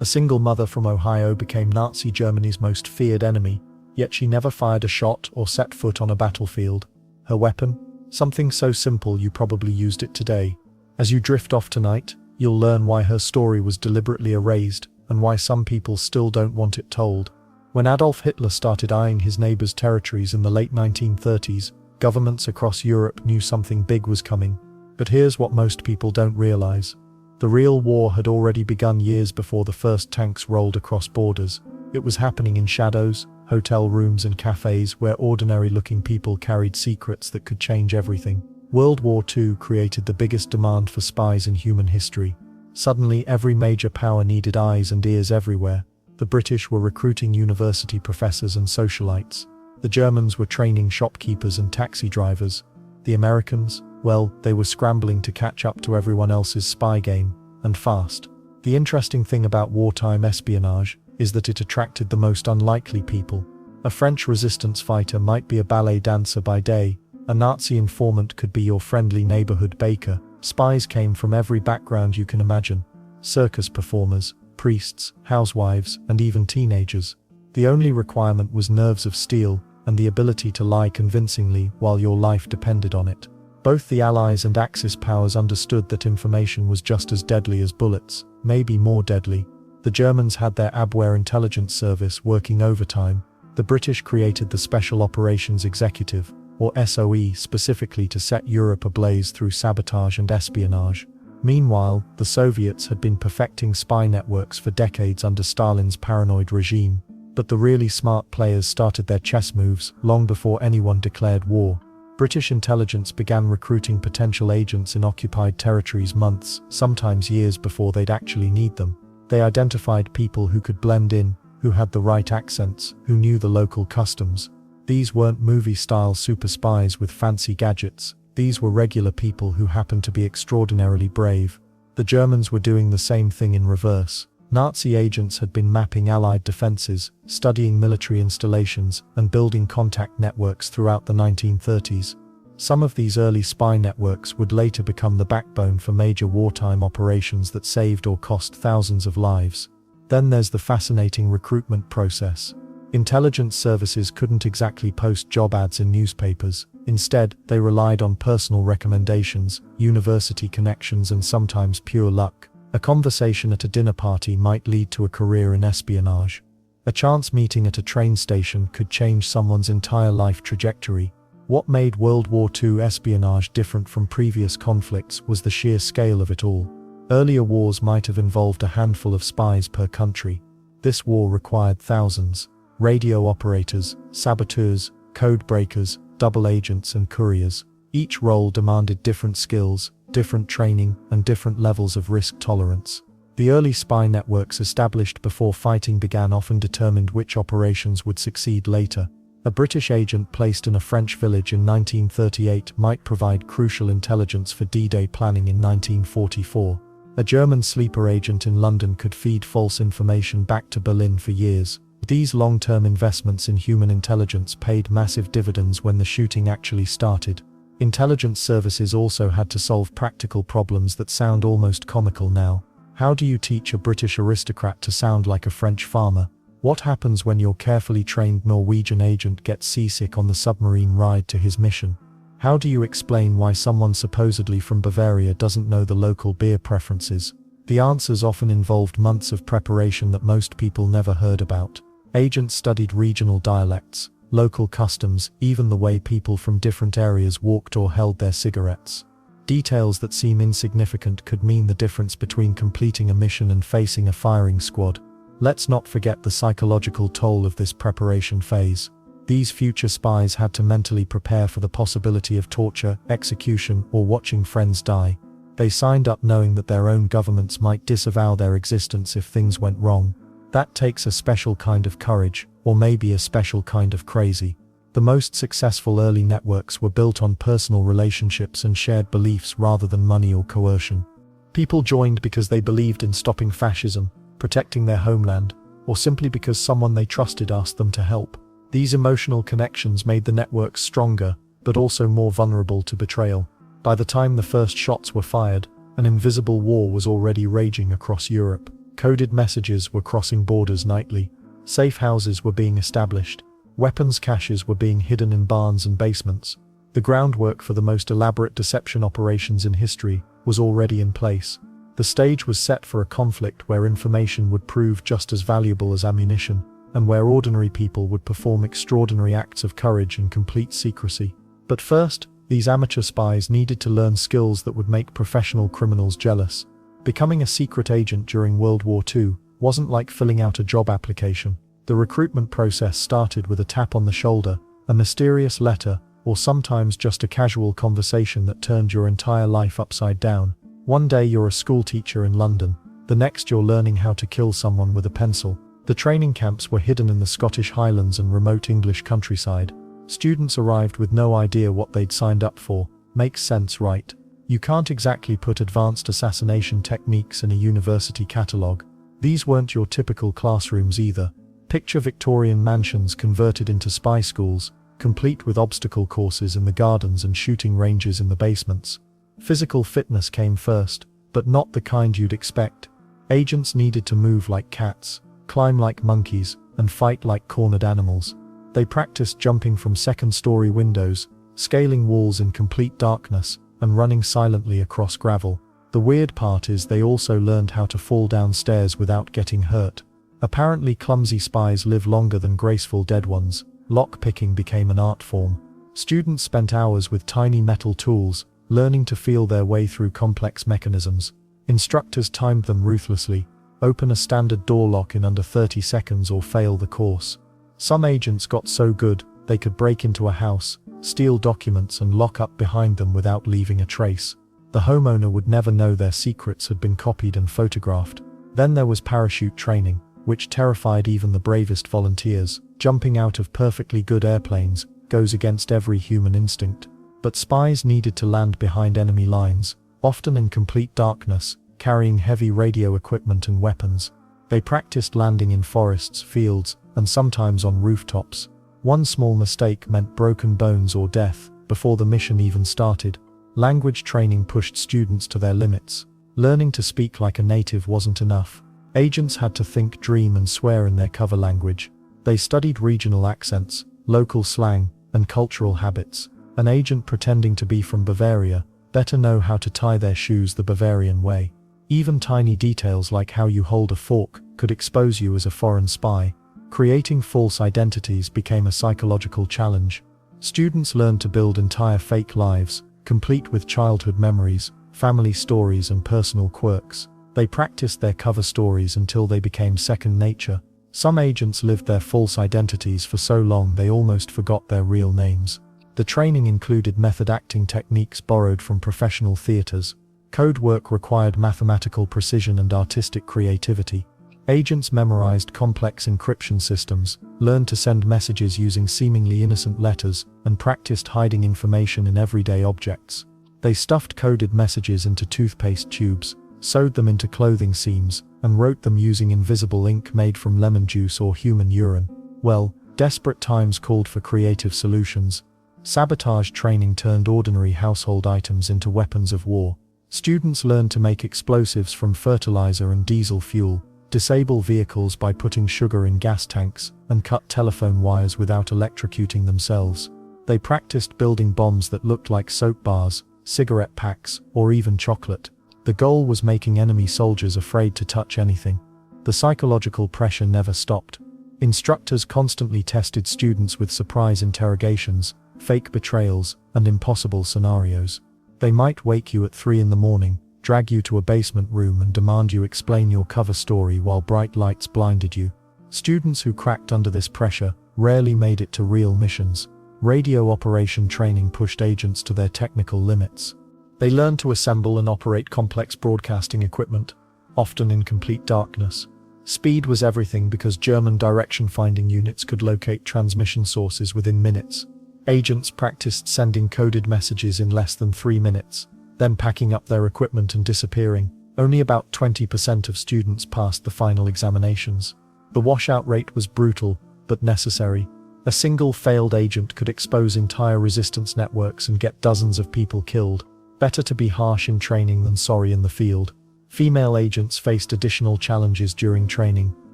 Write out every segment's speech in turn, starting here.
A single mother from Ohio became Nazi Germany's most feared enemy, yet she never fired a shot or set foot on a battlefield. Her weapon? Something so simple you probably used it today. As you drift off tonight, you'll learn why her story was deliberately erased and why some people still don't want it told. When Adolf Hitler started eyeing his neighbors' territories in the late 1930s, governments across Europe knew something big was coming. But here's what most people don't realize. The real war had already begun years before the first tanks rolled across borders. It was happening in shadows, hotel rooms and cafes where ordinary-looking people carried secrets that could change everything. World War II created the biggest demand for spies in human history. Suddenly, every major power needed eyes and ears everywhere. The British were recruiting university professors and socialites. The Germans were training shopkeepers and taxi drivers. The Americans, well, they were scrambling to catch up to everyone else's spy game, and fast. The interesting thing about wartime espionage is that it attracted the most unlikely people. A French resistance fighter might be a ballet dancer by day. A Nazi informant could be your friendly neighborhood baker. Spies came from every background you can imagine. Circus performers, priests, housewives, and even teenagers. The only requirement was nerves of steel and the ability to lie convincingly while your life depended on it. Both the Allies and Axis powers understood that information was just as deadly as bullets, maybe more deadly. The Germans had their Abwehr intelligence service working overtime. The British created the Special Operations Executive, or SOE, specifically to set Europe ablaze through sabotage and espionage. Meanwhile, the Soviets had been perfecting spy networks for decades under Stalin's paranoid regime. But the really smart players started their chess moves long before anyone declared war. British intelligence began recruiting potential agents in occupied territories months, sometimes years before they'd actually need them. They identified people who could blend in, who had the right accents, who knew the local customs. These weren't movie-style super spies with fancy gadgets. These were regular people who happened to be extraordinarily brave. The Germans were doing the same thing in reverse. Nazi agents had been mapping Allied defenses, studying military installations, and building contact networks throughout the 1930s. Some of these early spy networks would later become the backbone for major wartime operations that saved or cost thousands of lives. Then there's the fascinating recruitment process. Intelligence services couldn't exactly post job ads in newspapers. Instead, they relied on personal recommendations, university connections, and sometimes pure luck. A conversation at a dinner party might lead to a career in espionage. A chance meeting at a train station could change someone's entire life trajectory. What made World War II espionage different from previous conflicts was the sheer scale of it all. Earlier wars might have involved a handful of spies per country. This war required thousands. Radio operators, saboteurs, code breakers, double agents, and couriers. Each role demanded different skills, different training, and different levels of risk tolerance. The early spy networks established before fighting began often determined which operations would succeed later. A British agent placed in a French village in 1938 might provide crucial intelligence for D-Day planning in 1944. A German sleeper agent in London could feed false information back to Berlin for years. These long-term investments in human intelligence paid massive dividends when the shooting actually started. Intelligence services also had to solve practical problems that sound almost comical now. How do you teach a British aristocrat to sound like a French farmer? What happens when your carefully trained Norwegian agent gets seasick on the submarine ride to his mission? How do you explain why someone supposedly from Bavaria doesn't know the local beer preferences? The answers often involved months of preparation that most people never heard about. Agents studied regional dialects, local customs, even the way people from different areas walked or held their cigarettes. Details that seem insignificant could mean the difference between completing a mission and facing a firing squad. Let's not forget the psychological toll of this preparation phase. These future spies had to mentally prepare for the possibility of torture, execution, or watching friends die. They signed up knowing that their own governments might disavow their existence if things went wrong. That takes a special kind of courage, or maybe a special kind of crazy. The most successful early networks were built on personal relationships and shared beliefs rather than money or coercion. People joined because they believed in stopping fascism, protecting their homeland, or simply because someone they trusted asked them to help. These emotional connections made the networks stronger, but also more vulnerable to betrayal. By the time the first shots were fired, an invisible war was already raging across Europe. Coded messages were crossing borders nightly. Safe houses were being established. Weapons caches were being hidden in barns and basements. The groundwork for the most elaborate deception operations in history was already in place. The stage was set for a conflict where information would prove just as valuable as ammunition, and where ordinary people would perform extraordinary acts of courage in complete secrecy. But first, these amateur spies needed to learn skills that would make professional criminals jealous. Becoming a secret agent during World War II wasn't like filling out a job application. The recruitment process started with a tap on the shoulder, a mysterious letter, or sometimes just a casual conversation that turned your entire life upside down. One day you're a school teacher in London, the next you're learning how to kill someone with a pencil. The training camps were hidden in the Scottish Highlands and remote English countryside. Students arrived with no idea what they'd signed up for. Makes sense, right? You can't exactly put advanced assassination techniques in a university catalogue. These weren't your typical classrooms either. Picture Victorian mansions converted into spy schools, complete with obstacle courses in the gardens and shooting ranges in the basements. Physical fitness came first, but not the kind you'd expect. Agents needed to move like cats, climb like monkeys, and fight like cornered animals. They practiced jumping from second-story windows, scaling walls in complete darkness, and running silently across gravel. The weird part is they also learned how to fall down stairs without getting hurt. Apparently clumsy spies live longer than graceful dead ones. Lock-picking became an art form. Students spent hours with tiny metal tools, learning to feel their way through complex mechanisms. Instructors timed them ruthlessly. Open a standard door lock in under 30 seconds or fail the course. Some agents got so good, they could break into a house, steal documents and lock up behind them without leaving a trace. The homeowner would never know their secrets had been copied and photographed. Then there was parachute training, which terrified even the bravest volunteers. Jumping out of perfectly good airplanes goes against every human instinct. But spies needed to land behind enemy lines, often in complete darkness, carrying heavy radio equipment and weapons. They practiced landing in forests, fields, and sometimes on rooftops. One small mistake meant broken bones or death before the mission even started. Language training pushed students to their limits. Learning to speak like a native wasn't enough. Agents had to think, dream, and swear in their cover language. They studied regional accents, local slang, and cultural habits. An agent pretending to be from Bavaria better know how to tie their shoes the Bavarian way. Even tiny details like how you hold a fork could expose you as a foreign spy. Creating false identities became a psychological challenge. Students learned to build entire fake lives, complete with childhood memories, family stories, and personal quirks. They practiced their cover stories until they became second nature. Some agents lived their false identities for so long they almost forgot their real names. The training included method acting techniques borrowed from professional theaters. Code work required mathematical precision and artistic creativity. Agents memorized complex encryption systems, learned to send messages using seemingly innocent letters, and practiced hiding information in everyday objects. They stuffed coded messages into toothpaste tubes, sewed them into clothing seams, and wrote them using invisible ink made from lemon juice or human urine. Well, desperate times called for creative solutions. Sabotage training turned ordinary household items into weapons of war. Students learned to make explosives from fertilizer and diesel fuel, disable vehicles by putting sugar in gas tanks, and cut telephone wires without electrocuting themselves. They practiced building bombs that looked like soap bars, cigarette packs, or even chocolate. The goal was making enemy soldiers afraid to touch anything. The psychological pressure never stopped. Instructors constantly tested students with surprise interrogations, fake betrayals, and impossible scenarios. They might wake you at 3 in the morning, drag you to a basement room and demand you explain your cover story while bright lights blinded you. Students who cracked under this pressure rarely made it to real missions. Radio operation training pushed agents to their technical limits. They learned to assemble and operate complex broadcasting equipment, often in complete darkness. Speed was everything because German direction-finding units could locate transmission sources within minutes. Agents practiced sending coded messages in less than 3 minutes, then packing up their equipment and disappearing. Only about 20% of students passed the final examinations. The washout rate was brutal, but necessary. A single failed agent could expose entire resistance networks and get dozens of people killed. Better to be harsh in training than sorry in the field. Female agents faced additional challenges during training.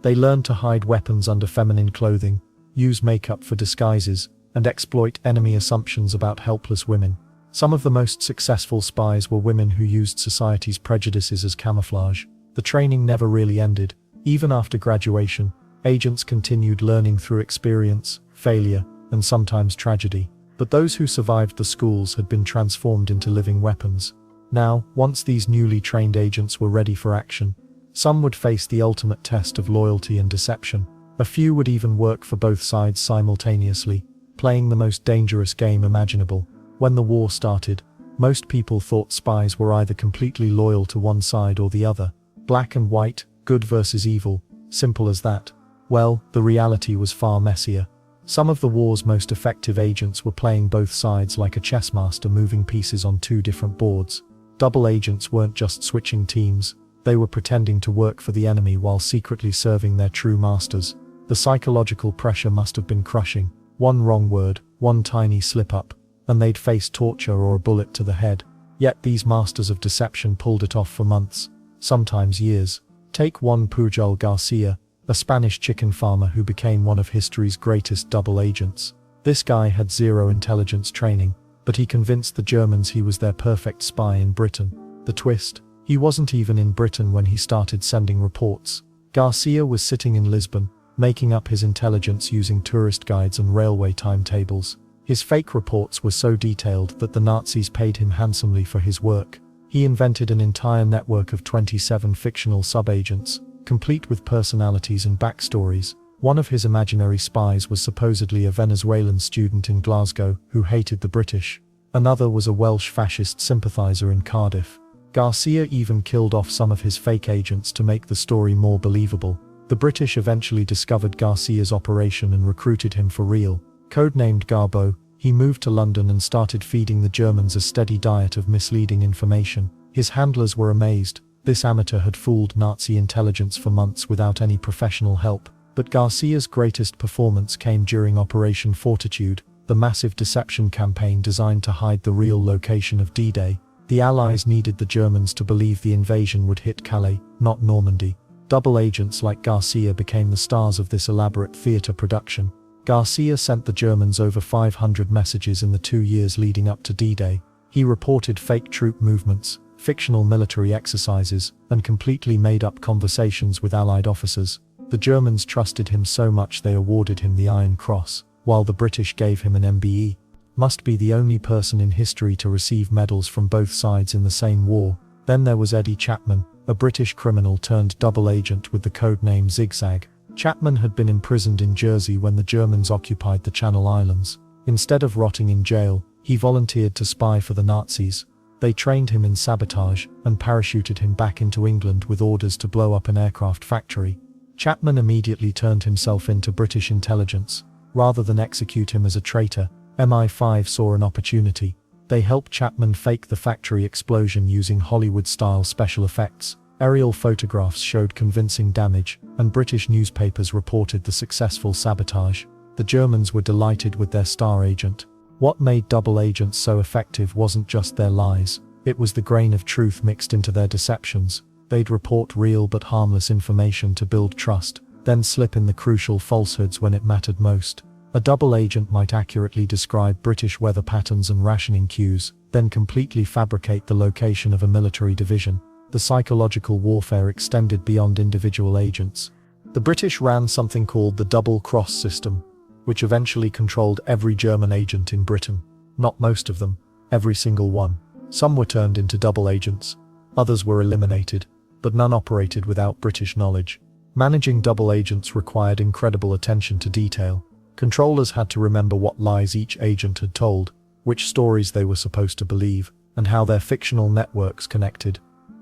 They learned to hide weapons under feminine clothing, use makeup for disguises, and exploit enemy assumptions about helpless women. Some of the most successful spies were women who used society's prejudices as camouflage. The training never really ended. Even after graduation, agents continued learning through experience, failure, and sometimes tragedy. But those who survived the schools had been transformed into living weapons. Now, once these newly trained agents were ready for action, some would face the ultimate test of loyalty and deception. A few would even work for both sides simultaneously, playing the most dangerous game imaginable. When the war started, most people thought spies were either completely loyal to one side or the other. Black and white, good versus evil, simple as that. Well, the reality was far messier. Some of the war's most effective agents were playing both sides like a chess master moving pieces on two different boards. Double agents weren't just switching teams, they were pretending to work for the enemy while secretly serving their true masters. The psychological pressure must have been crushing. One wrong word, one tiny slip-up, and they'd face torture or a bullet to the head. Yet these masters of deception pulled it off for months, sometimes years. Take Juan Pujol Garcia, a Spanish chicken farmer who became one of history's greatest double agents. This guy had zero intelligence training, but he convinced the Germans he was their perfect spy in Britain. The twist? He wasn't even in Britain when he started sending reports. Garcia was sitting in Lisbon, making up his intelligence using tourist guides and railway timetables. His fake reports were so detailed that the Nazis paid him handsomely for his work. He invented an entire network of 27 fictional sub-agents, complete with personalities and backstories. One of his imaginary spies was supposedly a Venezuelan student in Glasgow who hated the British. Another was a Welsh fascist sympathizer in Cardiff. Garcia even killed off some of his fake agents to make the story more believable. The British eventually discovered Garcia's operation and recruited him for real. Codenamed Garbo, he moved to London and started feeding the Germans a steady diet of misleading information. His handlers were amazed. This amateur had fooled Nazi intelligence for months without any professional help. But Garcia's greatest performance came during Operation Fortitude, the massive deception campaign designed to hide the real location of D-Day. The Allies needed the Germans to believe the invasion would hit Calais, not Normandy. Double agents like Garcia became the stars of this elaborate theater production. Garcia sent the Germans over 500 messages in the 2 years leading up to D-Day. He reported fake troop movements, fictional military exercises, and completely made-up conversations with Allied officers. The Germans trusted him so much they awarded him the Iron Cross, while the British gave him an MBE. Must be the only person in history to receive medals from both sides in the same war. Then there was Eddie Chapman, a British criminal turned double agent with the code name Zigzag. Chapman had been imprisoned in Jersey when the Germans occupied the Channel Islands. Instead of rotting in jail, he volunteered to spy for the Nazis. They trained him in sabotage and parachuted him back into England with orders to blow up an aircraft factory. Chapman immediately turned himself in to British intelligence. Rather than execute him as a traitor, MI5 saw an opportunity. They helped Chapman fake the factory explosion using Hollywood-style special effects. Aerial photographs showed convincing damage, and British newspapers reported the successful sabotage. The Germans were delighted with their star agent. What made double agents so effective wasn't just their lies, it was the grain of truth mixed into their deceptions. They'd report real but harmless information to build trust, then slip in the crucial falsehoods when it mattered most. A double agent might accurately describe British weather patterns and rationing cues, then completely fabricate the location of a military division. The psychological warfare extended beyond individual agents. The British ran something called the double cross system, which eventually controlled every German agent in Britain. Not most of them, every single one. Some were turned into double agents, others were eliminated, but none operated without British knowledge. Managing double agents required incredible attention to detail. Controllers had to remember what lies each agent had told, which stories they were supposed to believe, and how their fictional networks connected.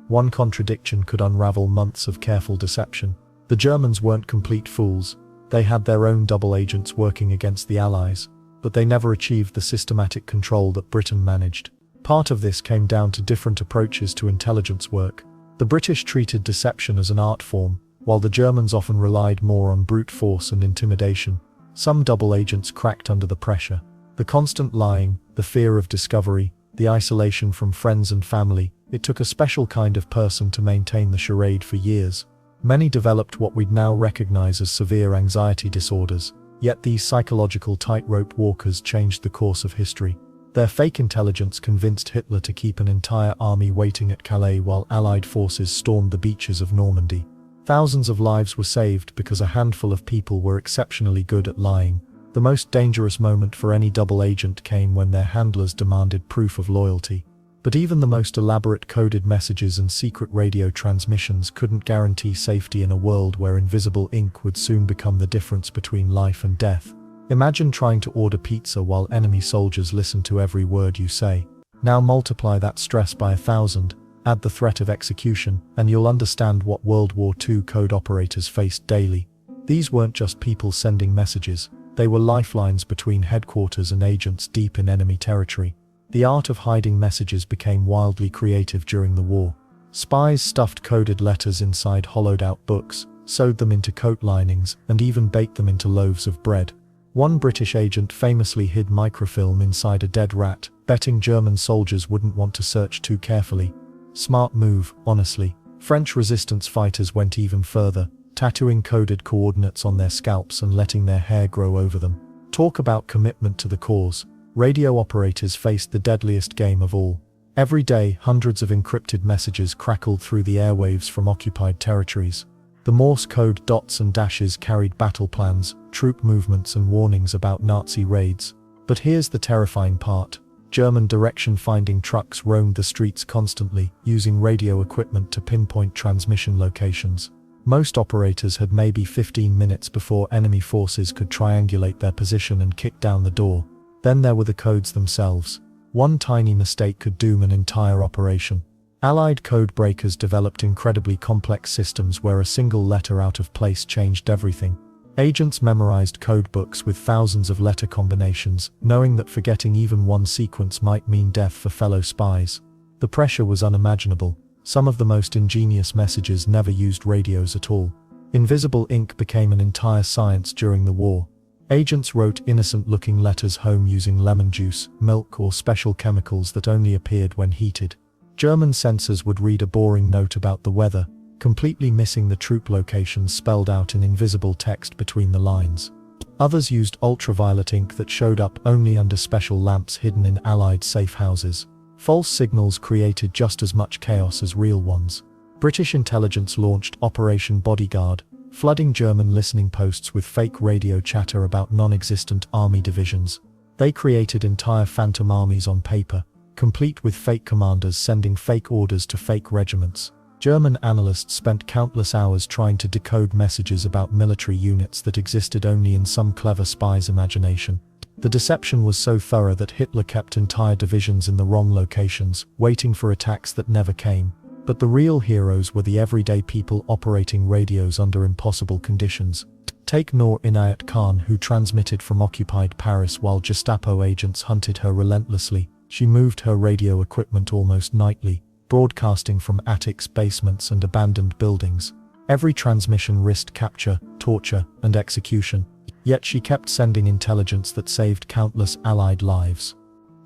One contradiction could unravel months of careful deception. The Germans weren't complete fools. They had their own double agents working against the Allies, but they never achieved the systematic control that Britain managed. Part of this came down to different approaches to intelligence work. The British treated deception as an art form, while the Germans often relied more on brute force and intimidation. Some double agents cracked under the pressure. The constant lying, the fear of discovery, the isolation from friends and family. It took a special kind of person to maintain the charade for years. Many developed what we'd now recognize as severe anxiety disorders, yet these psychological tightrope walkers changed the course of history. Their fake intelligence convinced Hitler to keep an entire army waiting at Calais while Allied forces stormed the beaches of Normandy. Thousands of lives were saved because a handful of people were exceptionally good at lying. The most dangerous moment for any double agent came when their handlers demanded proof of loyalty. But even the most elaborate coded messages and secret radio transmissions couldn't guarantee safety in a world where invisible ink would soon become the difference between life and death. Imagine trying to order pizza while enemy soldiers listen to every word you say. Now multiply that stress by 1,000, add the threat of execution, and you'll understand what World War II code operators faced daily. These weren't just people sending messages, they were lifelines between headquarters and agents deep in enemy territory. The art of hiding messages became wildly creative during the war. Spies stuffed coded letters inside hollowed-out books, sewed them into coat linings, and even baked them into loaves of bread. One British agent famously hid microfilm inside a dead rat, betting German soldiers wouldn't want to search too carefully. Smart move, honestly. French resistance fighters went even further, tattooing coded coordinates on their scalps and letting their hair grow over them. Talk about commitment to the cause. Radio operators faced the deadliest game of all. Every day, hundreds of encrypted messages crackled through the airwaves from occupied territories. The Morse code dots and dashes carried battle plans, troop movements, and warnings about Nazi raids. But here's the terrifying part. German direction-finding trucks roamed the streets constantly, using radio equipment to pinpoint transmission locations. Most operators had maybe 15 minutes before enemy forces could triangulate their position and kick down the door. Then there were the codes themselves. One tiny mistake could doom an entire operation. Allied code breakers developed incredibly complex systems where a single letter out of place changed everything. Agents memorized codebooks with thousands of letter combinations, knowing that forgetting even one sequence might mean death for fellow spies. The pressure was unimaginable. Some of the most ingenious messages never used radios at all. Invisible ink became an entire science during the war. Agents wrote innocent-looking letters home using lemon juice, milk, or special chemicals that only appeared when heated. German censors would read a boring note about the weather, completely missing the troop locations spelled out in invisible text between the lines. Others used ultraviolet ink that showed up only under special lamps hidden in Allied safe houses. False signals created just as much chaos as real ones. British intelligence launched Operation Bodyguard, flooding German listening posts with fake radio chatter about non-existent army divisions. They created entire phantom armies on paper, complete with fake commanders sending fake orders to fake regiments. German analysts spent countless hours trying to decode messages about military units that existed only in some clever spy's imagination. The deception was so thorough that Hitler kept entire divisions in the wrong locations, waiting for attacks that never came. But the real heroes were the everyday people operating radios under impossible conditions. Take Noor Inayat Khan, who transmitted from occupied Paris while Gestapo agents hunted her relentlessly. She moved her radio equipment almost nightly, broadcasting from attics, basements, and abandoned buildings. Every transmission risked capture, torture, and execution. Yet she kept sending intelligence that saved countless Allied lives.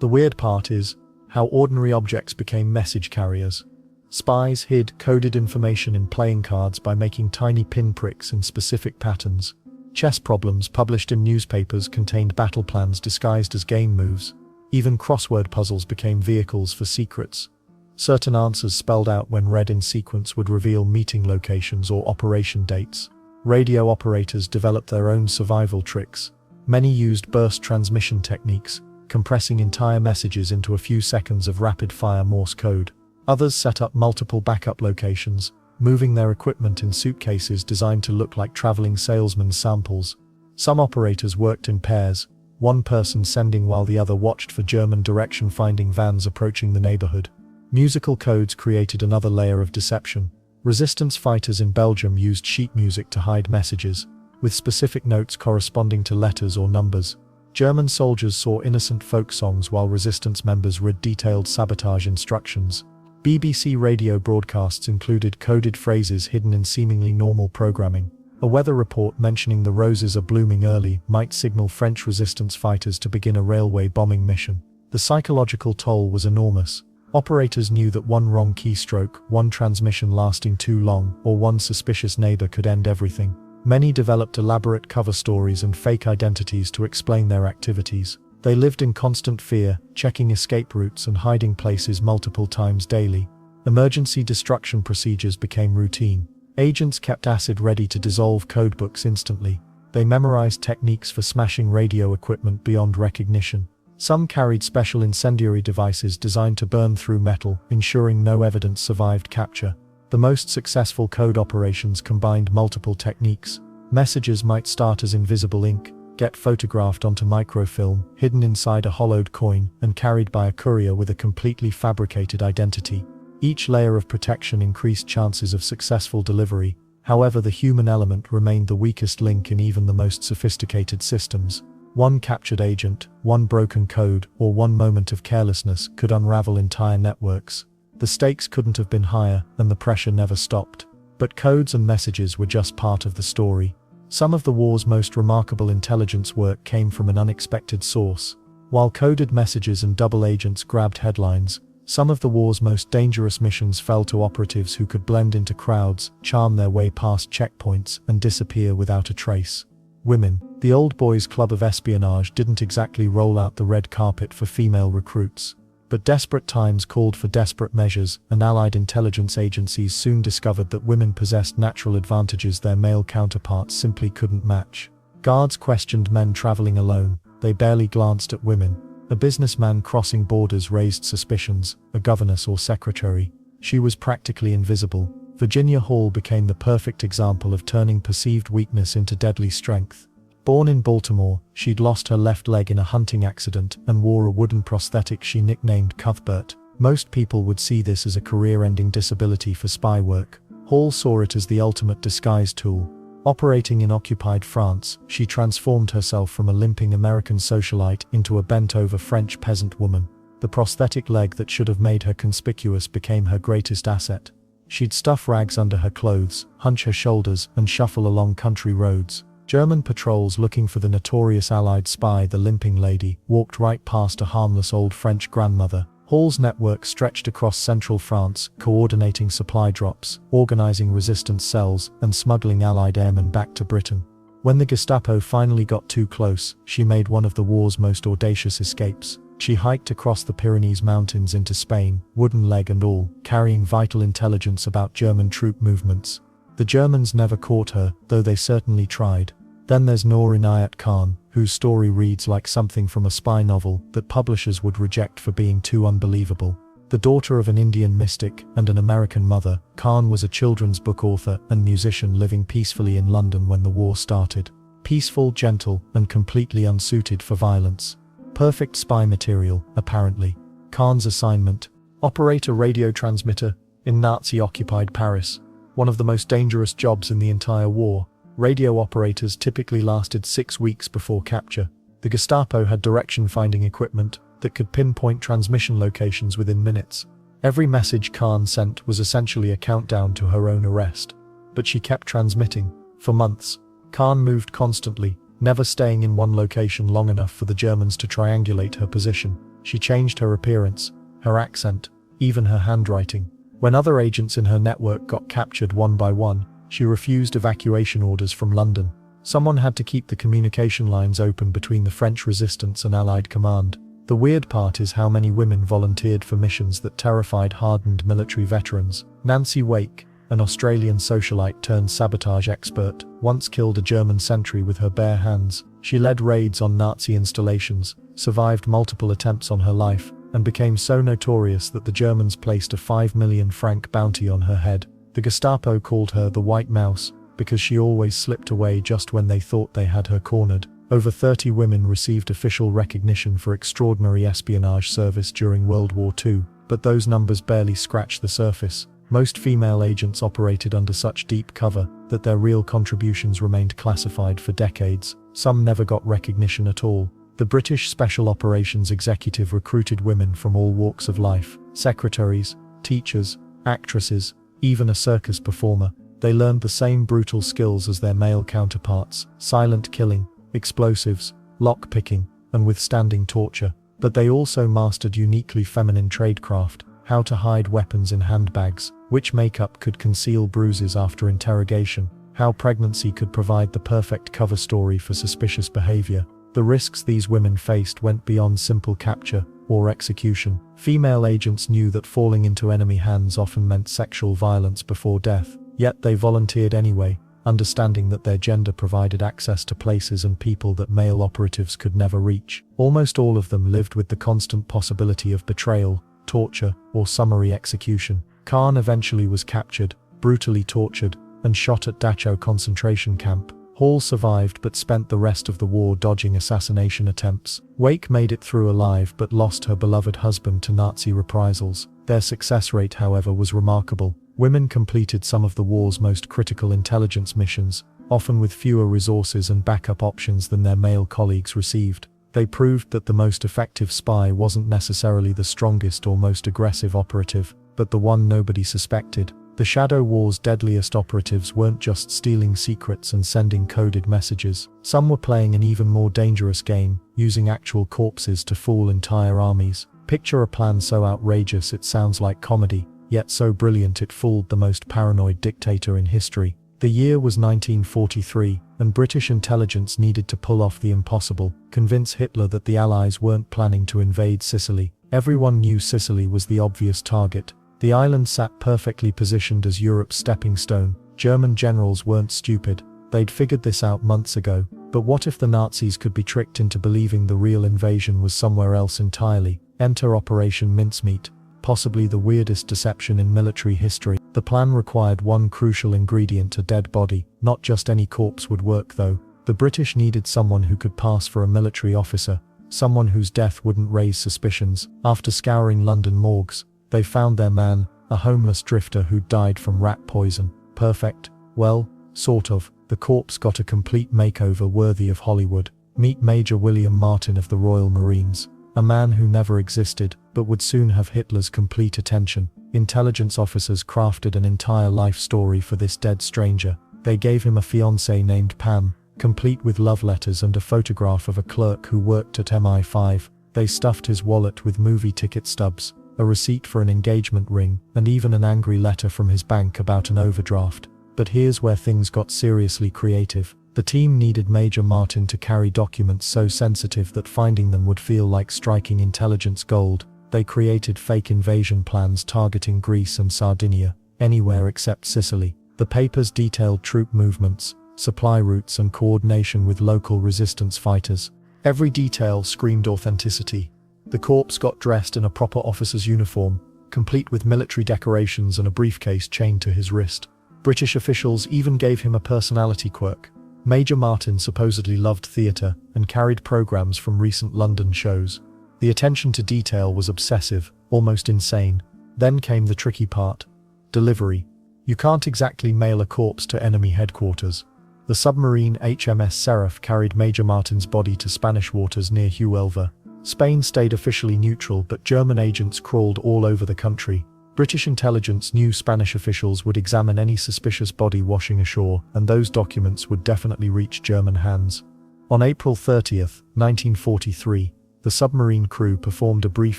The weird part is how ordinary objects became message carriers. Spies hid coded information in playing cards by making tiny pinpricks in specific patterns. Chess problems published in newspapers contained battle plans disguised as game moves. Even crossword puzzles became vehicles for secrets. Certain answers spelled out when read in sequence would reveal meeting locations or operation dates. Radio operators developed their own survival tricks. Many used burst transmission techniques, compressing entire messages into a few seconds of rapid-fire Morse code. Others set up multiple backup locations, moving their equipment in suitcases designed to look like traveling salesmen's samples. Some operators worked in pairs, one person sending while the other watched for German direction-finding vans approaching the neighborhood. Musical codes created another layer of deception. Resistance fighters in Belgium used sheet music to hide messages, with specific notes corresponding to letters or numbers. German soldiers saw innocent folk songs while resistance members read detailed sabotage instructions. BBC radio broadcasts included coded phrases hidden in seemingly normal programming. A weather report mentioning the roses are blooming early might signal French resistance fighters to begin a railway bombing mission. The psychological toll was enormous. Operators knew that one wrong keystroke, one transmission lasting too long, or one suspicious neighbor could end everything. Many developed elaborate cover stories and fake identities to explain their activities. They lived in constant fear, checking escape routes and hiding places multiple times daily. Emergency destruction procedures became routine. Agents kept acid ready to dissolve codebooks instantly. They memorized techniques for smashing radio equipment beyond recognition. Some carried special incendiary devices designed to burn through metal, ensuring no evidence survived capture. The most successful code operations combined multiple techniques. Messages might start as invisible ink, get photographed onto microfilm, hidden inside a hollowed coin, and carried by a courier with a completely fabricated identity. Each layer of protection increased chances of successful delivery. However, the human element remained the weakest link in even the most sophisticated systems. One captured agent, one broken code, or one moment of carelessness could unravel entire networks. The stakes couldn't have been higher, and the pressure never stopped. But codes and messages were just part of the story. Some of the war's most remarkable intelligence work came from an unexpected source. While coded messages and double agents grabbed headlines, some of the war's most dangerous missions fell to operatives who could blend into crowds, charm their way past checkpoints, and disappear without a trace. Women. The old boys' club of espionage didn't exactly roll out the red carpet for female recruits. But desperate times called for desperate measures, and Allied intelligence agencies soon discovered that women possessed natural advantages their male counterparts simply couldn't match. Guards questioned men traveling alone. They barely glanced at women. A businessman crossing borders raised suspicions, a governess or secretary. She was practically invisible. Virginia Hall became the perfect example of turning perceived weakness into deadly strength. Born in Baltimore, she'd lost her left leg in a hunting accident and wore a wooden prosthetic she nicknamed Cuthbert. Most people would see this as a career-ending disability for spy work. Hall saw it as the ultimate disguise tool. Operating in occupied France, she transformed herself from a limping American socialite into a bent-over French peasant woman. The prosthetic leg that should have made her conspicuous became her greatest asset. She'd stuff rags under her clothes, hunch her shoulders, and shuffle along country roads. German patrols looking for the notorious Allied spy, the limping lady, walked right past a harmless old French grandmother. Hall's network stretched across central France, coordinating supply drops, organizing resistance cells, and smuggling Allied airmen back to Britain. When the Gestapo finally got too close, she made one of the war's most audacious escapes. She hiked across the Pyrenees Mountains into Spain, wooden leg and all, carrying vital intelligence about German troop movements. The Germans never caught her, though they certainly tried. Then there's Noor Inayat Khan, whose story reads like something from a spy novel that publishers would reject for being too unbelievable. The daughter of an Indian mystic and an American mother, Khan was a children's book author and musician living peacefully in London when the war started. Peaceful, gentle, and completely unsuited for violence. Perfect spy material, apparently. Khan's assignment: operate a radio transmitter in Nazi-occupied Paris. One of the most dangerous jobs in the entire war. Radio operators typically lasted 6 weeks before capture. The Gestapo had direction-finding equipment that could pinpoint transmission locations within minutes. Every message Khan sent was essentially a countdown to her own arrest. But she kept transmitting. For months, Khan moved constantly, never staying in one location long enough for the Germans to triangulate her position. She changed her appearance, her accent, even her handwriting. When other agents in her network got captured one by one, she refused evacuation orders from London. Someone had to keep the communication lines open between the French resistance and Allied command. The weird part is how many women volunteered for missions that terrified hardened military veterans. Nancy Wake, an Australian socialite turned sabotage expert, once killed a German sentry with her bare hands. She led raids on Nazi installations, survived multiple attempts on her life, and became so notorious that the Germans placed a 5 million franc bounty on her head. The Gestapo called her the White Mouse, because she always slipped away just when they thought they had her cornered. Over 30 women received official recognition for extraordinary espionage service during World War II, but those numbers barely scratch the surface. Most female agents operated under such deep cover that their real contributions remained classified for decades. Some never got recognition at all. The British Special Operations Executive recruited women from all walks of life: secretaries, teachers, actresses, even a circus performer. They learned the same brutal skills as their male counterparts: silent killing, explosives, lock-picking, and withstanding torture. But they also mastered uniquely feminine tradecraft, how to hide weapons in handbags, which makeup could conceal bruises after interrogation, how pregnancy could provide the perfect cover story for suspicious behavior. The risks these women faced went beyond simple capture or execution. Female agents knew that falling into enemy hands often meant sexual violence before death, yet they volunteered anyway, understanding that their gender provided access to places and people that male operatives could never reach. Almost all of them lived with the constant possibility of betrayal, torture, or summary execution. Khan eventually was captured, brutally tortured, and shot at Dachau concentration camp. Hall survived but spent the rest of the war dodging assassination attempts. Wake made it through alive but lost her beloved husband to Nazi reprisals. Their success rate, however, was remarkable. Women completed some of the war's most critical intelligence missions, often with fewer resources and backup options than their male colleagues received. They proved that the most effective spy wasn't necessarily the strongest or most aggressive operative, but the one nobody suspected. The Shadow War's deadliest operatives weren't just stealing secrets and sending coded messages. Some were playing an even more dangerous game, using actual corpses to fool entire armies. Picture a plan so outrageous it sounds like comedy, yet so brilliant it fooled the most paranoid dictator in history. The year was 1943, and British intelligence needed to pull off the impossible, convince Hitler that the Allies weren't planning to invade Sicily. Everyone knew Sicily was the obvious target. The island sat perfectly positioned as Europe's stepping stone. German generals weren't stupid. They'd figured this out months ago. But what if the Nazis could be tricked into believing the real invasion was somewhere else entirely? Enter Operation Mincemeat, possibly the weirdest deception in military history. The plan required one crucial ingredient: a dead body. Not just any corpse would work though. The British needed someone who could pass for a military officer, someone whose death wouldn't raise suspicions. After scouring London morgues, they found their man, a homeless drifter who'd died from rat poison. Perfect? Well, sort of. The corpse got a complete makeover worthy of Hollywood. Meet Major William Martin of the Royal Marines, a man who never existed, but would soon have Hitler's complete attention. Intelligence officers crafted an entire life story for this dead stranger. They gave him a fiancée named Pam, complete with love letters and a photograph of a clerk who worked at MI5. They stuffed his wallet with movie ticket stubs, a receipt for an engagement ring, and even an angry letter from his bank about an overdraft. But here's where things got seriously creative. The team needed Major Martin to carry documents so sensitive that finding them would feel like striking intelligence gold. They created fake invasion plans targeting Greece and Sardinia, anywhere except Sicily. The papers detailed troop movements, supply routes, and coordination with local resistance fighters. Every detail screamed authenticity. The corpse got dressed in a proper officer's uniform, complete with military decorations and a briefcase chained to his wrist. British officials even gave him a personality quirk. Major Martin supposedly loved theatre and carried programs from recent London shows. The attention to detail was obsessive, almost insane. Then came the tricky part: delivery. You can't exactly mail a corpse to enemy headquarters. The submarine HMS Seraph carried Major Martin's body to Spanish waters near Huelva. Spain stayed officially neutral, but German agents crawled all over the country. British intelligence knew Spanish officials would examine any suspicious body washing ashore, and those documents would definitely reach German hands. On April 30th, 1943, the submarine crew performed a brief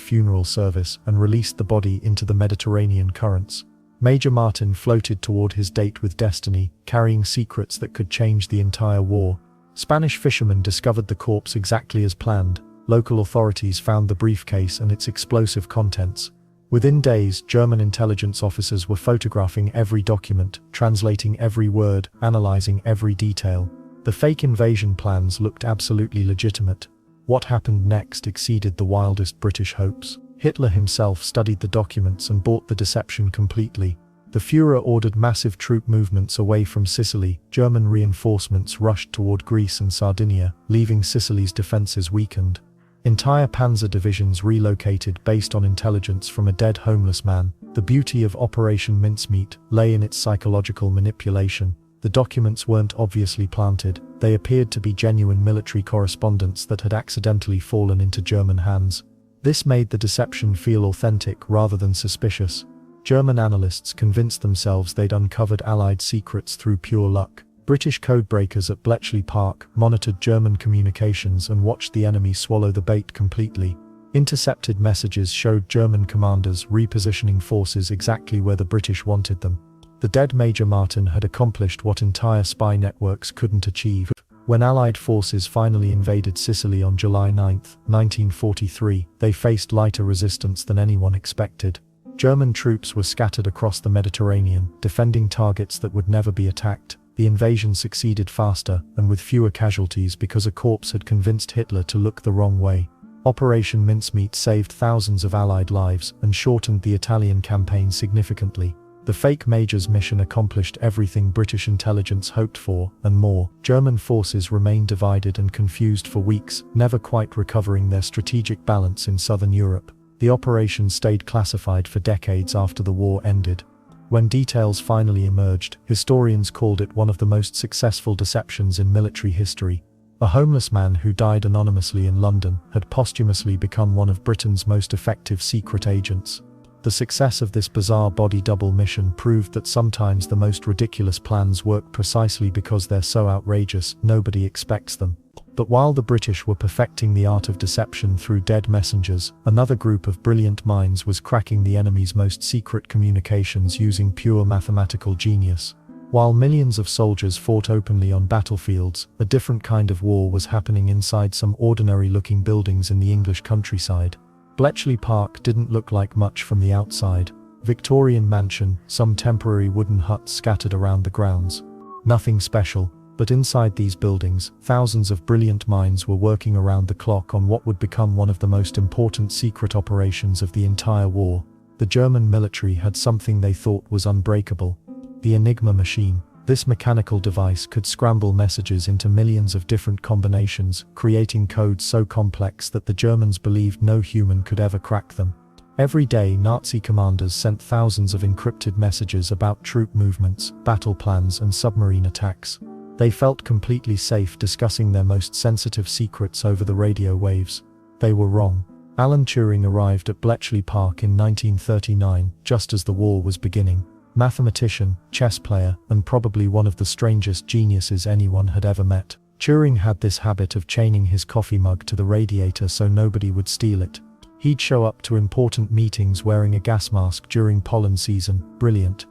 funeral service and released the body into the Mediterranean currents. Major Martin floated toward his date with destiny, carrying secrets that could change the entire war. Spanish fishermen discovered the corpse exactly as planned. Local authorities found the briefcase and its explosive contents. Within days, German intelligence officers were photographing every document, translating every word, analyzing every detail. The fake invasion plans looked absolutely legitimate. What happened next exceeded the wildest British hopes. Hitler himself studied the documents and bought the deception completely. The Führer ordered massive troop movements away from Sicily. German reinforcements rushed toward Greece and Sardinia, leaving Sicily's defenses weakened. Entire panzer divisions relocated based on intelligence from a dead homeless man. The beauty of Operation Mincemeat lay in its psychological manipulation. The documents weren't obviously planted. They appeared to be genuine military correspondence that had accidentally fallen into German hands. This made the deception feel authentic rather than suspicious. German analysts convinced themselves they'd uncovered Allied secrets through pure luck. British codebreakers at Bletchley Park monitored German communications and watched the enemy swallow the bait completely. Intercepted messages showed German commanders repositioning forces exactly where the British wanted them. The dead Major Martin had accomplished what entire spy networks couldn't achieve. When Allied forces finally invaded Sicily on July 9, 1943, they faced lighter resistance than anyone expected. German troops were scattered across the Mediterranean, defending targets that would never be attacked. The invasion succeeded faster, and with fewer casualties because a corps had convinced Hitler to look the wrong way. Operation Mincemeat saved thousands of Allied lives and shortened the Italian campaign significantly. The fake Major's mission accomplished everything British intelligence hoped for, and more. German forces remained divided and confused for weeks, never quite recovering their strategic balance in southern Europe. The operation stayed classified for decades after the war ended. When details finally emerged, historians called it one of the most successful deceptions in military history. A homeless man who died anonymously in London had posthumously become one of Britain's most effective secret agents. The success of this bizarre body double mission proved that sometimes the most ridiculous plans work precisely because they're so outrageous, nobody expects them. But while the British were perfecting the art of deception through dead messengers, another group of brilliant minds was cracking the enemy's most secret communications using pure mathematical genius. While millions of soldiers fought openly on battlefields, a different kind of war was happening inside some ordinary-looking buildings in the English countryside. Bletchley Park didn't look like much from the outside. Victorian mansion, some temporary wooden huts scattered around the grounds. Nothing special, but inside these buildings, thousands of brilliant minds were working around the clock on what would become one of the most important secret operations of the entire war. The German military had something they thought was unbreakable. The Enigma machine. This mechanical device could scramble messages into millions of different combinations, creating codes so complex that the Germans believed no human could ever crack them. Every day, Nazi commanders sent thousands of encrypted messages about troop movements, battle plans, and submarine attacks. They felt completely safe discussing their most sensitive secrets over the radio waves. They were wrong. Alan Turing arrived at Bletchley Park in 1939, just as the war was beginning. Mathematician, chess player, and probably one of the strangest geniuses anyone had ever met. Turing had this habit of chaining his coffee mug to the radiator so nobody would steal it. He'd show up to important meetings wearing a gas mask during pollen season. Brilliant.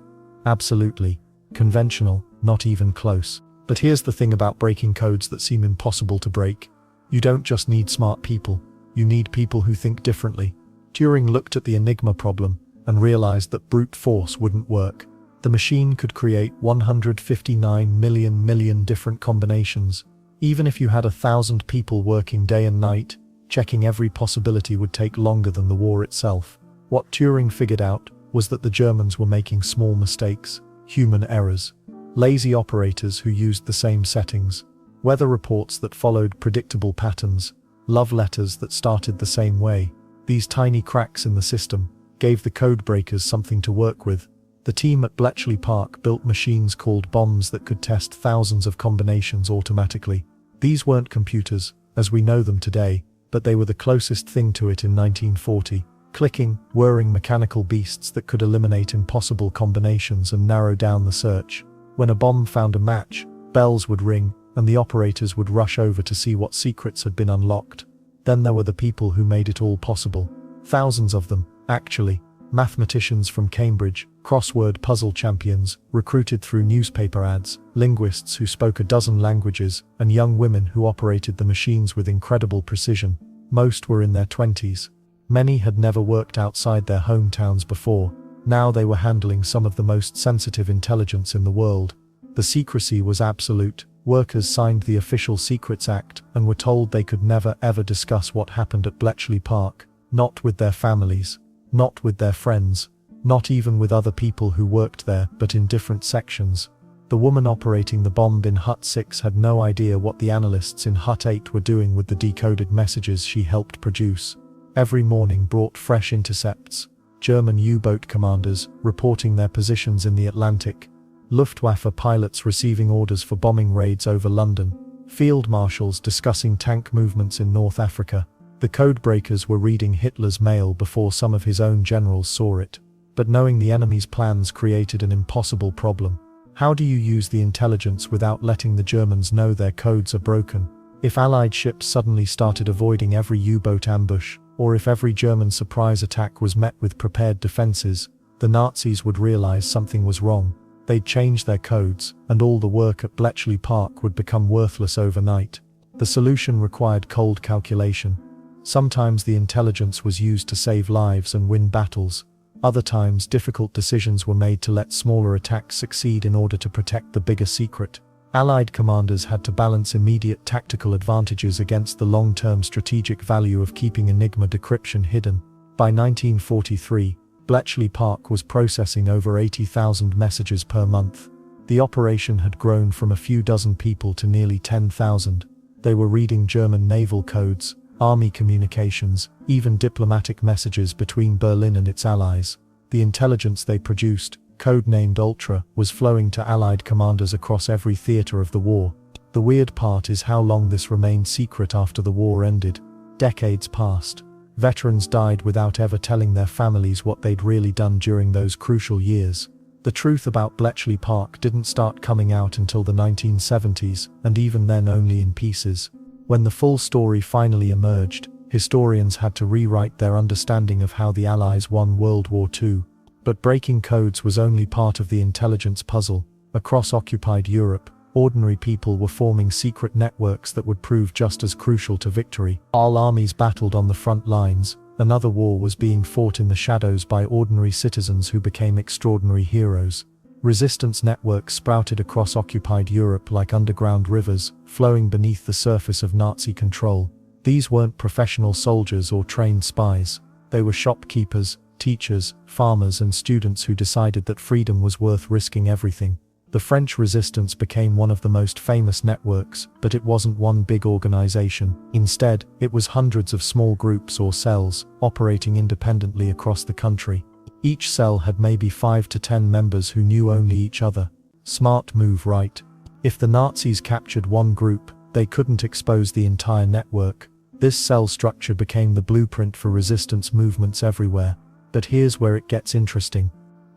Absolutely. Conventional, not even close. But here's the thing about breaking codes that seem impossible to break. You don't just need smart people. You need people who think differently. Turing looked at the Enigma problem and realized that brute force wouldn't work. The machine could create 159 million different combinations. Even if you had 1,000 people working day and night, checking every possibility would take longer than the war itself. What Turing figured out was that the Germans were making small mistakes, human errors, lazy operators who used the same settings, weather reports that followed predictable patterns, love letters that started the same way. These tiny cracks in the system gave the code breakers something to work with. The team at Bletchley Park built machines called bombs that could test thousands of combinations automatically. These weren't computers, as we know them today, but they were the closest thing to it in 1940. Clicking, whirring mechanical beasts that could eliminate impossible combinations and narrow down the search. When a bomb found a match, bells would ring, and the operators would rush over to see what secrets had been unlocked. Then there were the people who made it all possible. Thousands of them. Actually, mathematicians from Cambridge, crossword puzzle champions, recruited through newspaper ads, linguists who spoke a dozen languages, and young women who operated the machines with incredible precision. Most were in their 20s. Many had never worked outside their hometowns before. Now they were handling some of the most sensitive intelligence in the world. The secrecy was absolute. Workers signed the Official Secrets Act and were told they could never ever discuss what happened at Bletchley Park. Not with their families. Not with their friends, not even with other people who worked there, but in different sections. The woman operating the bomb in Hut 6 had no idea what the analysts in Hut 8 were doing with the decoded messages she helped produce. Every morning brought fresh intercepts. German U-boat commanders reporting their positions in the Atlantic. Luftwaffe pilots receiving orders for bombing raids over London. Field marshals discussing tank movements in North Africa. The codebreakers were reading Hitler's mail before some of his own generals saw it. But knowing the enemy's plans created an impossible problem. How do you use the intelligence without letting the Germans know their codes are broken? If Allied ships suddenly started avoiding every U-boat ambush, Or if every German surprise attack was met with prepared defenses, the Nazis would realize something was wrong. They'd change their codes, and all the work at Bletchley Park would become worthless overnight. The solution required cold calculation. Sometimes the intelligence was used to save lives and win battles. Other times difficult decisions were made to let smaller attacks succeed in order to protect the bigger secret. Allied commanders had to balance immediate tactical advantages against the long-term strategic value of keeping Enigma decryption hidden. By 1943, Bletchley Park was processing over 80,000 messages per month. The operation had grown from a few dozen people to nearly 10,000. They were reading German naval codes, army communications, even diplomatic messages between Berlin and its allies. The intelligence they produced, codenamed Ultra, was flowing to Allied commanders across every theater of the war. The weird part is how long this remained secret after the war ended. Decades passed. Veterans died without ever telling their families what they'd really done during those crucial years. The truth about Bletchley Park didn't start coming out until the 1970s, and even then only in pieces. When the full story finally emerged, historians had to rewrite their understanding of how the Allies won World War II. But breaking codes was only part of the intelligence puzzle. Across occupied Europe, ordinary people were forming secret networks that would prove just as crucial to victory. All armies battled on the front lines. Another war was being fought in the shadows by ordinary citizens who became extraordinary heroes. Resistance networks sprouted across occupied Europe like underground rivers, flowing beneath the surface of Nazi control. These weren't professional soldiers or trained spies. They were shopkeepers, teachers, farmers and students who decided that freedom was worth risking everything. The French resistance became one of the most famous networks, but it wasn't one big organization. Instead, it was hundreds of small groups or cells, operating independently across the country. Each cell had maybe 5 to 10 members who knew only each other. Smart move, right? If the Nazis captured one group, they couldn't expose the entire network. This cell structure became the blueprint for resistance movements everywhere. But here's where it gets interesting.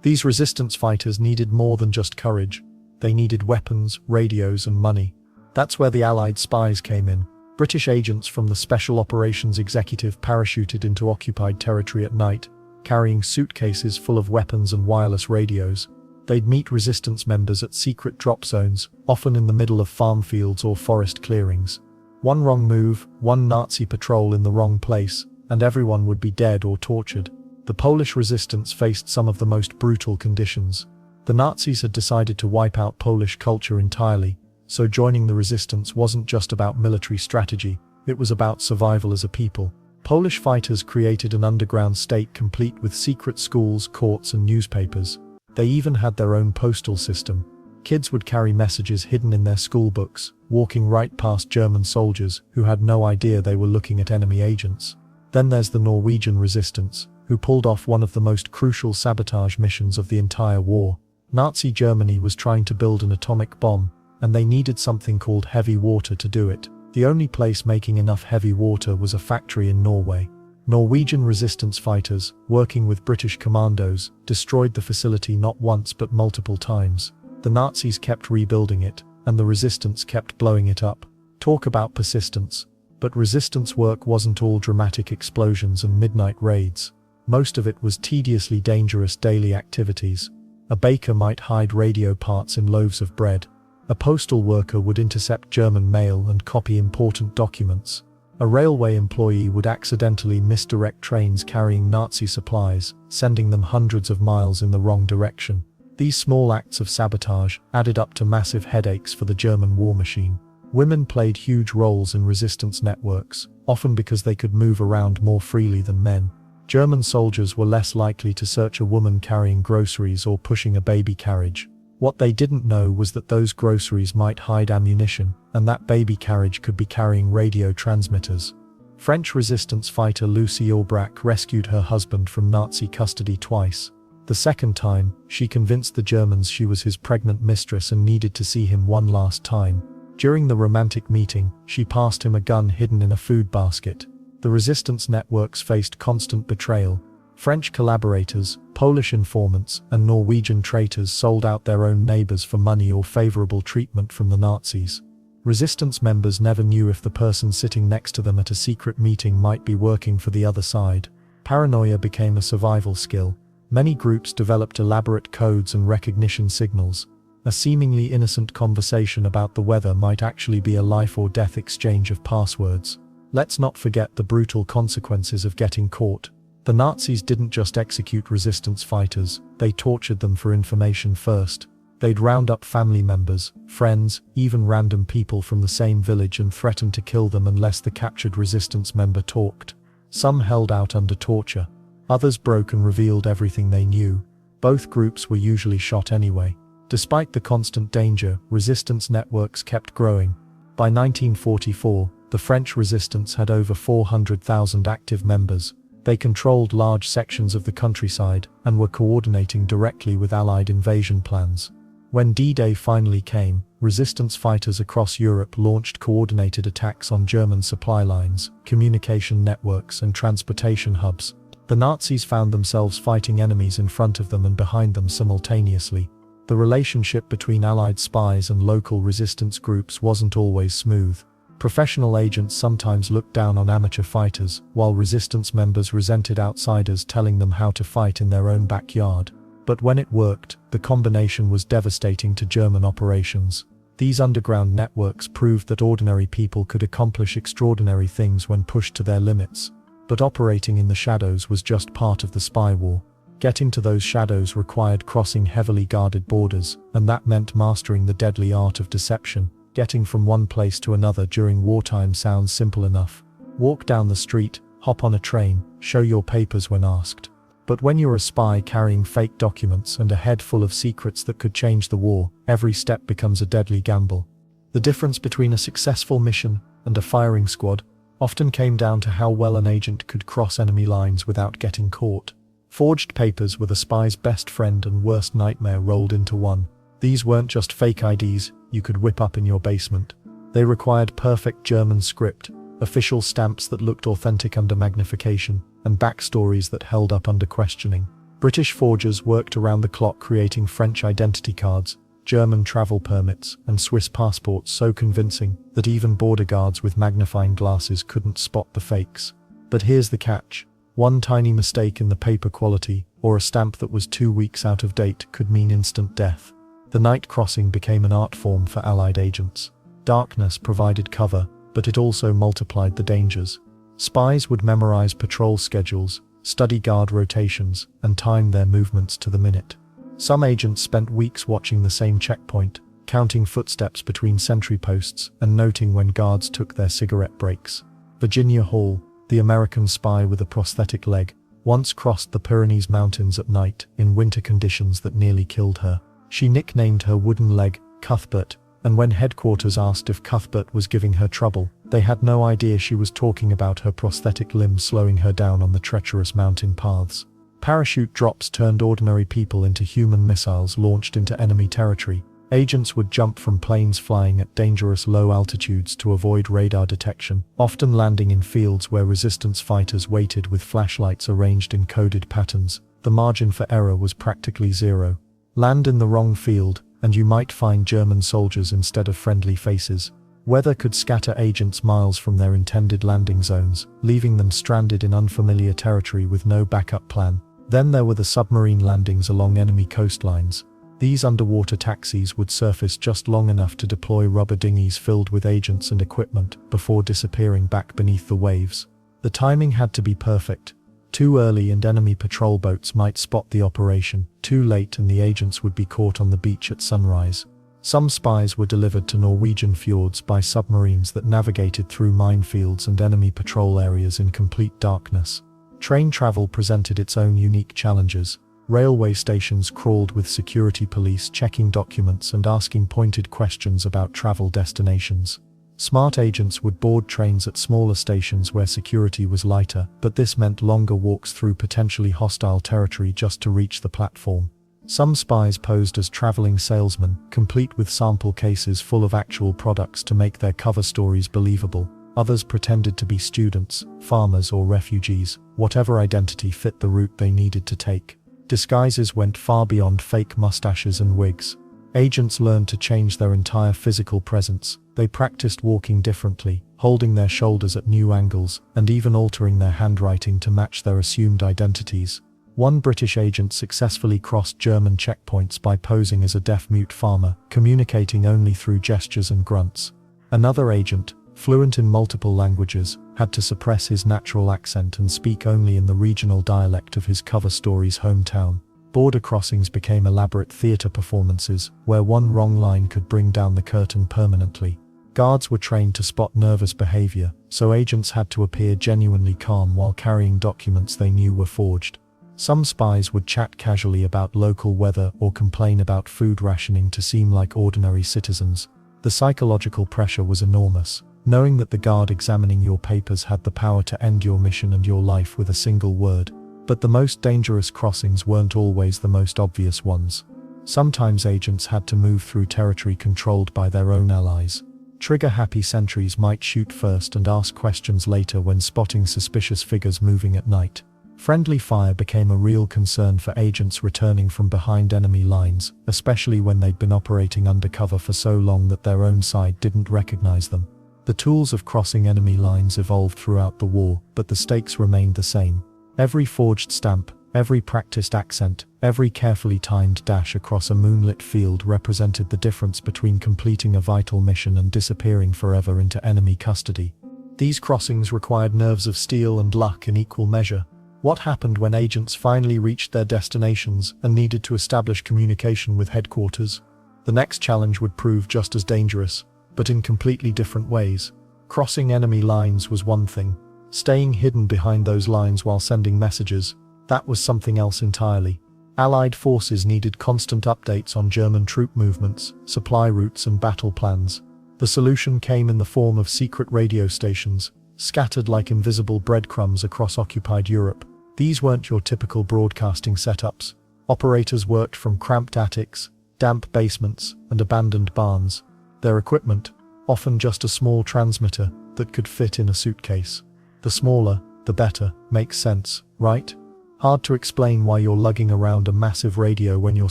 These resistance fighters needed more than just courage. They needed weapons, radios and money. That's where the Allied spies came in. British agents from the Special Operations Executive parachuted into occupied territory at night, carrying suitcases full of weapons and wireless radios. They'd meet resistance members at secret drop zones, often in the middle of farm fields or forest clearings. One wrong move, one Nazi patrol in the wrong place, and everyone would be dead or tortured. The Polish resistance faced some of the most brutal conditions. The Nazis had decided to wipe out Polish culture entirely, so joining the resistance wasn't just about military strategy, it was about survival as a people. Polish fighters created an underground state complete with secret schools, courts and newspapers. They even had their own postal system. Kids would carry messages hidden in their school books, walking right past German soldiers who had no idea they were looking at enemy agents. Then there's the Norwegian resistance, who pulled off one of the most crucial sabotage missions of the entire war. Nazi Germany was trying to build an atomic bomb, and they needed something called heavy water to do it. The only place making enough heavy water was a factory in Norway. Norwegian resistance fighters, working with British commandos, destroyed the facility not once but multiple times. The Nazis kept rebuilding it, and the resistance kept blowing it up. Talk about persistence. But resistance work wasn't all dramatic explosions and midnight raids. Most of it was tediously dangerous daily activities. A baker might hide radio parts in loaves of bread. A postal worker would intercept German mail and copy important documents. A railway employee would accidentally misdirect trains carrying Nazi supplies, sending them hundreds of miles in the wrong direction. These small acts of sabotage added up to massive headaches for the German war machine. Women played huge roles in resistance networks, often because they could move around more freely than men. German soldiers were less likely to search a woman carrying groceries or pushing a baby carriage. What they didn't know was that those groceries might hide ammunition, and that baby carriage could be carrying radio transmitters. French resistance fighter Lucie Aubrac rescued her husband from Nazi custody twice. The second time, she convinced the Germans she was his pregnant mistress and needed to see him one last time. During the romantic meeting, she passed him a gun hidden in a food basket. The resistance networks faced constant betrayal. French collaborators, Polish informants, and Norwegian traitors sold out their own neighbors for money or favorable treatment from the Nazis. Resistance members never knew if the person sitting next to them at a secret meeting might be working for the other side. Paranoia became a survival skill. Many groups developed elaborate codes and recognition signals. A seemingly innocent conversation about the weather might actually be a life or death exchange of passwords. Let's not forget the brutal consequences of getting caught. The Nazis didn't just execute resistance fighters, they tortured them for information first. They'd round up family members, friends, even random people from the same village and threaten to kill them unless the captured resistance member talked. Some held out under torture. Others broke and revealed everything they knew. Both groups were usually shot anyway. Despite the constant danger, resistance networks kept growing. By 1944, the French resistance had over 400,000 active members. They controlled large sections of the countryside and were coordinating directly with Allied invasion plans. When D-Day finally came, resistance fighters across Europe launched coordinated attacks on German supply lines, communication networks, and transportation hubs. The Nazis found themselves fighting enemies in front of them and behind them simultaneously. The relationship between Allied spies and local resistance groups wasn't always smooth. Professional agents sometimes looked down on amateur fighters, while resistance members resented outsiders telling them how to fight in their own backyard. But when it worked, the combination was devastating to German operations. These underground networks proved that ordinary people could accomplish extraordinary things when pushed to their limits. But operating in the shadows was just part of the spy war. Getting to those shadows required crossing heavily guarded borders, and that meant mastering the deadly art of deception. Getting from one place to another during wartime sounds simple enough. Walk down the street, hop on a train, show your papers when asked. But when you're a spy carrying fake documents and a head full of secrets that could change the war, every step becomes a deadly gamble. The difference between a successful mission and a firing squad often came down to how well an agent could cross enemy lines without getting caught. Forged papers were the spy's best friend and worst nightmare rolled into one. These weren't just fake IDs you could whip up in your basement. They required perfect German script, official stamps that looked authentic under magnification, and backstories that held up under questioning. British forgers worked around the clock creating French identity cards, German travel permits, and Swiss passports so convincing that even border guards with magnifying glasses couldn't spot the fakes. But here's the catch. One tiny mistake in the paper quality, or a stamp that was 2 weeks out of date, could mean instant death. The night crossing became an art form for Allied agents. Darkness provided cover, but it also multiplied the dangers. Spies would memorize patrol schedules, study guard rotations, and time their movements to the minute. Some agents spent weeks watching the same checkpoint, counting footsteps between sentry posts and noting when guards took their cigarette breaks. Virginia Hall, the American spy with a prosthetic leg, once crossed the Pyrenees Mountains at night in winter conditions that nearly killed her. She nicknamed her wooden leg Cuthbert, and when headquarters asked if Cuthbert was giving her trouble, they had no idea she was talking about her prosthetic limb slowing her down on the treacherous mountain paths. Parachute drops turned ordinary people into human missiles launched into enemy territory. Agents would jump from planes flying at dangerous low altitudes to avoid radar detection, often landing in fields where resistance fighters waited with flashlights arranged in coded patterns. The margin for error was practically zero. Land in the wrong field, and you might find German soldiers instead of friendly faces. Weather could scatter agents miles from their intended landing zones, leaving them stranded in unfamiliar territory with no backup plan. Then there were the submarine landings along enemy coastlines. These underwater taxis would surface just long enough to deploy rubber dinghies filled with agents and equipment before disappearing back beneath the waves. The timing had to be perfect. Too early and enemy patrol boats might spot the operation. Too late and the agents would be caught on the beach at sunrise. Some spies were delivered to Norwegian fjords by submarines that navigated through minefields and enemy patrol areas in complete darkness. Train travel presented its own unique challenges. Railway stations crawled with security police checking documents and asking pointed questions about travel destinations. Smart agents would board trains at smaller stations where security was lighter, but this meant longer walks through potentially hostile territory just to reach the platform. Some spies posed as traveling salesmen, complete with sample cases full of actual products to make their cover stories believable. Others pretended to be students, farmers, or refugees, whatever identity fit the route they needed to take. Disguises went far beyond fake mustaches and wigs. Agents learned to change their entire physical presence. They practiced walking differently, holding their shoulders at new angles, and even altering their handwriting to match their assumed identities. One British agent successfully crossed German checkpoints by posing as a deaf-mute farmer, communicating only through gestures and grunts. Another agent, fluent in multiple languages, had to suppress his natural accent and speak only in the regional dialect of his cover story's hometown. Border crossings became elaborate theatre performances, where one wrong line could bring down the curtain permanently. Guards were trained to spot nervous behavior, so agents had to appear genuinely calm while carrying documents they knew were forged. Some spies would chat casually about local weather or complain about food rationing to seem like ordinary citizens. The psychological pressure was enormous, knowing that the guard examining your papers had the power to end your mission and your life with a single word. But the most dangerous crossings weren't always the most obvious ones. Sometimes agents had to move through territory controlled by their own allies. Trigger-happy sentries might shoot first and ask questions later when spotting suspicious figures moving at night. Friendly fire became a real concern for agents returning from behind enemy lines, especially when they'd been operating undercover for so long that their own side didn't recognize them. The tools of crossing enemy lines evolved throughout the war, but the stakes remained the same. Every forged stamp, every practiced accent, every carefully timed dash across a moonlit field represented the difference between completing a vital mission and disappearing forever into enemy custody. These crossings required nerves of steel and luck in equal measure. What happened when agents finally reached their destinations and needed to establish communication with headquarters? The next challenge would prove just as dangerous, but in completely different ways. Crossing enemy lines was one thing. Staying hidden behind those lines while sending messages, that was something else entirely. Allied forces needed constant updates on German troop movements, supply routes and battle plans. The solution came in the form of secret radio stations, scattered like invisible breadcrumbs across occupied Europe. These weren't your typical broadcasting setups. Operators worked from cramped attics, damp basements, and abandoned barns. Their equipment, often just a small transmitter that could fit in a suitcase. The smaller, the better, makes sense, right? Hard to explain why you're lugging around a massive radio when you're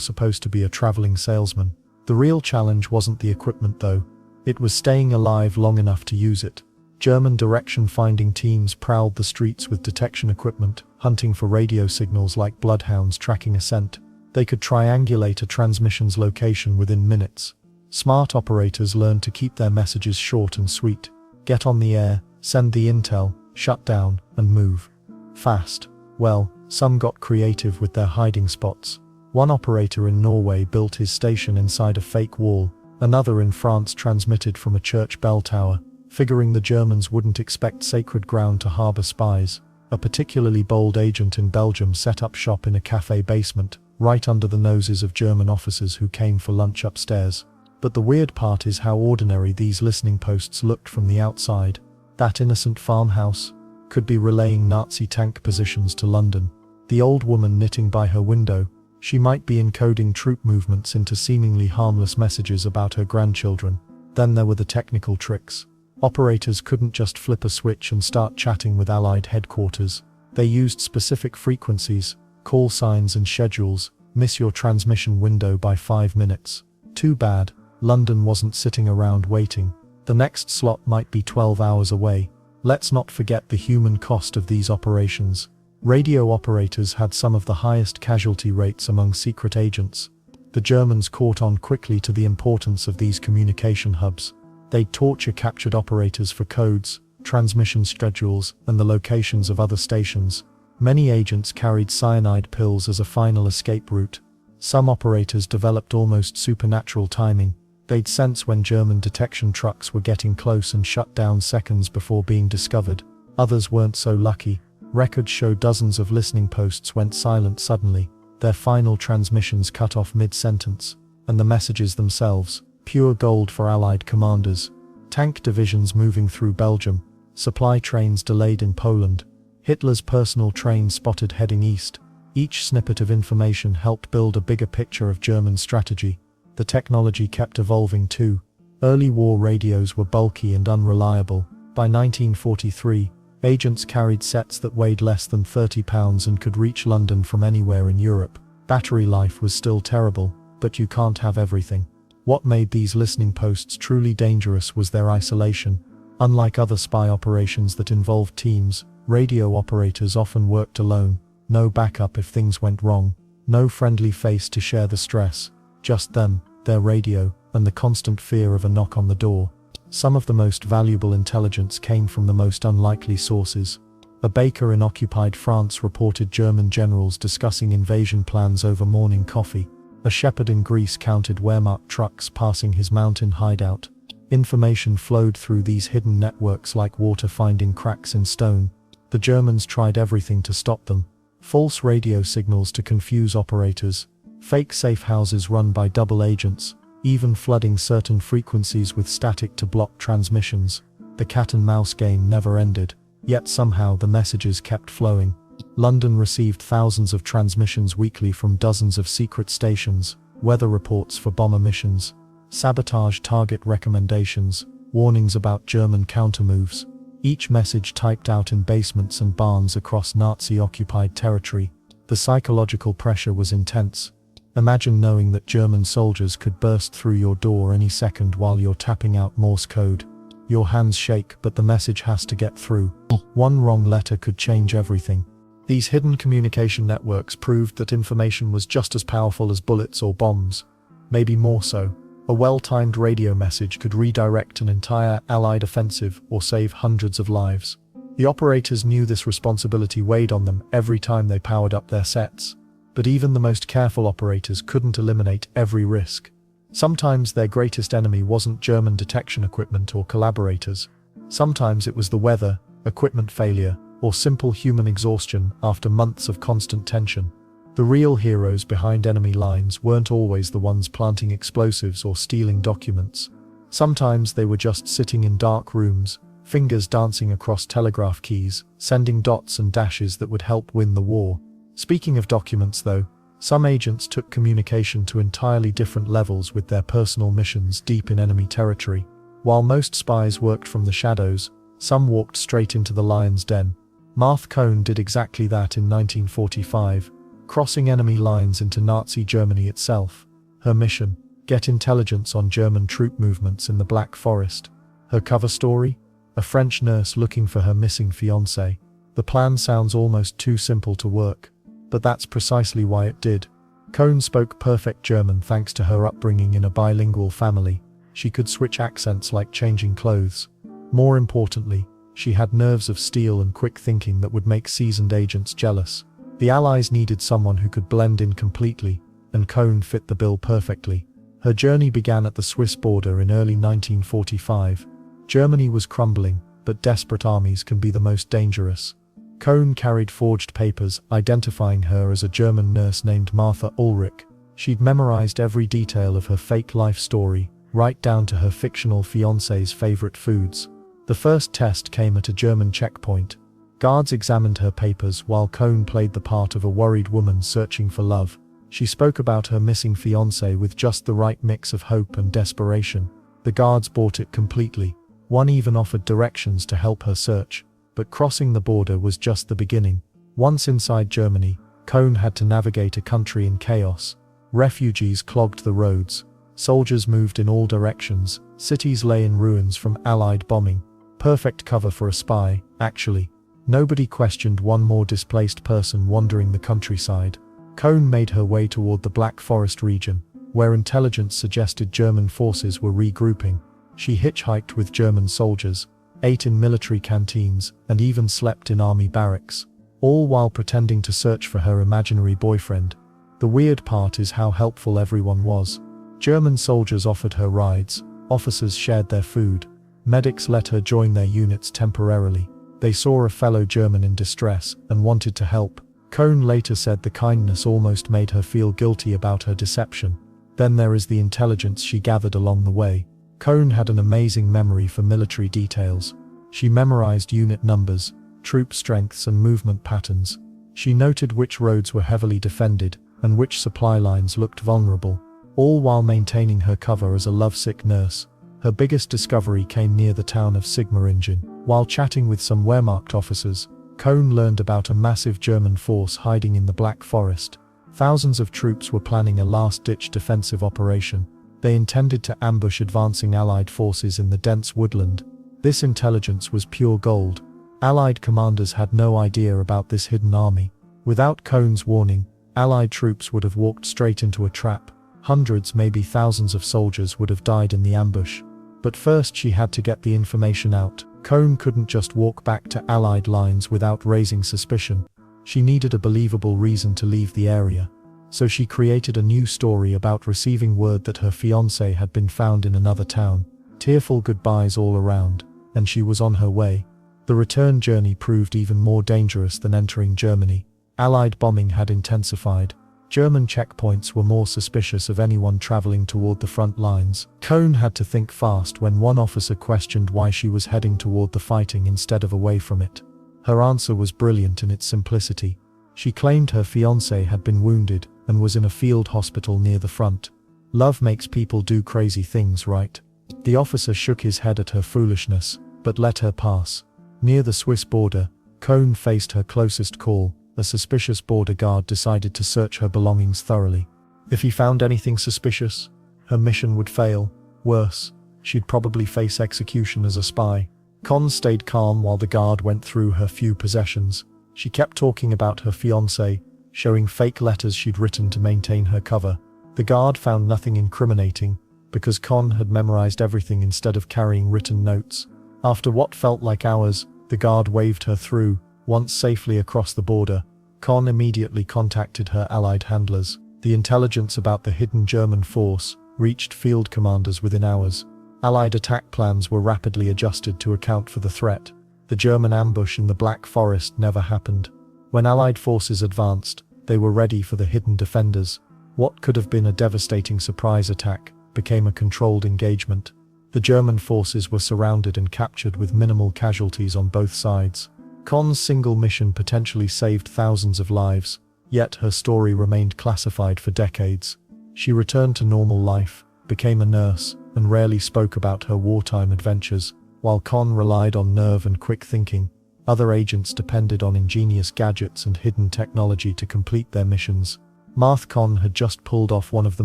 supposed to be a traveling salesman. The real challenge wasn't the equipment though. It was staying alive long enough to use it. German direction-finding teams prowled the streets with detection equipment, hunting for radio signals like bloodhounds tracking a scent. They could triangulate a transmission's location within minutes. Smart operators learned to keep their messages short and sweet. Get on the air, send the intel, shut down, and move. Fast. Well, some got creative with their hiding spots. One operator in Norway built his station inside a fake wall. Another in France transmitted from a church bell tower, figuring the Germans wouldn't expect sacred ground to harbor spies. A particularly bold agent in Belgium set up shop in a cafe basement, right under the noses of German officers who came for lunch upstairs. But the weird part is how ordinary these listening posts looked from the outside. That innocent farmhouse could be relaying Nazi tank positions to London. The old woman knitting by her window, she might be encoding troop movements into seemingly harmless messages about her grandchildren. Then there were the technical tricks. Operators couldn't just flip a switch and start chatting with Allied headquarters. They used specific frequencies, call signs and schedules. Miss your transmission window by 5 minutes. Too bad, London wasn't sitting around waiting. The next slot might be 12 hours away. Let's not forget the human cost of these operations. Radio operators had some of the highest casualty rates among secret agents. The Germans caught on quickly to the importance of these communication hubs. They'd torture captured operators for codes, transmission schedules, and the locations of other stations. Many agents carried cyanide pills as a final escape route. Some operators developed almost supernatural timing. They'd sense when German detection trucks were getting close and shut down seconds before being discovered. Others weren't so lucky. Records show dozens of listening posts went silent suddenly, their final transmissions cut off mid-sentence, and the messages themselves, pure gold for Allied commanders. Tank divisions moving through Belgium, supply trains delayed in Poland, Hitler's personal train spotted heading east. Each snippet of information helped build a bigger picture of German strategy. The technology kept evolving too. Early war radios were bulky and unreliable. By 1943, agents carried sets that weighed less than 30 pounds and could reach London from anywhere in Europe. Battery life was still terrible, but you can't have everything. What made these listening posts truly dangerous was their isolation. Unlike other spy operations that involved teams, radio operators often worked alone. No backup if things went wrong. No friendly face to share the stress. Just them, their radio, and the constant fear of a knock on the door. Some of the most valuable intelligence came from the most unlikely sources. A baker in occupied France reported German generals discussing invasion plans over morning coffee. A shepherd in Greece counted Wehrmacht trucks passing his mountain hideout. Information flowed through these hidden networks like water finding cracks in stone. The Germans tried everything to stop them. False radio signals to confuse operators. Fake safe houses run by double agents. Even flooding certain frequencies with static to block transmissions. The cat-and-mouse game never ended, yet somehow the messages kept flowing. London received thousands of transmissions weekly from dozens of secret stations, weather reports for bomber missions, sabotage target recommendations, warnings about German countermoves. Each message typed out in basements and barns across Nazi-occupied territory. The psychological pressure was intense. Imagine knowing that German soldiers could burst through your door any second while you're tapping out Morse code. Your hands shake, but the message has to get through. One wrong letter could change everything. These hidden communication networks proved that information was just as powerful as bullets or bombs. Maybe more so. A well-timed radio message could redirect an entire Allied offensive or save hundreds of lives. The operators knew this responsibility weighed on them every time they powered up their sets. But even the most careful operators couldn't eliminate every risk. Sometimes their greatest enemy wasn't German detection equipment or collaborators. Sometimes it was the weather, equipment failure, or simple human exhaustion after months of constant tension. The real heroes behind enemy lines weren't always the ones planting explosives or stealing documents. Sometimes they were just sitting in dark rooms, fingers dancing across telegraph keys, sending dots and dashes that would help win the war. Speaking of documents though, some agents took communication to entirely different levels with their personal missions deep in enemy territory. While most spies worked from the shadows, some walked straight into the lion's den. Marthe Cohn did exactly that in 1945, crossing enemy lines into Nazi Germany itself. Her mission: get intelligence on German troop movements in the Black Forest. Her cover story? A French nurse looking for her missing fiancé. The plan sounds almost too simple to work. But that's precisely why it did. Cohn spoke perfect German thanks to her upbringing in a bilingual family. She could switch accents like changing clothes. More importantly, she had nerves of steel and quick thinking that would make seasoned agents jealous. The Allies needed someone who could blend in completely, and Cohn fit the bill perfectly. Her journey began at the Swiss border in early 1945. Germany was crumbling, but desperate armies can be the most dangerous. Cohn carried forged papers identifying her as a German nurse named Martha Ulrich. She'd memorized every detail of her fake life story, right down to her fictional fiancé's favorite foods. The first test came at a German checkpoint. Guards examined her papers while Cohn played the part of a worried woman searching for love. She spoke about her missing fiancé with just the right mix of hope and desperation. The guards bought it completely. One even offered directions to help her search. But crossing the border was just the beginning. Once inside Germany, Cohn had to navigate a country in chaos. Refugees clogged the roads. Soldiers moved in all directions. Cities lay in ruins from Allied bombing. Perfect cover for a spy, actually. Nobody questioned one more displaced person wandering the countryside. Cohn made her way toward the Black Forest region, where intelligence suggested German forces were regrouping. She hitchhiked with German soldiers, ate in military canteens, and even slept in army barracks, all while pretending to search for her imaginary boyfriend. The weird part is how helpful everyone was. German soldiers offered her rides, officers shared their food, medics let her join their units temporarily. They saw a fellow German in distress and wanted to help. Cohn later said the kindness almost made her feel guilty about her deception. Then there is the intelligence she gathered along the way. Cohn had an amazing memory for military details. She memorized unit numbers, troop strengths and movement patterns. She noted which roads were heavily defended and which supply lines looked vulnerable, all while maintaining her cover as a lovesick nurse. Her biggest discovery came near the town of Sigmaringen. While chatting with some Wehrmacht officers, Cohn learned about a massive German force hiding in the Black Forest. Thousands of troops were planning a last-ditch defensive operation. They intended to ambush advancing Allied forces in the dense woodland. This intelligence was pure gold. Allied commanders had no idea about this hidden army. Without Cohn's warning, Allied troops would have walked straight into a trap. Hundreds, maybe thousands of soldiers would have died in the ambush. But first she had to get the information out. Cohn couldn't just walk back to Allied lines without raising suspicion. She needed a believable reason to leave the area. So she created a new story about receiving word that her fiancé had been found in another town. Tearful goodbyes all around, and she was on her way. The return journey proved even more dangerous than entering Germany. Allied bombing had intensified. German checkpoints were more suspicious of anyone traveling toward the front lines. Cohn had to think fast when one officer questioned why she was heading toward the fighting instead of away from it. Her answer was brilliant in its simplicity. She claimed her fiancé had been wounded and was in a field hospital near the front. Love makes people do crazy things, right? The officer shook his head at her foolishness, but let her pass. Near the Swiss border, Cohn faced her closest call. A suspicious border guard decided to search her belongings thoroughly. If he found anything suspicious, her mission would fail. Worse, she'd probably face execution as a spy. Cohn stayed calm while the guard went through her few possessions. She kept talking about her fiancé, showing fake letters she'd written to maintain her cover. The guard found nothing incriminating, because Cohn had memorized everything instead of carrying written notes. After what felt like hours, the guard waved her through. Once safely across the border, Cohn immediately contacted her Allied handlers. The intelligence about the hidden German force reached field commanders within hours. Allied attack plans were rapidly adjusted to account for the threat. The German ambush in the Black Forest never happened. When Allied forces advanced, they were ready for the hidden defenders. What could have been a devastating surprise attack became a controlled engagement. The German forces were surrounded and captured with minimal casualties on both sides. Cohn's single mission potentially saved thousands of lives, yet her story remained classified for decades. She returned to normal life, became a nurse, and rarely spoke about her wartime adventures. While Cohn relied on nerve and quick thinking, other agents depended on ingenious gadgets and hidden technology to complete their missions. Marthe Cohn had just pulled off one of the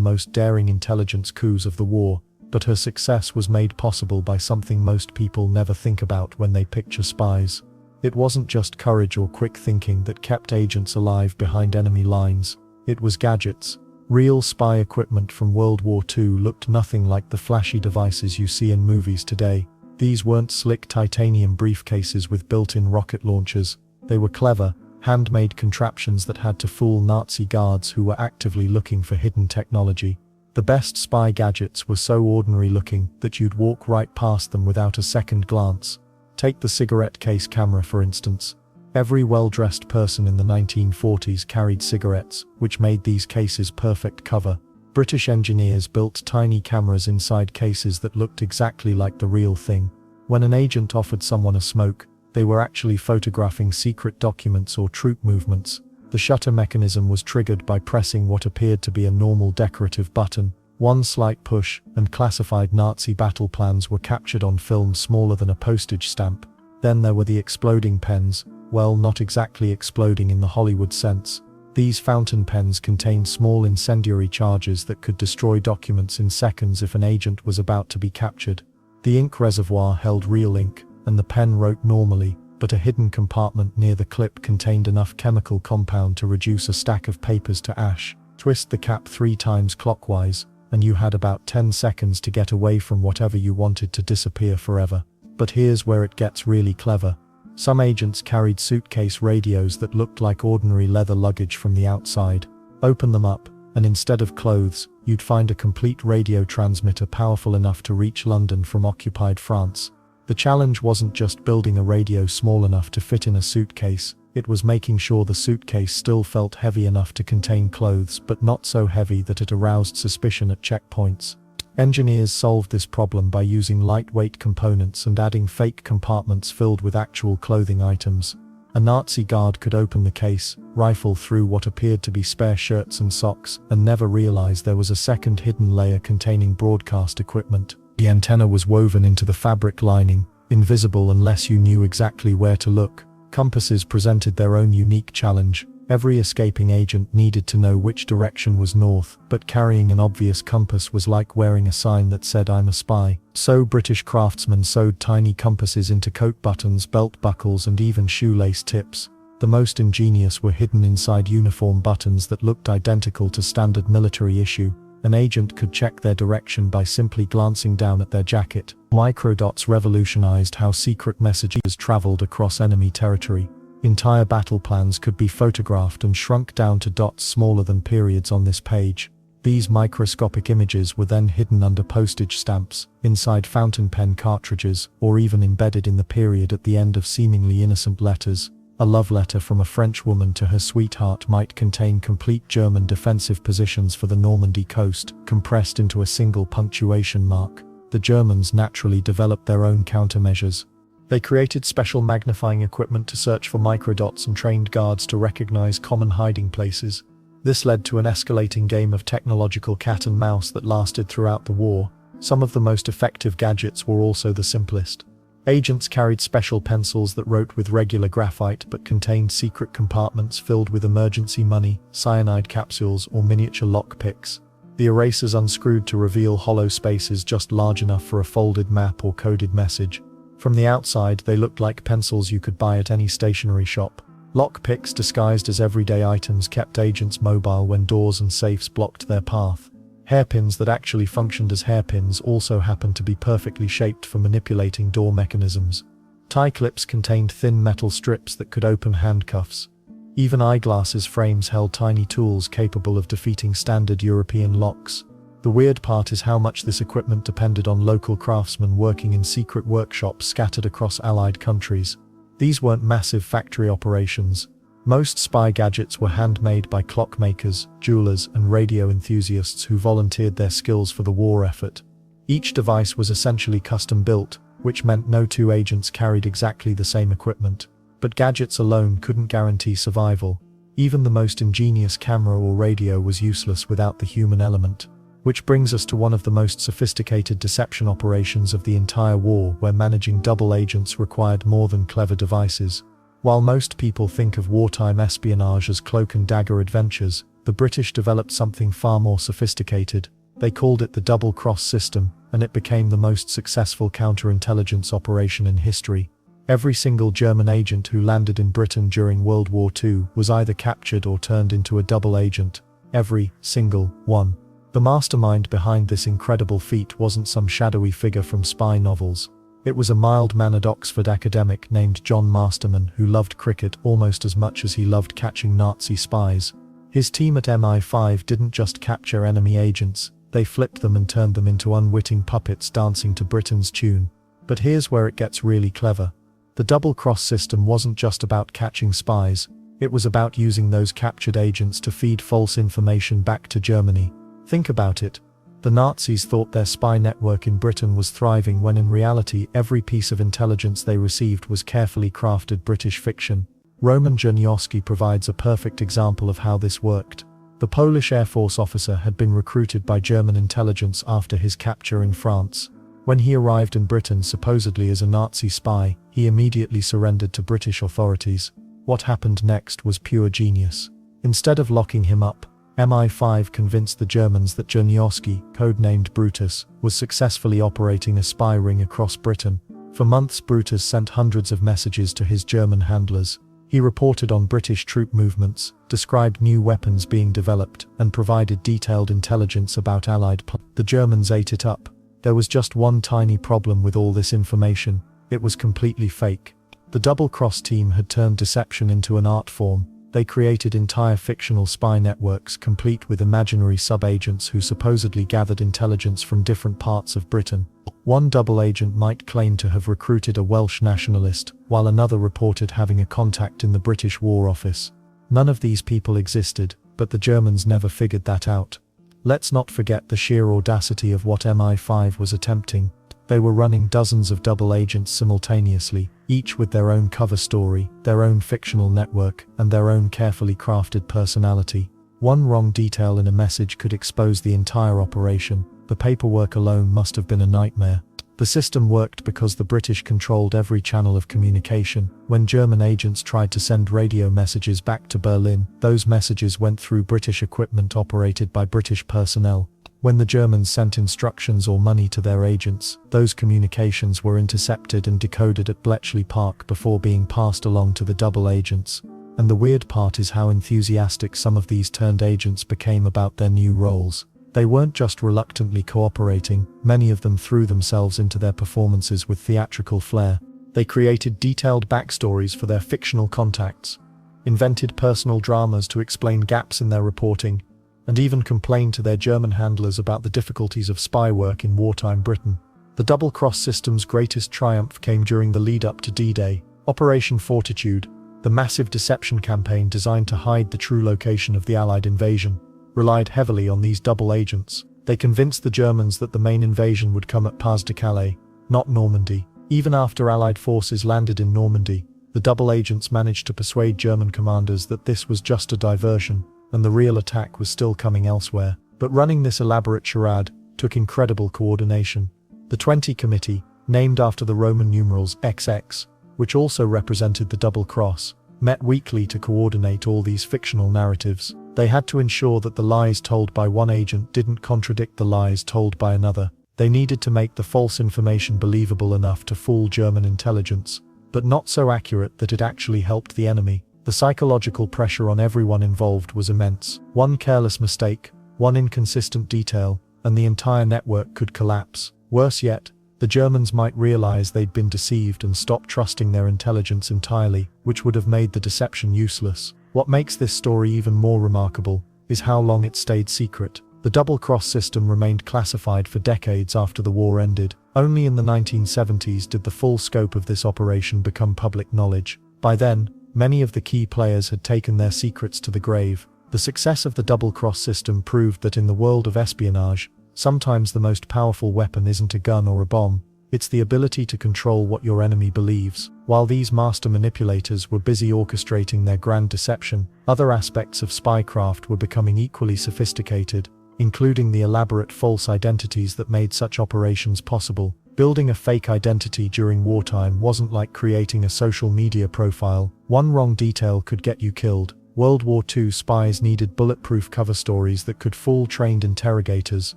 most daring intelligence coups of the war, but her success was made possible by something most people never think about when they picture spies. It wasn't just courage or quick thinking that kept agents alive behind enemy lines. It was gadgets. Real spy equipment from World War II looked nothing like the flashy devices you see in movies today. These weren't slick titanium briefcases with built-in rocket launchers. They were clever, handmade contraptions that had to fool Nazi guards who were actively looking for hidden technology. The best spy gadgets were so ordinary looking that you'd walk right past them without a second glance. Take the cigarette case camera for instance. Every well-dressed person in the 1940s carried cigarettes, which made these cases perfect cover. British engineers built tiny cameras inside cases that looked exactly like the real thing. When an agent offered someone a smoke, they were actually photographing secret documents or troop movements. The shutter mechanism was triggered by pressing what appeared to be a normal decorative button. One slight push, and classified Nazi battle plans were captured on film smaller than a postage stamp. Then there were the exploding pens, well, not exactly exploding in the Hollywood sense. These fountain pens contained small incendiary charges that could destroy documents in seconds if an agent was about to be captured. The ink reservoir held real ink, and the pen wrote normally, but a hidden compartment near the clip contained enough chemical compound to reduce a stack of papers to ash. Twist the cap 3 times clockwise, and you had about 10 seconds to get away from whatever you wanted to disappear forever. But here's where it gets really clever. Some agents carried suitcase radios that looked like ordinary leather luggage from the outside. Open them up, and instead of clothes, you'd find a complete radio transmitter powerful enough to reach London from occupied France. The challenge wasn't just building a radio small enough to fit in a suitcase, it was making sure the suitcase still felt heavy enough to contain clothes but not so heavy that it aroused suspicion at checkpoints. Engineers solved this problem by using lightweight components and adding fake compartments filled with actual clothing items. A Nazi guard could open the case, rifle through what appeared to be spare shirts and socks, and never realize there was a second hidden layer containing broadcast equipment. The antenna was woven into the fabric lining, invisible unless you knew exactly where to look. Compasses presented their own unique challenge. Every escaping agent needed to know which direction was north, but carrying an obvious compass was like wearing a sign that said "I'm a spy." So British craftsmen sewed tiny compasses into coat buttons, belt buckles, and even shoelace tips. The most ingenious were hidden inside uniform buttons that looked identical to standard military issue. An agent could check their direction by simply glancing down at their jacket. Microdots revolutionized how secret messages traveled across enemy territory. Entire battle plans could be photographed and shrunk down to dots smaller than periods on this page. These microscopic images were then hidden under postage stamps, inside fountain pen cartridges, or even embedded in the period at the end of seemingly innocent letters. A love letter from a French woman to her sweetheart might contain complete German defensive positions for the Normandy coast, compressed into a single punctuation mark. The Germans naturally developed their own countermeasures. They created special magnifying equipment to search for microdots and trained guards to recognize common hiding places. This led to an escalating game of technological cat and mouse that lasted throughout the war. Some of the most effective gadgets were also the simplest. Agents carried special pencils that wrote with regular graphite but contained secret compartments filled with emergency money, cyanide capsules, or miniature lockpicks. The erasers unscrewed to reveal hollow spaces just large enough for a folded map or coded message. From the outside, they looked like pencils you could buy at any stationery shop. Lockpicks disguised as everyday items kept agents mobile when doors and safes blocked their path. Hairpins that actually functioned as hairpins also happened to be perfectly shaped for manipulating door mechanisms. Tie clips contained thin metal strips that could open handcuffs. Even eyeglasses frames held tiny tools capable of defeating standard European locks. The weird part is how much this equipment depended on local craftsmen working in secret workshops scattered across Allied countries. These weren't massive factory operations. Most spy gadgets were handmade by clockmakers, jewelers, and radio enthusiasts who volunteered their skills for the war effort. Each device was essentially custom-built, which meant no two agents carried exactly the same equipment. But gadgets alone couldn't guarantee survival. Even the most ingenious camera or radio was useless without the human element. Which brings us to one of the most sophisticated deception operations of the entire war, where managing double agents required more than clever devices. While most people think of wartime espionage as cloak and dagger adventures, the British developed something far more sophisticated. They called it the double-cross system, and it became the most successful counterintelligence operation in history. Every single German agent who landed in Britain during World War II was either captured or turned into a double agent. Every single one. The mastermind behind this incredible feat wasn't some shadowy figure from spy novels. It was a mild-mannered Oxford academic named John Masterman who loved cricket almost as much as he loved catching Nazi spies. His team at MI5 didn't just capture enemy agents, they flipped them and turned them into unwitting puppets dancing to Britain's tune. But here's where it gets really clever. The double-cross system wasn't just about catching spies, it was about using those captured agents to feed false information back to Germany. Think about it. The Nazis thought their spy network in Britain was thriving when in reality every piece of intelligence they received was carefully crafted British fiction. Roman Czerniawski provides a perfect example of how this worked. The Polish Air Force officer had been recruited by German intelligence after his capture in France. When he arrived in Britain supposedly as a Nazi spy, he immediately surrendered to British authorities. What happened next was pure genius. Instead of locking him up, MI5 convinced the Germans that Czerniawski, codenamed Brutus, was successfully operating a spy ring across Britain. For months Brutus sent hundreds of messages to his German handlers. He reported on British troop movements, described new weapons being developed, and provided detailed intelligence about Allied plans. The Germans ate it up. There was just one tiny problem with all this information. It was completely fake. The double-cross team had turned deception into an art form. They created entire fictional spy networks complete with imaginary sub-agents who supposedly gathered intelligence from different parts of Britain. One double agent might claim to have recruited a Welsh nationalist, while another reported having a contact in the British War Office. None of these people existed, but the Germans never figured that out. Let's not forget the sheer audacity of what MI5 was attempting. They were running dozens of double agents simultaneously, each with their own cover story, their own fictional network, and their own carefully crafted personality. One wrong detail in a message could expose the entire operation. The paperwork alone must have been a nightmare. The system worked because the British controlled every channel of communication. When German agents tried to send radio messages back to Berlin, those messages went through British equipment operated by British personnel. When the Germans sent instructions or money to their agents, those communications were intercepted and decoded at Bletchley Park before being passed along to the double agents. And the weird part is how enthusiastic some of these turned agents became about their new roles. They weren't just reluctantly cooperating, many of them threw themselves into their performances with theatrical flair. They created detailed backstories for their fictional contacts, invented personal dramas to explain gaps in their reporting, and even complained to their German handlers about the difficulties of spy work in wartime Britain. The double-cross system's greatest triumph came during the lead-up to D-Day. Operation Fortitude, the massive deception campaign designed to hide the true location of the Allied invasion, relied heavily on these double agents. They convinced the Germans that the main invasion would come at Pas de Calais, not Normandy. Even after Allied forces landed in Normandy, the double agents managed to persuade German commanders that this was just a diversion, and the real attack was still coming elsewhere. But running this elaborate charade took incredible coordination. The 20 Committee, named after the Roman numerals XX, which also represented the double cross, met weekly to coordinate all these fictional narratives. They had to ensure that the lies told by one agent didn't contradict the lies told by another. They needed to make the false information believable enough to fool German intelligence, but not so accurate that it actually helped the enemy. The psychological pressure on everyone involved was immense. One careless mistake, one inconsistent detail, and the entire network could collapse. Worse yet, the Germans might realize they'd been deceived and stop trusting their intelligence entirely, which would have made the deception useless. What makes this story even more remarkable is how long it stayed secret. The double-cross system remained classified for decades after the war ended. Only in the 1970s did the full scope of this operation become public knowledge. By then, many of the key players had taken their secrets to the grave. The success of the double-cross system proved that in the world of espionage, sometimes the most powerful weapon isn't a gun or a bomb, it's the ability to control what your enemy believes. While these master manipulators were busy orchestrating their grand deception, other aspects of spycraft were becoming equally sophisticated, including the elaborate false identities that made such operations possible. Building a fake identity during wartime wasn't like creating a social media profile. One wrong detail could get you killed. World War II spies needed bulletproof cover stories that could fool trained interrogators,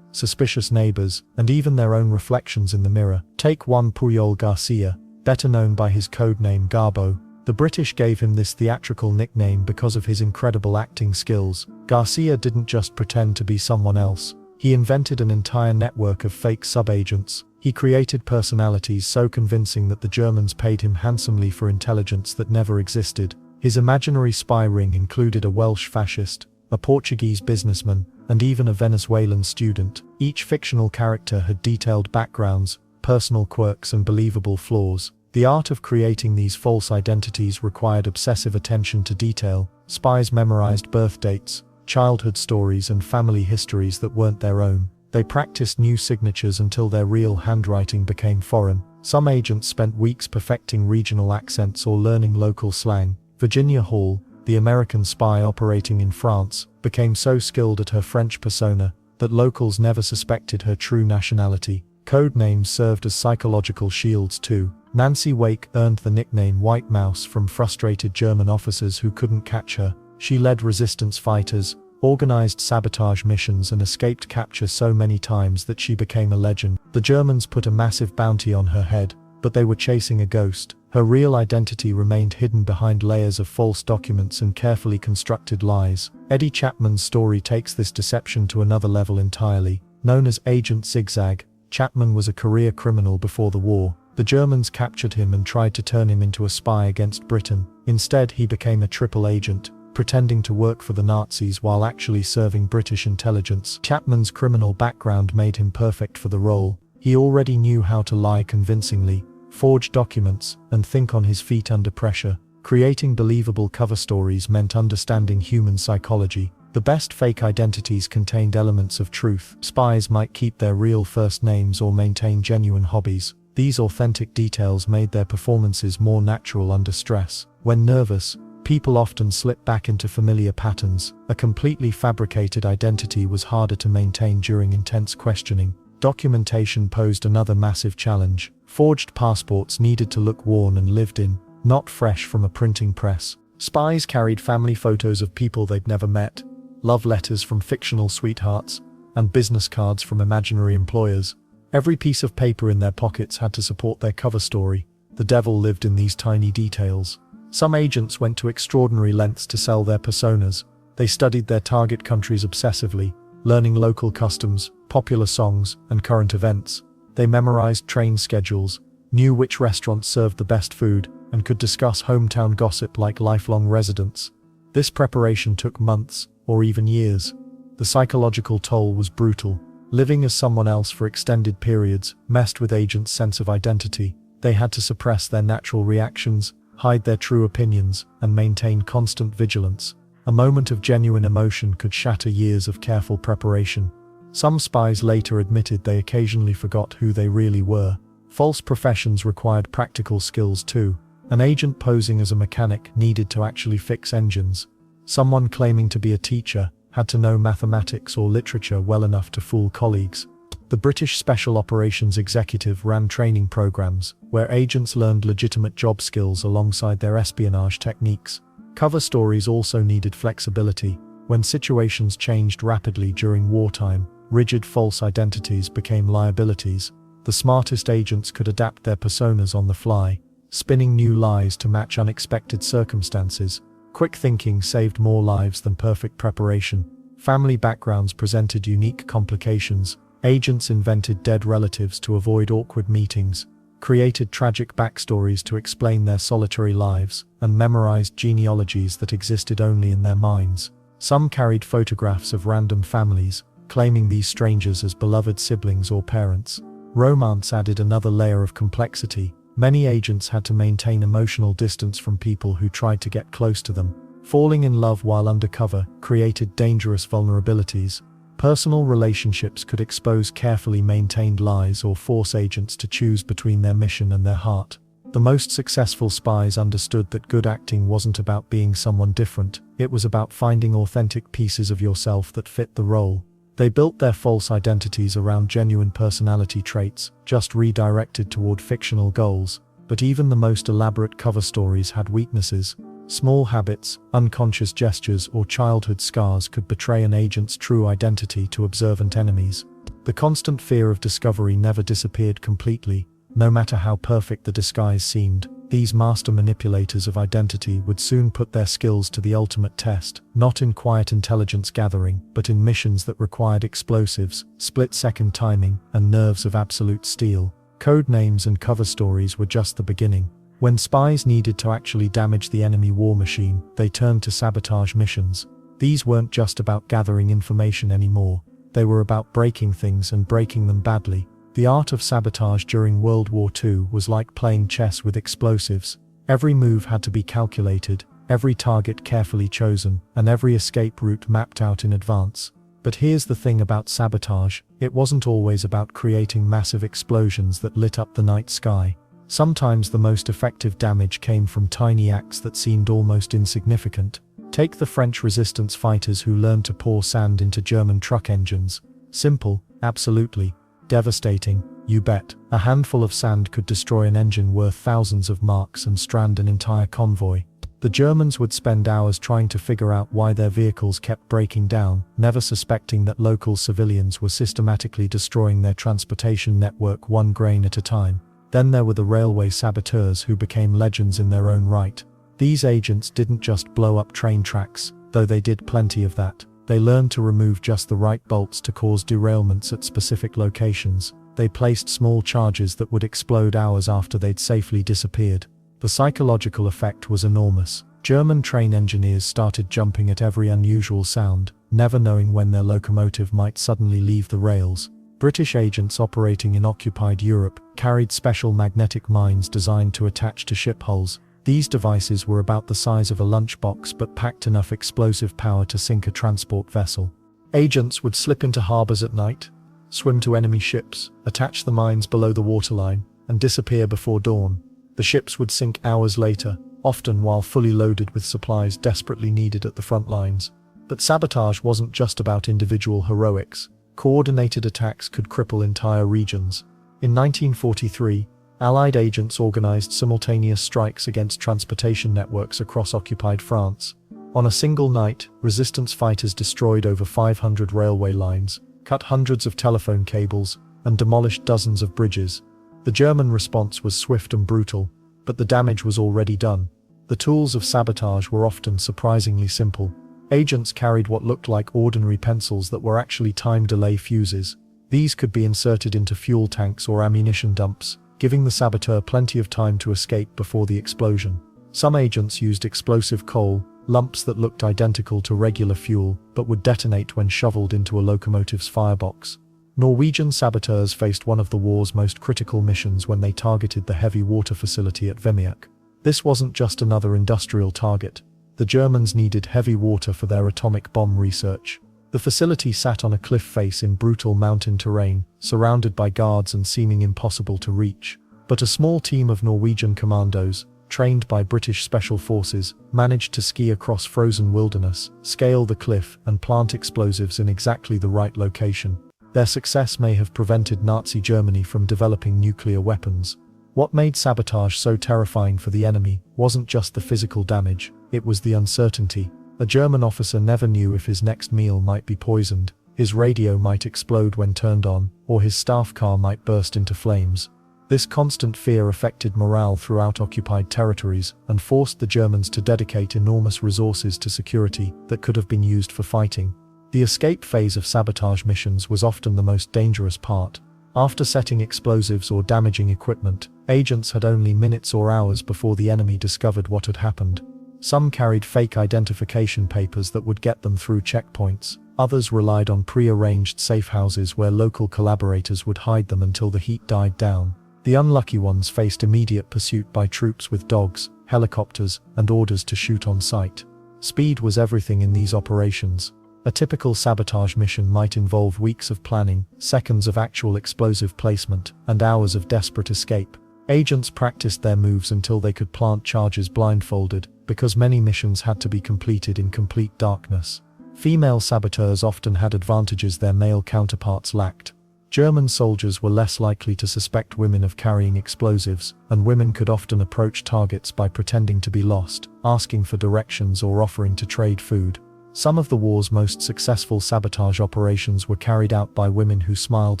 suspicious neighbors, and even their own reflections in the mirror. Take one Puyol Garcia, better known by his codename Garbo. The British gave him this theatrical nickname because of his incredible acting skills. Garcia didn't just pretend to be someone else. He invented an entire network of fake sub-agents. He created personalities so convincing that the Germans paid him handsomely for intelligence that never existed. His imaginary spy ring included a Welsh fascist, a Portuguese businessman, and even a Venezuelan student. Each fictional character had detailed backgrounds, personal quirks, and believable flaws. The art of creating these false identities required obsessive attention to detail. Spies memorized birth dates, childhood stories, and family histories that weren't their own. They practiced new signatures until their real handwriting became foreign. Some agents spent weeks perfecting regional accents or learning local slang. Virginia Hall, the American spy operating in France, became so skilled at her French persona that locals never suspected her true nationality. Code names served as psychological shields too. Nancy Wake earned the nickname White Mouse from frustrated German officers who couldn't catch her. She led resistance fighters, organized sabotage missions, and escaped capture so many times that she became a legend. The Germans put a massive bounty on her head, but they were chasing a ghost. Her real identity remained hidden behind layers of false documents and carefully constructed lies. Eddie Chapman's story takes this deception to another level entirely. Known as Agent Zigzag, Chapman was a career criminal before the war. The Germans captured him and tried to turn him into a spy against Britain. Instead, he became a triple agent, pretending to work for the Nazis while actually serving British intelligence. Chapman's criminal background made him perfect for the role. He already knew how to lie convincingly, forge documents, and think on his feet under pressure. Creating believable cover stories meant understanding human psychology. The best fake identities contained elements of truth. Spies might keep their real first names or maintain genuine hobbies. These authentic details made their performances more natural under stress. When nervous, people often slip back into familiar patterns. A completely fabricated identity was harder to maintain during intense questioning. Documentation posed another massive challenge. Forged passports needed to look worn and lived in, not fresh from a printing press. Spies carried family photos of people they'd never met, love letters from fictional sweethearts, and business cards from imaginary employers. Every piece of paper in their pockets had to support their cover story. The devil lived in these tiny details. Some agents went to extraordinary lengths to sell their personas. They studied their target countries obsessively, learning local customs, popular songs, and current events. They memorized train schedules, knew which restaurants served the best food, and could discuss hometown gossip like lifelong residents. This preparation took months, or even years. The psychological toll was brutal. Living as someone else for extended periods messed with agents' sense of identity. They had to suppress their natural reactions, hide their true opinions, and maintain constant vigilance. A moment of genuine emotion could shatter years of careful preparation. Some spies later admitted they occasionally forgot who they really were. False professions required practical skills too. An agent posing as a mechanic needed to actually fix engines. Someone claiming to be a teacher had to know mathematics or literature well enough to fool colleagues. The British Special Operations Executive ran training programs, where agents learned legitimate job skills alongside their espionage techniques. Cover stories also needed flexibility. When situations changed rapidly during wartime, rigid false identities became liabilities. The smartest agents could adapt their personas on the fly, spinning new lies to match unexpected circumstances. Quick thinking saved more lives than perfect preparation. Family backgrounds presented unique complications. Agents invented dead relatives to avoid awkward meetings, created tragic backstories to explain their solitary lives, and memorized genealogies that existed only in their minds. Some carried photographs of random families, claiming these strangers as beloved siblings or parents. Romance added another layer of complexity. Many agents had to maintain emotional distance from people who tried to get close to them. Falling in love while undercover created dangerous vulnerabilities. Personal relationships could expose carefully maintained lies or force agents to choose between their mission and their heart. The most successful spies understood that good acting wasn't about being someone different, it was about finding authentic pieces of yourself that fit the role. They built their false identities around genuine personality traits, just redirected toward fictional goals. But even the most elaborate cover stories had weaknesses. Small habits, unconscious gestures, or childhood scars could betray an agent's true identity to observant enemies. The constant fear of discovery never disappeared completely. No matter how perfect the disguise seemed, these master manipulators of identity would soon put their skills to the ultimate test, not in quiet intelligence gathering, but in missions that required explosives, split-second timing, and nerves of absolute steel. Code names and cover stories were just the beginning. When spies needed to actually damage the enemy war machine, they turned to sabotage missions. These weren't just about gathering information anymore. They were about breaking things and breaking them badly. The art of sabotage during World War II was like playing chess with explosives. Every move had to be calculated, every target carefully chosen, and every escape route mapped out in advance. But here's the thing about sabotage: it wasn't always about creating massive explosions that lit up the night sky. Sometimes the most effective damage came from tiny acts that seemed almost insignificant. Take the French resistance fighters who learned to pour sand into German truck engines. Simple, absolutely. Devastating, you bet. A handful of sand could destroy an engine worth thousands of marks and strand an entire convoy. The Germans would spend hours trying to figure out why their vehicles kept breaking down, never suspecting that local civilians were systematically destroying their transportation network one grain at a time. Then there were the railway saboteurs who became legends in their own right. These agents didn't just blow up train tracks, though they did plenty of that. They learned to remove just the right bolts to cause derailments at specific locations. They placed small charges that would explode hours after they'd safely disappeared. The psychological effect was enormous. German train engineers started jumping at every unusual sound, never knowing when their locomotive might suddenly leave the rails. British agents operating in occupied Europe carried special magnetic mines designed to attach to ship hulls. These devices were about the size of a lunchbox but packed enough explosive power to sink a transport vessel. Agents would slip into harbors at night, swim to enemy ships, attach the mines below the waterline, and disappear before dawn. The ships would sink hours later, often while fully loaded with supplies desperately needed at the front lines. But sabotage wasn't just about individual heroics. Coordinated attacks could cripple entire regions. In 1943, Allied agents organized simultaneous strikes against transportation networks across occupied France. On a single night, resistance fighters destroyed over 500 railway lines, cut hundreds of telephone cables, and demolished dozens of bridges. The German response was swift and brutal, but the damage was already done. The tools of sabotage were often surprisingly simple. Agents carried what looked like ordinary pencils that were actually time delay fuses. These could be inserted into fuel tanks or ammunition dumps, giving the saboteur plenty of time to escape before the explosion. Some agents used explosive coal, lumps that looked identical to regular fuel but would detonate when shoveled into a locomotive's firebox. Norwegian saboteurs faced one of the war's most critical missions when they targeted the heavy water facility at Vimiak. This wasn't just another industrial target. The Germans needed heavy water for their atomic bomb research. The facility sat on a cliff face in brutal mountain terrain, surrounded by guards and seeming impossible to reach. But a small team of Norwegian commandos, trained by British Special Forces, managed to ski across frozen wilderness, scale the cliff, and plant explosives in exactly the right location. Their success may have prevented Nazi Germany from developing nuclear weapons. What made sabotage so terrifying for the enemy wasn't just the physical damage, it was the uncertainty. A German officer never knew if his next meal might be poisoned, his radio might explode when turned on, or his staff car might burst into flames. This constant fear affected morale throughout occupied territories and forced the Germans to dedicate enormous resources to security that could have been used for fighting. The escape phase of sabotage missions was often the most dangerous part. After setting explosives or damaging equipment, agents had only minutes or hours before the enemy discovered what had happened. Some carried fake identification papers that would get them through checkpoints. Others relied on pre-arranged safe houses where local collaborators would hide them until the heat died down. The unlucky ones faced immediate pursuit by troops with dogs, helicopters, and orders to shoot on sight. Speed was everything in these operations. A typical sabotage mission might involve weeks of planning, seconds of actual explosive placement, and hours of desperate escape. Agents practiced their moves until they could plant charges blindfolded, because many missions had to be completed in complete darkness. Female saboteurs often had advantages their male counterparts lacked. German soldiers were less likely to suspect women of carrying explosives, and women could often approach targets by pretending to be lost, asking for directions or offering to trade food. Some of the war's most successful sabotage operations were carried out by women who smiled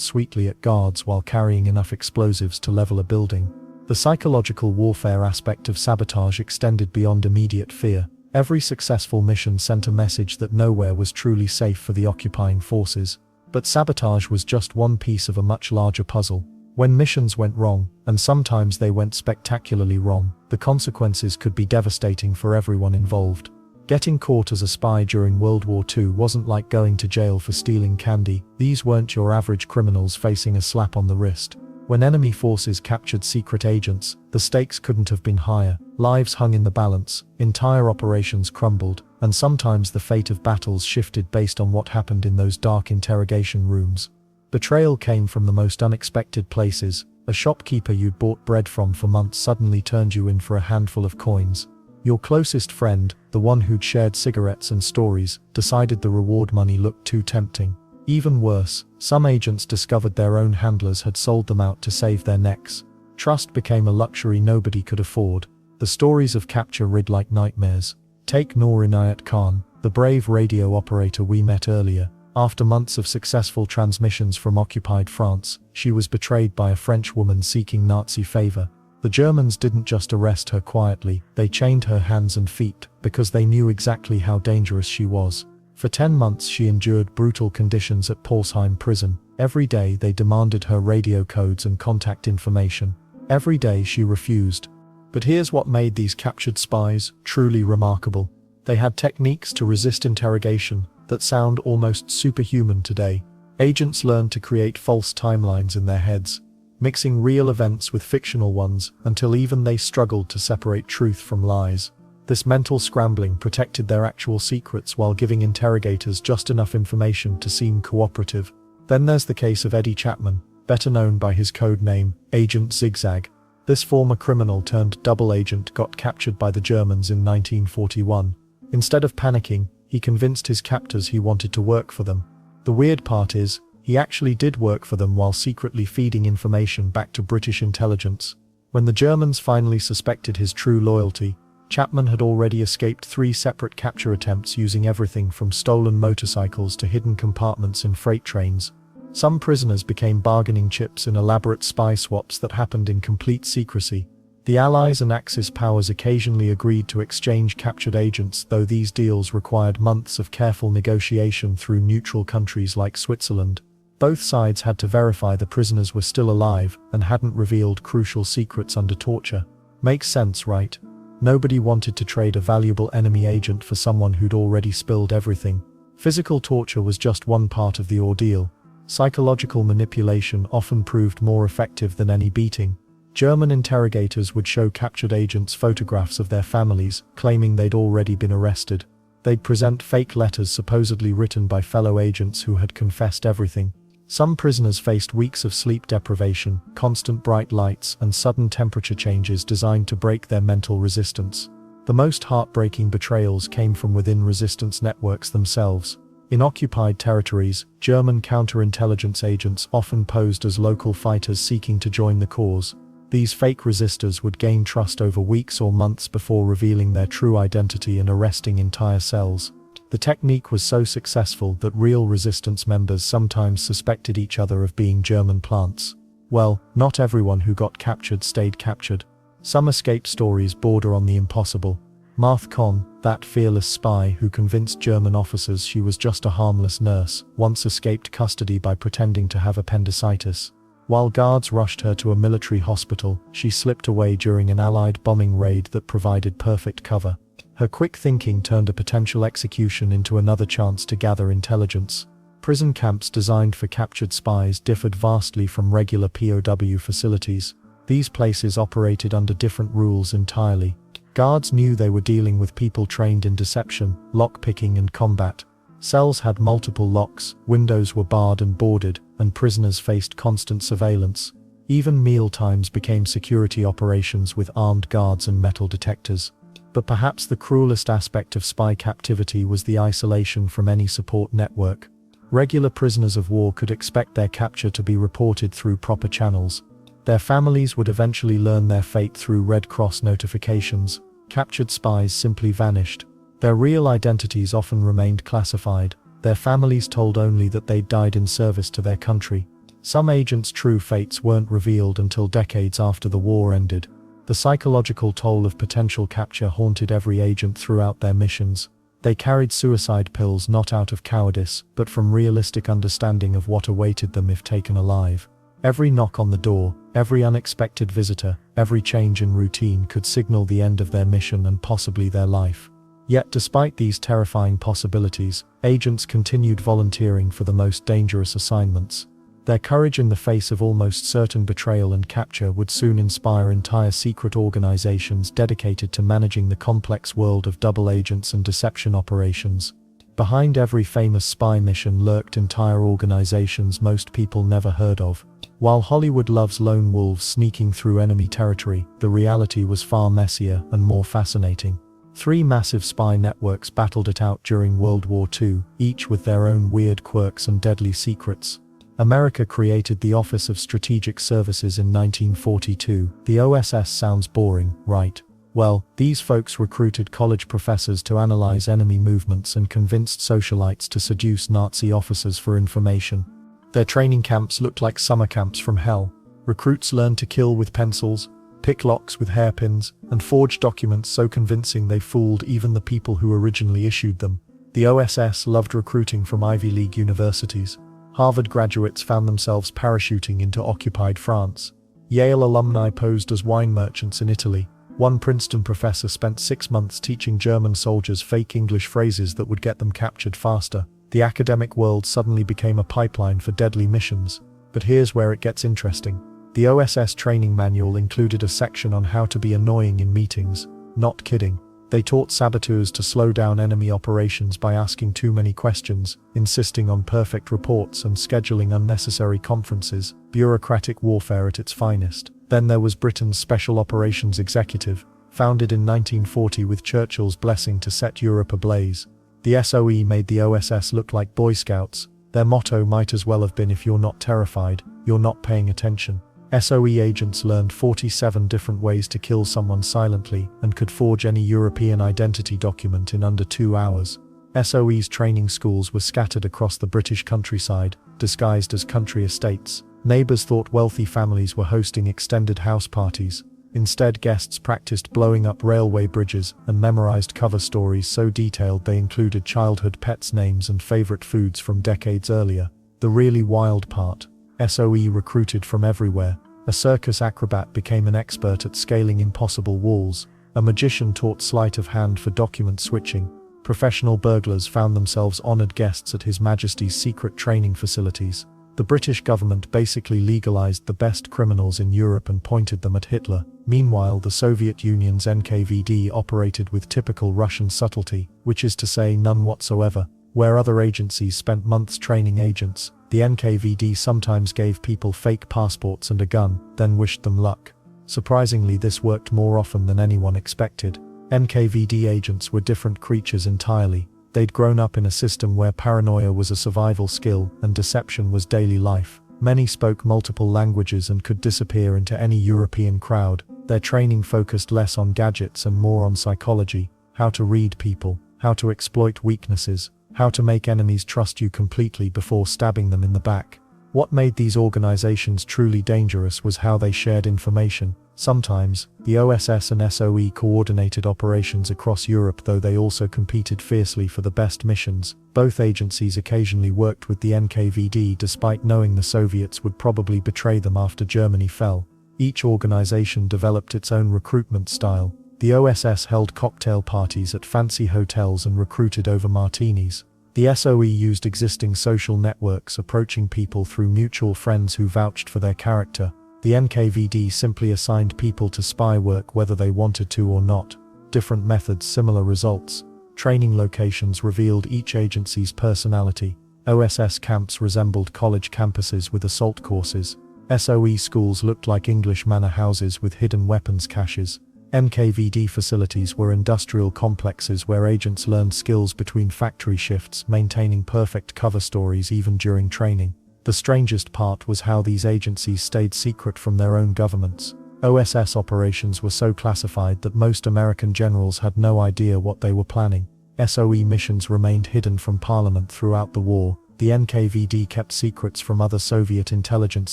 sweetly at guards while carrying enough explosives to level a building. The psychological warfare aspect of sabotage extended beyond immediate fear. Every successful mission sent a message that nowhere was truly safe for the occupying forces. But sabotage was just one piece of a much larger puzzle. When missions went wrong, and sometimes they went spectacularly wrong, the consequences could be devastating for everyone involved. Getting caught as a spy during World War II wasn't like going to jail for stealing candy. These weren't your average criminals facing a slap on the wrist. When enemy forces captured secret agents, the stakes couldn't have been higher. Lives hung in the balance, entire operations crumbled, and sometimes the fate of battles shifted based on what happened in those dark interrogation rooms. Betrayal came from the most unexpected places. A shopkeeper you'd bought bread from for months suddenly turned you in for a handful of coins. Your closest friend, the one who'd shared cigarettes and stories, decided the reward money looked too tempting. Even worse, some agents discovered their own handlers had sold them out to save their necks. Trust became a luxury nobody could afford. The stories of capture read like nightmares. Take Noor Inayat Khan, the brave radio operator we met earlier. After months of successful transmissions from occupied France, she was betrayed by a French woman seeking Nazi favor. The Germans didn't just arrest her quietly, they chained her hands and feet, because they knew exactly how dangerous she was. For 10 months she endured brutal conditions at Polsheim prison. Every day they demanded her radio codes and contact information. Every day she refused. But here's what made these captured spies truly remarkable. They had techniques to resist interrogation that sound almost superhuman today. Agents learned to create false timelines in their heads, mixing real events with fictional ones until even they struggled to separate truth from lies. This mental scrambling protected their actual secrets while giving interrogators just enough information to seem cooperative. Then there's the case of Eddie Chapman, better known by his code name, Agent Zigzag. This former criminal turned double agent got captured by the Germans in 1941. Instead of panicking, he convinced his captors he wanted to work for them. The weird part is, He actually did work for them while secretly feeding information back to British intelligence. When the Germans finally suspected his true loyalty, Chapman had already escaped 3 separate capture attempts using everything from stolen motorcycles to hidden compartments in freight trains. Some prisoners became bargaining chips in elaborate spy swaps that happened in complete secrecy. The Allies and Axis powers occasionally agreed to exchange captured agents, though these deals required months of careful negotiation through neutral countries like Switzerland. Both sides had to verify the prisoners were still alive and hadn't revealed crucial secrets under torture. Makes sense, right? Nobody wanted to trade a valuable enemy agent for someone who'd already spilled everything. Physical torture was just one part of the ordeal. Psychological manipulation often proved more effective than any beating. German interrogators would show captured agents photographs of their families, claiming they'd already been arrested. They'd present fake letters supposedly written by fellow agents who had confessed everything. Some prisoners faced weeks of sleep deprivation, constant bright lights, and sudden temperature changes designed to break their mental resistance. The most heartbreaking betrayals came from within resistance networks themselves. In occupied territories, German counterintelligence agents often posed as local fighters seeking to join the cause. These fake resistors would gain trust over weeks or months before revealing their true identity and arresting entire cells. The technique was so successful that real resistance members sometimes suspected each other of being German plants. Well, not everyone who got captured stayed captured. Some escape stories border on the impossible. Marthe Kohn, that fearless spy who convinced German officers she was just a harmless nurse, once escaped custody by pretending to have appendicitis. While guards rushed her to a military hospital, she slipped away during an Allied bombing raid that provided perfect cover. Her quick thinking turned a potential execution into another chance to gather intelligence. Prison camps designed for captured spies differed vastly from regular POW facilities. These places operated under different rules entirely. Guards knew they were dealing with people trained in deception, lockpicking, and combat. Cells had multiple locks, windows were barred and boarded, and prisoners faced constant surveillance. Even meal times became security operations with armed guards and metal detectors. But perhaps the cruelest aspect of spy captivity was the isolation from any support network. Regular prisoners of war could expect their capture to be reported through proper channels. Their families would eventually learn their fate through Red Cross notifications. Captured spies simply vanished. Their real identities often remained classified. Their families told only that they'd died in service to their country. Some agents' true fates weren't revealed until decades after the war ended. The psychological toll of potential capture haunted every agent throughout their missions. They carried suicide pills not out of cowardice, but from realistic understanding of what awaited them if taken alive. Every knock on the door, every unexpected visitor, every change in routine could signal the end of their mission and possibly their life. Yet despite these terrifying possibilities, agents continued volunteering for the most dangerous assignments. Their courage in the face of almost certain betrayal and capture would soon inspire entire secret organizations dedicated to managing the complex world of double agents and deception operations. Behind every famous spy mission lurked entire organizations most people never heard of. While Hollywood loves lone wolves sneaking through enemy territory, the reality was far messier and more fascinating. 3 massive spy networks battled it out during World War II, each with their own weird quirks and deadly secrets. America created the Office of Strategic Services in 1942. The OSS sounds boring, right? Well, these folks recruited college professors to analyze enemy movements and convinced socialites to seduce Nazi officers for information. Their training camps looked like summer camps from hell. Recruits learned to kill with pencils, pick locks with hairpins, and forge documents so convincing they fooled even the people who originally issued them. The OSS loved recruiting from Ivy League universities. Harvard graduates found themselves parachuting into occupied France. Yale alumni posed as wine merchants in Italy. One Princeton professor spent 6 months teaching German soldiers fake English phrases that would get them captured faster. The academic world suddenly became a pipeline for deadly missions. But here's where it gets interesting. The OSS training manual included a section on how to be annoying in meetings. Not kidding. They taught saboteurs to slow down enemy operations by asking too many questions, insisting on perfect reports and scheduling unnecessary conferences. Bureaucratic warfare at its finest. Then there was Britain's Special Operations Executive, founded in 1940 with Churchill's blessing to set Europe ablaze. The SOE made the OSS look like Boy Scouts. Their motto might as well have been, "If you're not terrified, you're not paying attention." SOE agents learned 47 different ways to kill someone silently and could forge any European identity document in under 2 hours. SOE's training schools were scattered across the British countryside, disguised as country estates. Neighbours thought wealthy families were hosting extended house parties. Instead, guests practiced blowing up railway bridges and memorized cover stories so detailed they included childhood pets' names and favourite foods from decades earlier. The really wild part: SOE recruited from everywhere. A circus acrobat became an expert at scaling impossible walls. A magician taught sleight of hand for document switching. Professional burglars found themselves honoured guests at His Majesty's secret training facilities. The British government basically legalized the best criminals in Europe and pointed them at Hitler. Meanwhile, the Soviet Union's NKVD operated with typical Russian subtlety, which is to say none whatsoever. Where other agencies spent months training agents, the NKVD sometimes gave people fake passports and a gun, then wished them luck. Surprisingly, this worked more often than anyone expected. NKVD agents were different creatures entirely. They'd grown up in a system where paranoia was a survival skill and deception was daily life. Many spoke multiple languages and could disappear into any European crowd. Their training focused less on gadgets and more on psychology: how to read people, how to exploit weaknesses, how to make enemies trust you completely before stabbing them in the back. What made these organizations truly dangerous was how they shared information. Sometimes, the OSS and SOE coordinated operations across Europe, though they also competed fiercely for the best missions. Both agencies occasionally worked with the NKVD despite knowing the Soviets would probably betray them after Germany fell. Each organization developed its own recruitment style. The OSS held cocktail parties at fancy hotels and recruited over martinis. The SOE used existing social networks, approaching people through mutual friends who vouched for their character. The NKVD simply assigned people to spy work whether they wanted to or not. Different methods, similar results. Training locations revealed each agency's personality. OSS camps resembled college campuses with assault courses. SOE schools looked like English manor houses with hidden weapons caches. NKVD facilities were industrial complexes where agents learned skills between factory shifts, maintaining perfect cover stories even during training. The strangest part was how these agencies stayed secret from their own governments. OSS operations were so classified that most American generals had no idea what they were planning. SOE missions remained hidden from Parliament throughout the war. The NKVD kept secrets from other Soviet intelligence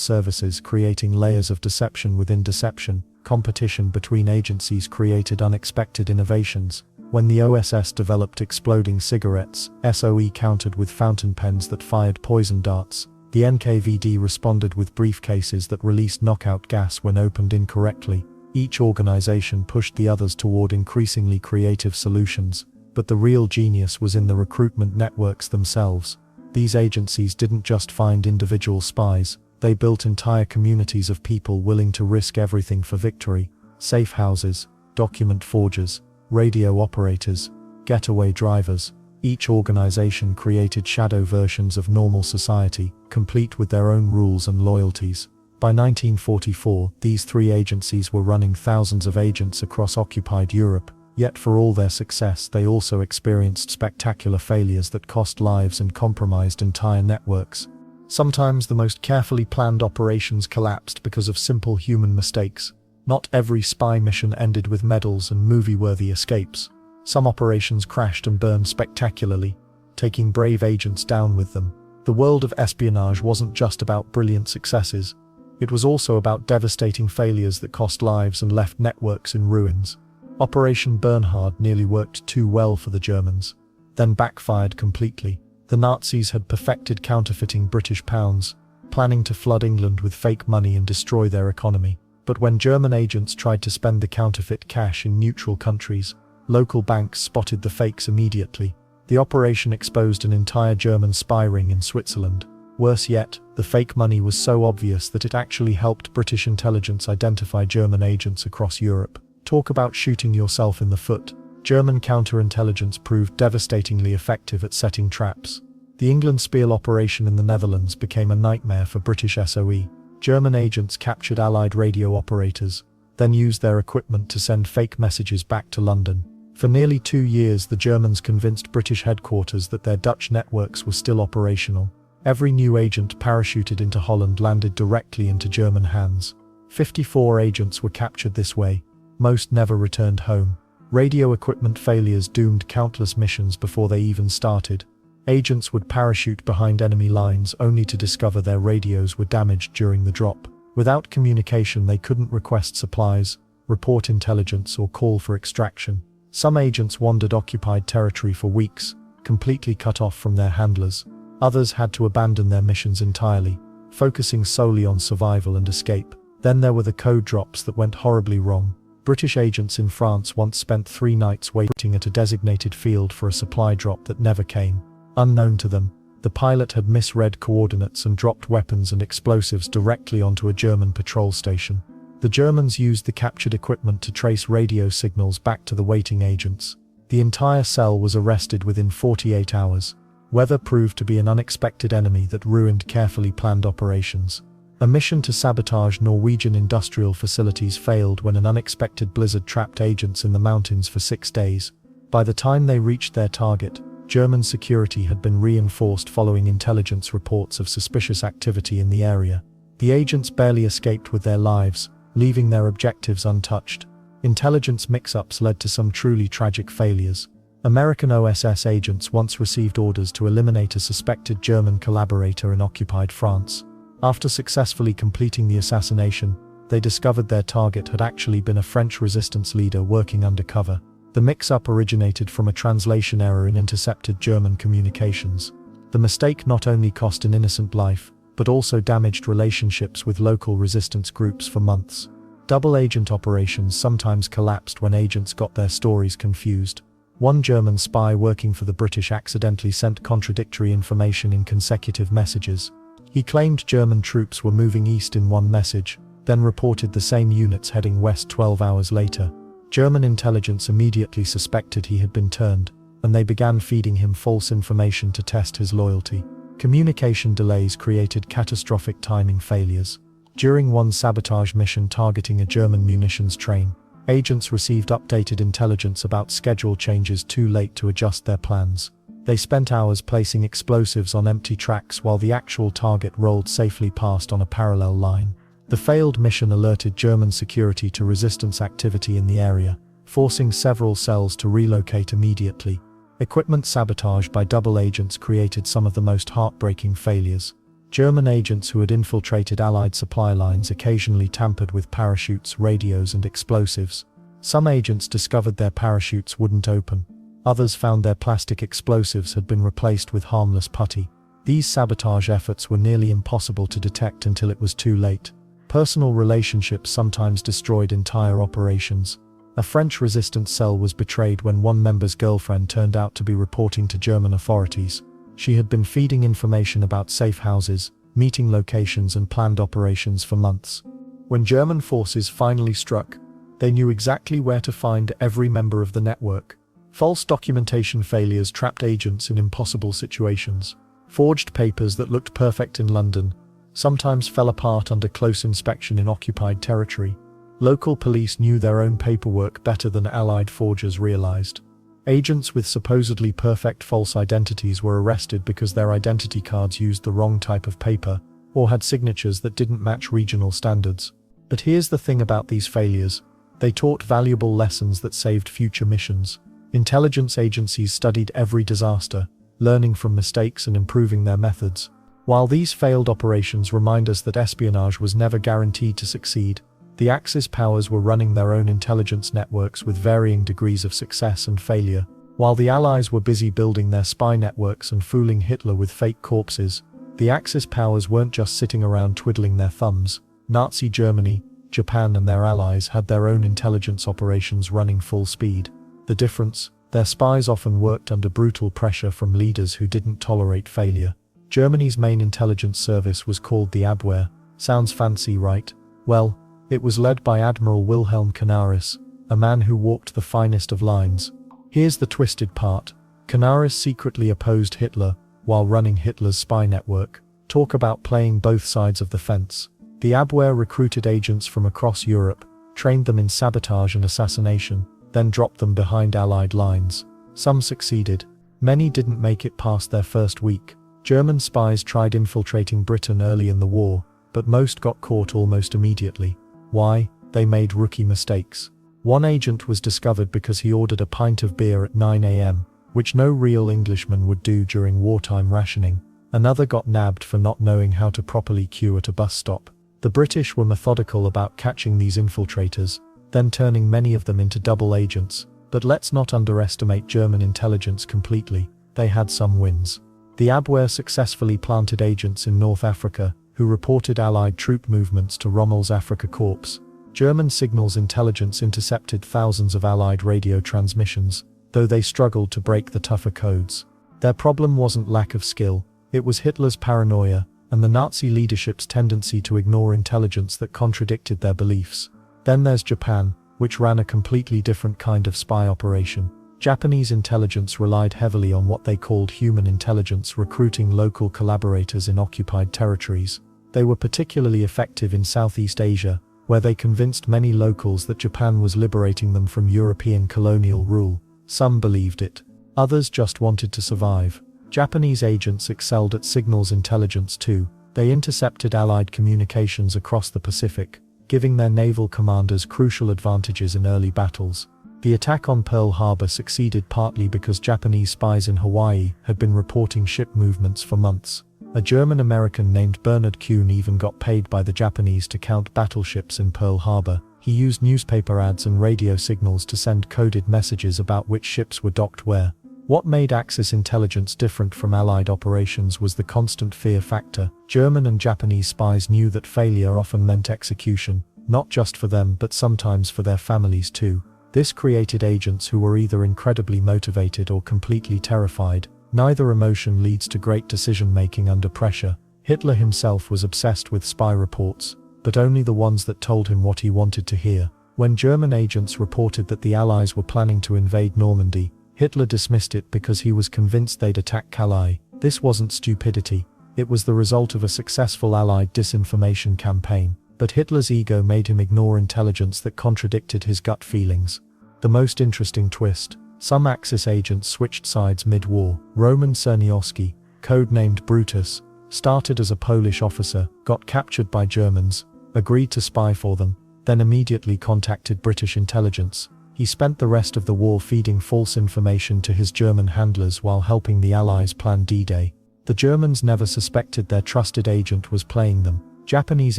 services, creating layers of deception within deception. Competition between agencies created unexpected innovations. When the OSS developed exploding cigarettes, SOE countered with fountain pens that fired poison darts. The NKVD responded with briefcases that released knockout gas when opened incorrectly. Each organization pushed the others toward increasingly creative solutions. But the real genius was in the recruitment networks themselves. These agencies didn't just find individual spies. They built entire communities of people willing to risk everything for victory. Safe houses, document forgers, radio operators, getaway drivers. Each organization created shadow versions of normal society, complete with their own rules and loyalties. By 1944, these three agencies were running thousands of agents across occupied Europe. Yet for all their success, they also experienced spectacular failures that cost lives and compromised entire networks. Sometimes the most carefully planned operations collapsed because of simple human mistakes. Not every spy mission ended with medals and movie-worthy escapes. Some operations crashed and burned spectacularly, taking brave agents down with them. The world of espionage wasn't just about brilliant successes. It was also about devastating failures that cost lives and left networks in ruins. Operation Bernhard nearly worked too well for the Germans, then backfired completely. The Nazis had perfected counterfeiting British pounds, planning to flood England with fake money and destroy their economy. But when German agents tried to spend the counterfeit cash in neutral countries, local banks spotted the fakes immediately. The operation exposed an entire German spy ring in Switzerland. Worse yet, the fake money was so obvious that it actually helped British intelligence identify German agents across Europe. Talk about shooting yourself in the foot. German counterintelligence proved devastatingly effective at setting traps. The England Spiel operation in the Netherlands became a nightmare for British SOE. German agents captured Allied radio operators, then used their equipment to send fake messages back to London. For nearly 2 years, the Germans convinced British headquarters that their Dutch networks were still operational. Every new agent parachuted into Holland landed directly into German hands. 54 agents were captured this way. Most never returned home. Radio equipment failures doomed countless missions before they even started. Agents would parachute behind enemy lines only to discover their radios were damaged during the drop. Without communication, they couldn't request supplies, report intelligence, or call for extraction. Some agents wandered occupied territory for weeks, completely cut off from their handlers. Others had to abandon their missions entirely, focusing solely on survival and escape. Then there were the code drops that went horribly wrong. British agents in France once spent 3 nights waiting at a designated field for a supply drop that never came. Unknown to them, the pilot had misread coordinates and dropped weapons and explosives directly onto a German patrol station. The Germans used the captured equipment to trace radio signals back to the waiting agents. The entire cell was arrested within 48 hours. Weather proved to be an unexpected enemy that ruined carefully planned operations. A mission to sabotage Norwegian industrial facilities failed when an unexpected blizzard trapped agents in the mountains for 6 days. By the time they reached their target, German security had been reinforced following intelligence reports of suspicious activity in the area. The agents barely escaped with their lives, leaving their objectives untouched. Intelligence mix-ups led to some truly tragic failures. American OSS agents once received orders to eliminate a suspected German collaborator in occupied France. After successfully completing the assassination, they discovered their target had actually been a French resistance leader working undercover. The mix-up originated from a translation error in intercepted German communications. The mistake not only cost an innocent life, but also damaged relationships with local resistance groups for months. Double agent operations sometimes collapsed when agents got their stories confused. One German spy working for the British accidentally sent contradictory information in consecutive messages. He claimed German troops were moving east in one message, then reported the same units heading west 12 hours later. German intelligence immediately suspected he had been turned, and they began feeding him false information to test his loyalty. Communication delays created catastrophic timing failures. During one sabotage mission targeting a German munitions train, agents received updated intelligence about schedule changes too late to adjust their plans. They spent hours placing explosives on empty tracks while the actual target rolled safely past on a parallel line. The failed mission alerted German security to resistance activity in the area, forcing several cells to relocate immediately. Equipment sabotage by double agents created some of the most heartbreaking failures. German agents who had infiltrated Allied supply lines occasionally tampered with parachutes, radios, and explosives. Some agents discovered their parachutes wouldn't open. Others found their plastic explosives had been replaced with harmless putty. These sabotage efforts were nearly impossible to detect until it was too late. Personal relationships sometimes destroyed entire operations. A French resistance cell was betrayed when one member's girlfriend turned out to be reporting to German authorities. She had been feeding information about safe houses, meeting locations, and planned operations for months. When German forces finally struck, they knew exactly where to find every member of the network. False documentation failures trapped agents in impossible situations. Forged papers that looked perfect in London sometimes fell apart under close inspection in occupied territory. Local police knew their own paperwork better than Allied forgers realized. Agents with supposedly perfect false identities were arrested because their identity cards used the wrong type of paper or had signatures that didn't match regional standards. But here's the thing about these failures: they taught valuable lessons that saved future missions. Intelligence agencies studied every disaster, learning from mistakes and improving their methods. While these failed operations remind us that espionage was never guaranteed to succeed, the Axis powers were running their own intelligence networks with varying degrees of success and failure. While the Allies were busy building their spy networks and fooling Hitler with fake corpses, the Axis powers weren't just sitting around twiddling their thumbs. Nazi Germany, Japan, and their allies had their own intelligence operations running full speed. The difference: their spies often worked under brutal pressure from leaders who didn't tolerate failure. Germany's main intelligence service was called the Abwehr. Sounds fancy, right? Well, it was led by Admiral Wilhelm Canaris, a man who walked the finest of lines. Here's the twisted part: Canaris secretly opposed Hitler while running Hitler's spy network. Talk about playing both sides of the fence. The Abwehr recruited agents from across Europe, trained them in sabotage and assassination, then dropped them behind Allied lines. Some succeeded. Many didn't make it past their first week. German spies tried infiltrating Britain early in the war, but most got caught almost immediately. Why? They made rookie mistakes. One agent was discovered because he ordered a pint of beer at 9 a.m., which no real Englishman would do during wartime rationing. Another got nabbed for not knowing how to properly queue at a bus stop. The British were methodical about catching these infiltrators, then turning many of them into double agents. But let's not underestimate German intelligence completely. They had some wins. The Abwehr successfully planted agents in North Africa, who reported Allied troop movements to Rommel's Afrika Korps. German signals intelligence intercepted thousands of Allied radio transmissions, though they struggled to break the tougher codes. Their problem wasn't lack of skill, it was Hitler's paranoia, and the Nazi leadership's tendency to ignore intelligence that contradicted their beliefs. Then there's Japan, which ran a completely different kind of spy operation. Japanese intelligence relied heavily on what they called human intelligence, recruiting local collaborators in occupied territories. They were particularly effective in Southeast Asia, where they convinced many locals that Japan was liberating them from European colonial rule. Some believed it. Others just wanted to survive. Japanese agents excelled at signals intelligence too. They intercepted Allied communications across the Pacific, giving their naval commanders crucial advantages in early battles. The attack on Pearl Harbor succeeded partly because Japanese spies in Hawaii had been reporting ship movements for months. A German-American named Bernard Kuhn even got paid by the Japanese to count battleships in Pearl Harbor. He used newspaper ads and radio signals to send coded messages about which ships were docked where. What made Axis intelligence different from Allied operations was the constant fear factor. German and Japanese spies knew that failure often meant execution, not just for them but sometimes for their families too. This created agents who were either incredibly motivated or completely terrified. Neither emotion leads to great decision-making under pressure. Hitler himself was obsessed with spy reports, but only the ones that told him what he wanted to hear. When German agents reported that the Allies were planning to invade Normandy, Hitler dismissed it because he was convinced they'd attack Calais. This wasn't stupidity. It was the result of a successful Allied disinformation campaign. But Hitler's ego made him ignore intelligence that contradicted his gut feelings. The most interesting twist: some Axis agents switched sides mid-war. Roman Czerniawski, codenamed Brutus, started as a Polish officer, got captured by Germans, agreed to spy for them, then immediately contacted British intelligence. He spent the rest of the war feeding false information to his German handlers while helping the Allies plan D-Day. The Germans never suspected their trusted agent was playing them. Japanese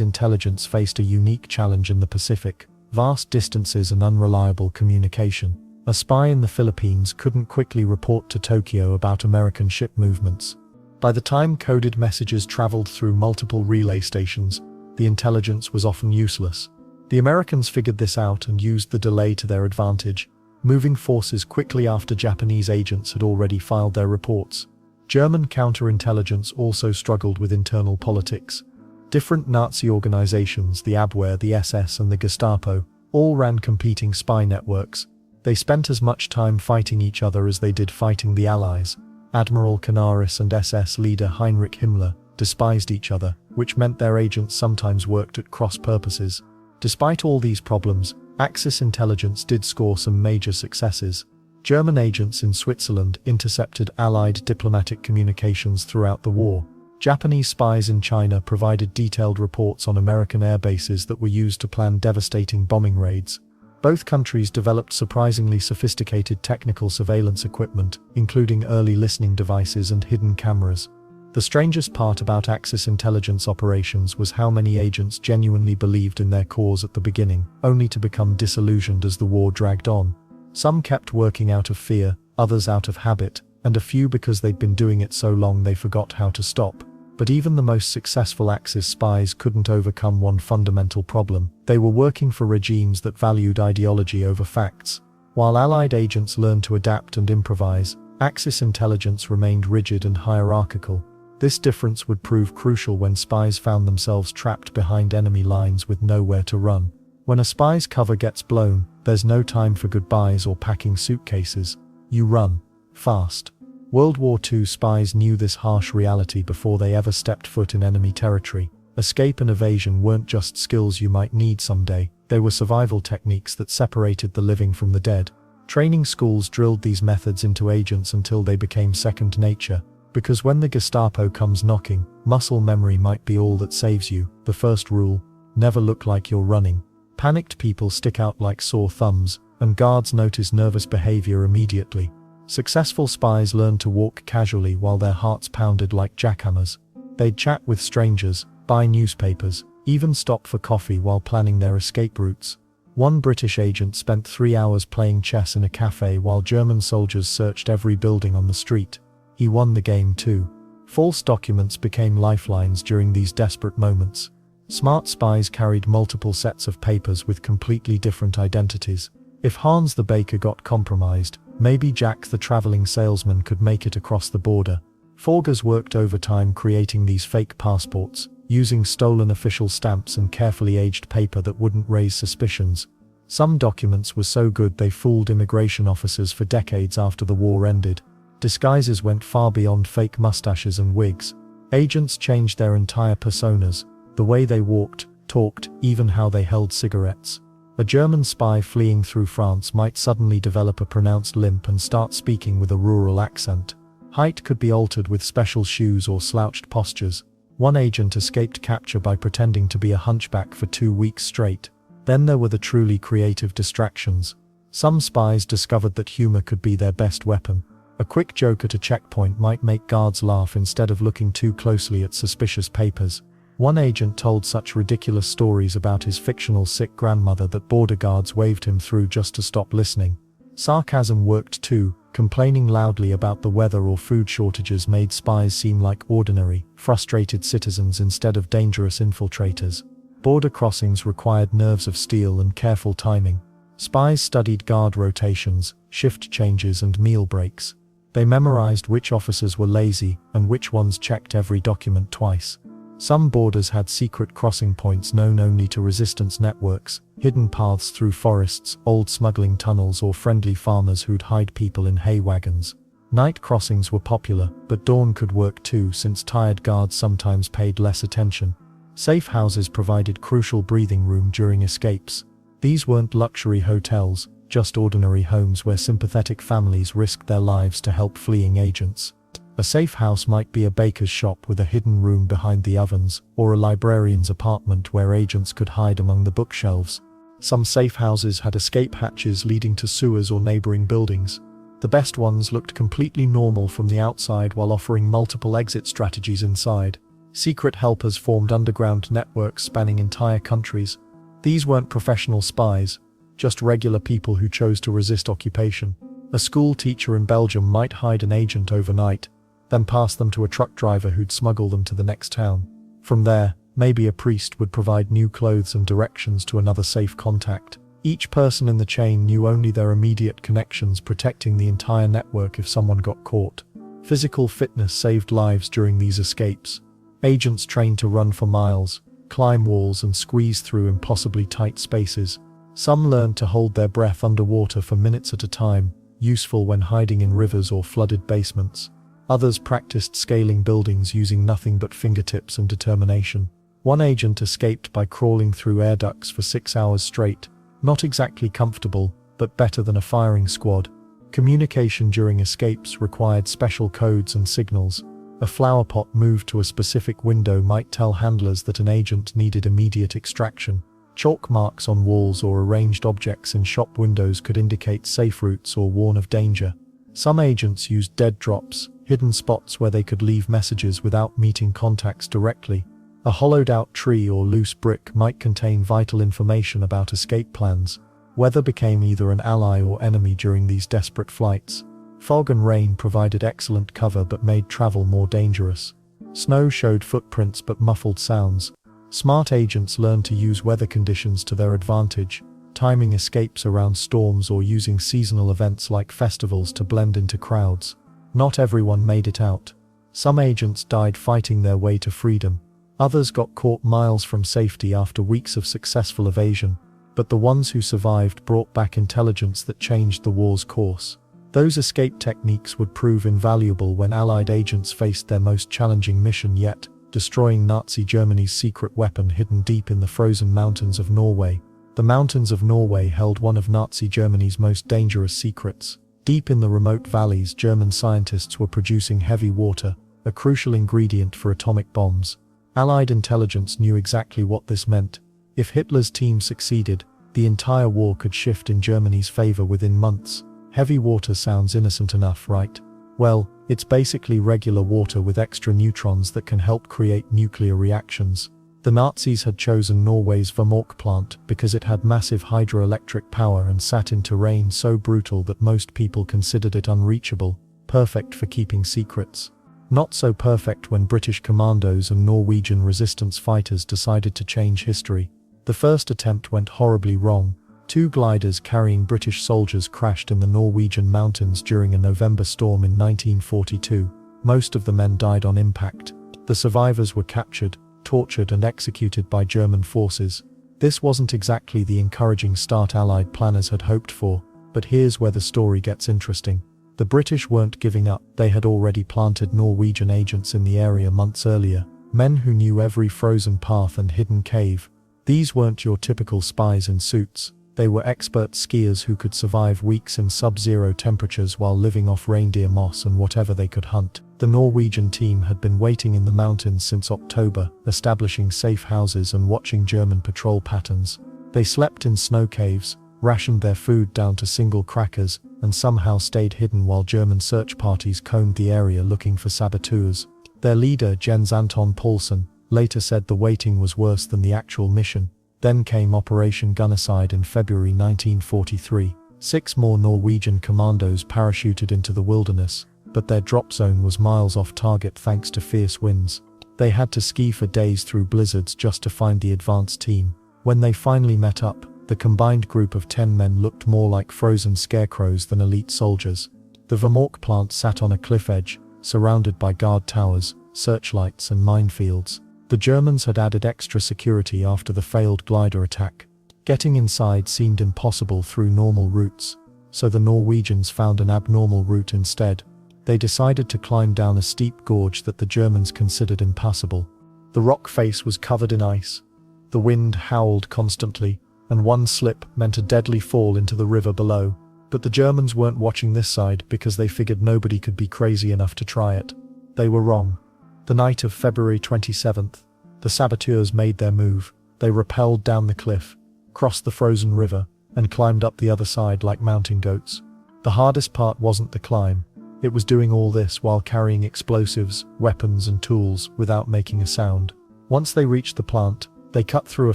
intelligence faced a unique challenge in the Pacific: vast distances and unreliable communication. A spy in the Philippines couldn't quickly report to Tokyo about American ship movements. By the time coded messages traveled through multiple relay stations, the intelligence was often useless. The Americans figured this out and used the delay to their advantage, moving forces quickly after Japanese agents had already filed their reports. German counterintelligence also struggled with internal politics. Different Nazi organizations, the Abwehr, the SS and the Gestapo, all ran competing spy networks. They spent as much time fighting each other as they did fighting the Allies. Admiral Canaris and SS leader Heinrich Himmler despised each other, which meant their agents sometimes worked at cross purposes. Despite all these problems, Axis intelligence did score some major successes. German agents in Switzerland intercepted Allied diplomatic communications throughout the war. Japanese spies in China provided detailed reports on American air bases that were used to plan devastating bombing raids. Both countries developed surprisingly sophisticated technical surveillance equipment, including early listening devices and hidden cameras. The strangest part about Axis intelligence operations was how many agents genuinely believed in their cause at the beginning, only to become disillusioned as the war dragged on. Some kept working out of fear, others out of habit, and a few because they'd been doing it so long they forgot how to stop. But even the most successful Axis spies couldn't overcome one fundamental problem: they were working for regimes that valued ideology over facts. While Allied agents learned to adapt and improvise, Axis intelligence remained rigid and hierarchical. This difference would prove crucial when spies found themselves trapped behind enemy lines with nowhere to run. When a spy's cover gets blown, there's no time for goodbyes or packing suitcases. You run. Fast. World War II spies knew this harsh reality before they ever stepped foot in enemy territory. Escape and evasion weren't just skills you might need someday, they were survival techniques that separated the living from the dead. Training schools drilled these methods into agents until they became second nature. Because when the Gestapo comes knocking, muscle memory might be all that saves you. The first rule: never look like you're running. Panicked people stick out like sore thumbs, and guards notice nervous behavior immediately. Successful spies learned to walk casually while their hearts pounded like jackhammers. They'd chat with strangers, buy newspapers, even stop for coffee while planning their escape routes. One British agent spent 3 hours playing chess in a cafe while German soldiers searched every building on the street. He won the game too. False documents became lifelines during these desperate moments. Smart spies carried multiple sets of papers with completely different identities. If Hans the baker got compromised, maybe Jack the traveling salesman could make it across the border. Forgers worked overtime creating these fake passports, using stolen official stamps and carefully aged paper that wouldn't raise suspicions. Some documents were so good they fooled immigration officers for decades after the war ended. Disguises went far beyond fake mustaches and wigs. Agents changed their entire personas, the way they walked, talked, even how they held cigarettes. A German spy fleeing through France might suddenly develop a pronounced limp and start speaking with a rural accent. Height could be altered with special shoes or slouched postures. One agent escaped capture by pretending to be a hunchback for 2 weeks straight. Then there were the truly creative distractions. Some spies discovered that humor could be their best weapon. A quick joke at a checkpoint might make guards laugh instead of looking too closely at suspicious papers. One agent told such ridiculous stories about his fictional sick grandmother that border guards waved him through just to stop listening. Sarcasm worked too. Complaining loudly about the weather or food shortages made spies seem like ordinary, frustrated citizens instead of dangerous infiltrators. Border crossings required nerves of steel and careful timing. Spies studied guard rotations, shift changes and meal breaks. They memorized which officers were lazy and which ones checked every document twice. Some borders had secret crossing points known only to resistance networks, hidden paths through forests, old smuggling tunnels or friendly farmers who'd hide people in hay wagons. Night crossings were popular, but dawn could work too since tired guards sometimes paid less attention. Safe houses provided crucial breathing room during escapes. These weren't luxury hotels, just ordinary homes where sympathetic families risked their lives to help fleeing agents. A safe house might be a baker's shop with a hidden room behind the ovens, or a librarian's apartment where agents could hide among the bookshelves. Some safe houses had escape hatches leading to sewers or neighboring buildings. The best ones looked completely normal from the outside while offering multiple exit strategies inside. Secret helpers formed underground networks spanning entire countries. These weren't professional spies, just regular people who chose to resist occupation. A school teacher in Belgium might hide an agent overnight, then pass them to a truck driver who'd smuggle them to the next town. From there, maybe a priest would provide new clothes and directions to another safe contact. Each person in the chain knew only their immediate connections, protecting the entire network if someone got caught. Physical fitness saved lives during these escapes. Agents trained to run for miles, climb walls and squeeze through impossibly tight spaces. Some learned to hold their breath underwater for minutes at a time, useful when hiding in rivers or flooded basements. Others practiced scaling buildings using nothing but fingertips and determination. One agent escaped by crawling through air ducts for 6 hours straight. Not exactly comfortable, but better than a firing squad. Communication during escapes required special codes and signals. A flower pot moved to a specific window might tell handlers that an agent needed immediate extraction. Chalk marks on walls or arranged objects in shop windows could indicate safe routes or warn of danger. Some agents used dead drops, hidden spots where they could leave messages without meeting contacts directly. A hollowed-out tree or loose brick might contain vital information about escape plans. Weather became either an ally or enemy during these desperate flights. Fog and rain provided excellent cover but made travel more dangerous. Snow showed footprints but muffled sounds. Smart agents learned to use weather conditions to their advantage, timing escapes around storms or using seasonal events like festivals to blend into crowds. Not everyone made it out. Some agents died fighting their way to freedom. Others got caught miles from safety after weeks of successful evasion. But the ones who survived brought back intelligence that changed the war's course. Those escape techniques would prove invaluable when Allied agents faced their most challenging mission yet, destroying Nazi Germany's secret weapon hidden deep in the frozen mountains of Norway. The mountains of Norway held one of Nazi Germany's most dangerous secrets: Deep in the remote valleys, German scientists were producing heavy water, a crucial ingredient for atomic bombs. Allied intelligence knew exactly what this meant. If Hitler's team succeeded, the entire war could shift in Germany's favor within months. Heavy water sounds innocent enough, right? Well, it's basically regular water with extra neutrons that can help create nuclear reactions. The Nazis had chosen Norway's Vemork plant because it had massive hydroelectric power and sat in terrain so brutal that most people considered it unreachable, perfect for keeping secrets. Not so perfect when British commandos and Norwegian resistance fighters decided to change history. The first attempt went horribly wrong. 2 gliders carrying British soldiers crashed in the Norwegian mountains during a November storm in 1942. Most of the men died on impact. The survivors were captured, tortured and executed by German forces. This wasn't exactly the encouraging start Allied planners had hoped for, but here's where the story gets interesting. The British weren't giving up. They had already planted Norwegian agents in the area months earlier, men who knew every frozen path and hidden cave. These weren't your typical spies in suits. They were expert skiers who could survive weeks in sub-zero temperatures while living off reindeer moss and whatever they could hunt. The Norwegian team had been waiting in the mountains since October, establishing safe houses and watching German patrol patterns. They slept in snow caves, rationed their food down to single crackers, and somehow stayed hidden while German search parties combed the area looking for saboteurs. Their leader, Jens Anton Paulsen, later said the waiting was worse than the actual mission. Then came Operation Gunnicide in February 1943. 6 more Norwegian commandos parachuted into the wilderness, but their drop zone was miles off target thanks to fierce winds. They had to ski for days through blizzards just to find the advance team. When they finally met up, the combined group of 10 men looked more like frozen scarecrows than elite soldiers. The Vemork plant sat on a cliff edge, surrounded by guard towers, searchlights and minefields. The Germans had added extra security after the failed glider attack. Getting inside seemed impossible through normal routes, so the Norwegians found an abnormal route instead. They decided to climb down a steep gorge that the Germans considered impassable. The rock face was covered in ice. The wind howled constantly, and one slip meant a deadly fall into the river below. But the Germans weren't watching this side because they figured nobody could be crazy enough to try it. They were wrong. The night of February 27th, the saboteurs made their move. They rappelled down the cliff, crossed the frozen river, and climbed up the other side like mountain goats. The hardest part wasn't the climb. It was doing all this while carrying explosives, weapons and tools without making a sound. Once they reached the plant, they cut through a